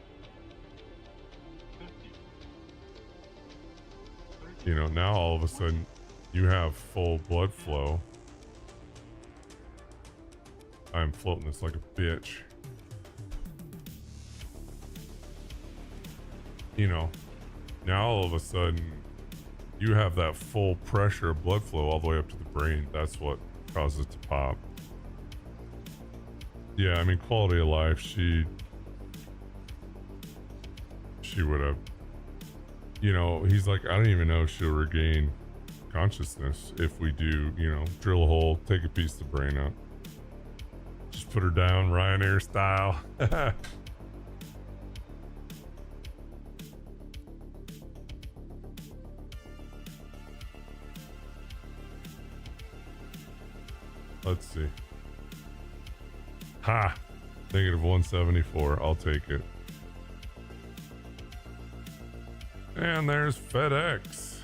Now all of a sudden you have full blood flow I'm floating this like a bitch. You know, now all of a sudden you have that full pressure of blood flow all the way up to the brain. That's what causes it to pop. Yeah, I mean, quality of life, she would have, you know, he's like, I don't even know if she'll regain consciousness if we do, you know, drill a hole, take a piece of the brain out. Just put her down Ryanair style. Let's see. Ha! Negative 174. I'll take it. And there's FedEx.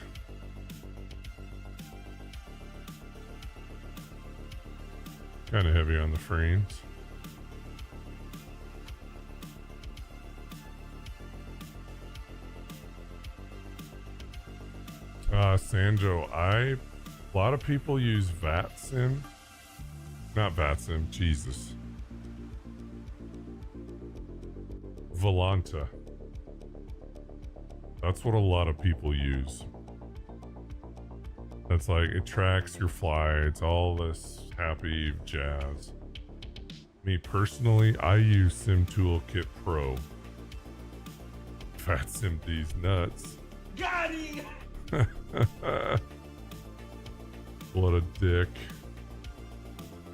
Kind of heavy on the frames. Sanjo, a lot of people use VATSIM. Not VATSIM, Jesus. Volanta. That's what a lot of people use. That's like, it tracks your flights, all this happy jazz. Me personally, I use Sim Toolkit Pro. VATSIM these nuts. Got him! What a dick.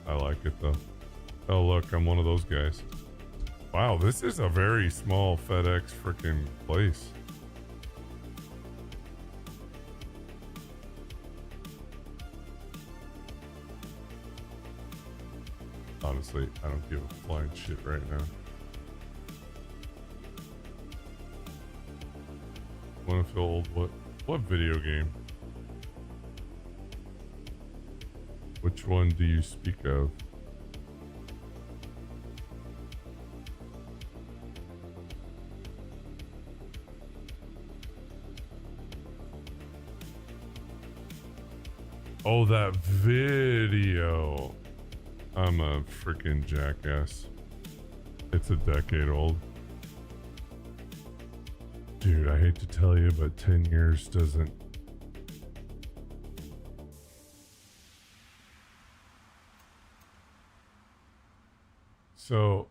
I like it though. Oh look, I'm one of those guys. Wow, this is a very small FedEx freaking place. Honestly, I don't give a flying shit right now. Wanna feel old? What video game? Which one do you speak of? Oh, that video. I'm a freaking jackass. It's a decade old. Dude, I hate to tell you, but 10 years doesn't... So,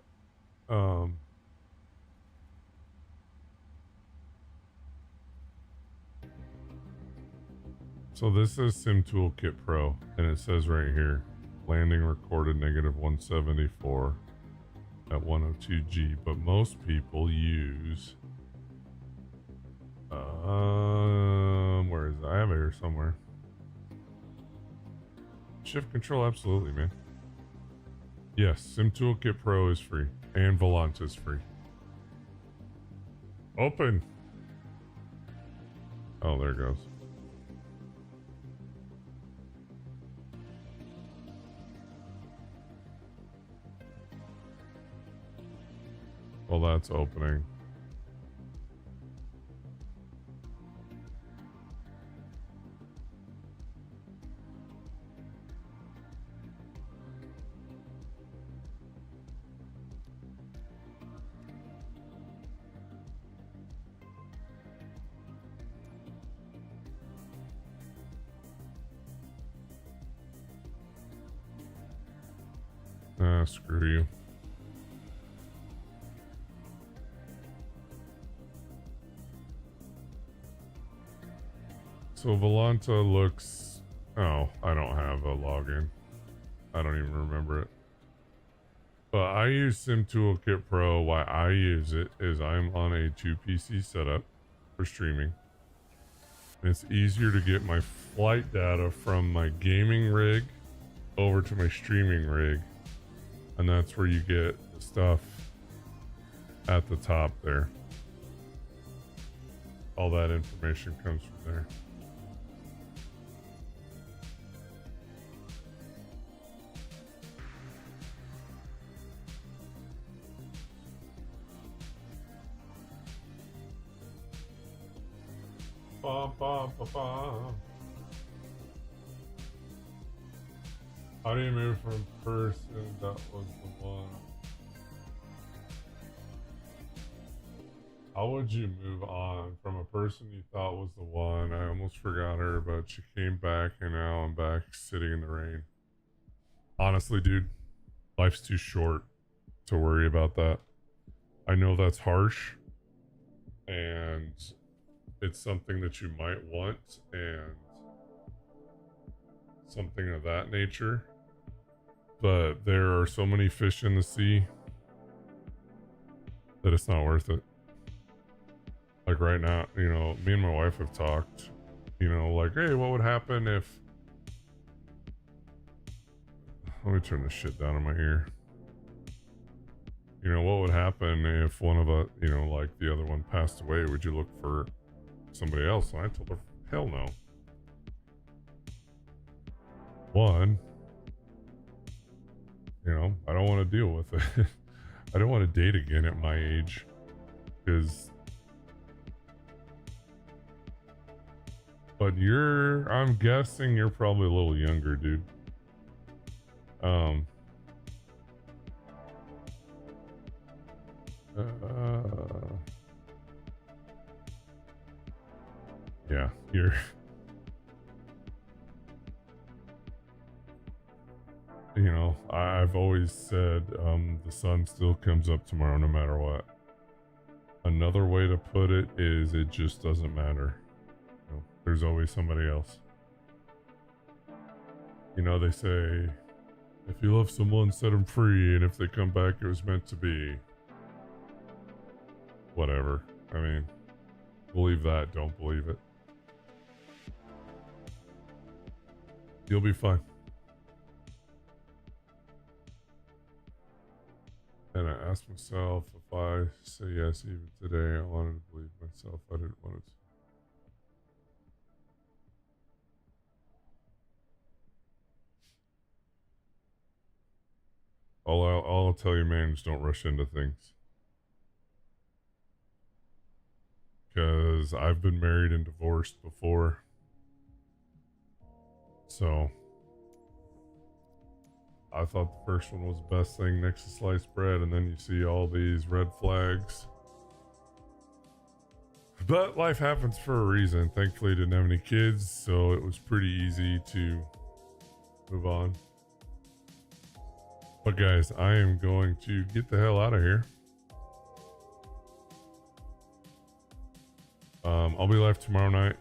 so this is Sim Toolkit Pro, and it says right here, landing recorded negative 174 at 102G, but most people use, where is it? I have it here somewhere. Shift control, absolutely, man. Yes, Sim Toolkit Pro is free, and Volanta is free. Open! Oh, there it goes. Well, that's opening. Screw you. So Volanta looks... Oh, I don't have a login. I don't even remember it. But I use Sim Toolkit Pro. Why I use it is I'm on a 2PC setup for streaming. And it's easier to get my flight data from my gaming rig over to my streaming rig. And that's where you get stuff at the top there. All that information comes from there. Bum, bum, bum, bum. How do you move from person that was the one? How would you move on from a person you thought was the one? I almost forgot her, but she came back and now I'm back sitting in the rain. Honestly, dude, life's too short to worry about that. I know that's harsh and it's something that you might want and something of that nature, but there are so many fish in the sea that it's not worth it. Like right now, you know, me and my wife have talked, you know, like, hey, what would happen if... Let me turn this shit down in my ear. You know, what would happen if one of us, you know, like the other one passed away? Would you look for somebody else? And I told her, hell no. One, you know, I don't want to deal with it. I don't want to date again at my age because... But I'm guessing you're probably a little younger, dude. Yeah, you're... You know, I've always said the sun still comes up tomorrow no matter what. Another way to put it is it just doesn't matter. You know, there's always somebody else. You know, they say, if you love someone, set them free, and if they come back, it was meant to be. Whatever. I mean, believe that, don't believe it. You'll be fine. And I asked myself if I say yes even today, I wanted to believe myself. I didn't want it to. All I'll tell you, man, is don't rush into things. Because I've been married and divorced before. So I thought the first one was the best thing next to sliced bread, and then you see all these red flags. But life happens for a reason. Thankfully, I didn't have any kids, so it was pretty easy to move on. But guys, I am going to get the hell out of here. I'll be live tomorrow night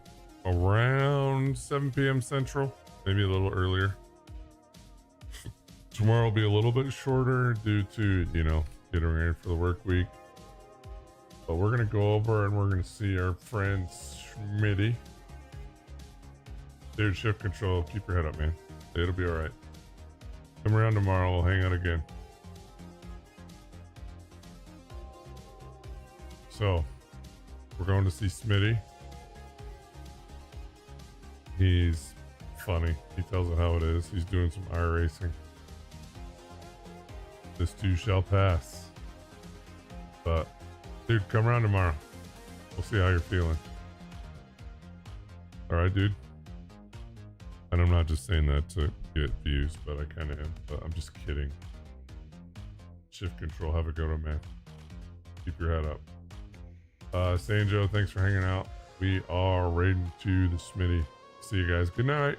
around 7 p.m. Central, maybe a little earlier. Tomorrow will be a little bit shorter due to, you know, getting ready for the work week. But we're going to go over and we're going to see our friend Schmitty. Dude, shift control. Keep your head up, man. It'll be all right. Come around tomorrow. We'll hang out again. So, we're going to see Smitty. He's funny. He tells it how it is. He's doing some iRacing. This too shall pass. But, dude, come around tomorrow. We'll see how you're feeling. Alright, dude? And I'm not just saying that to get views, but I kind of am. But I'm just kidding. Shift control. Have a good one, man. Keep your head up. Sanjo, thanks for hanging out. We are raiding to the Smitty. See you guys. Good night.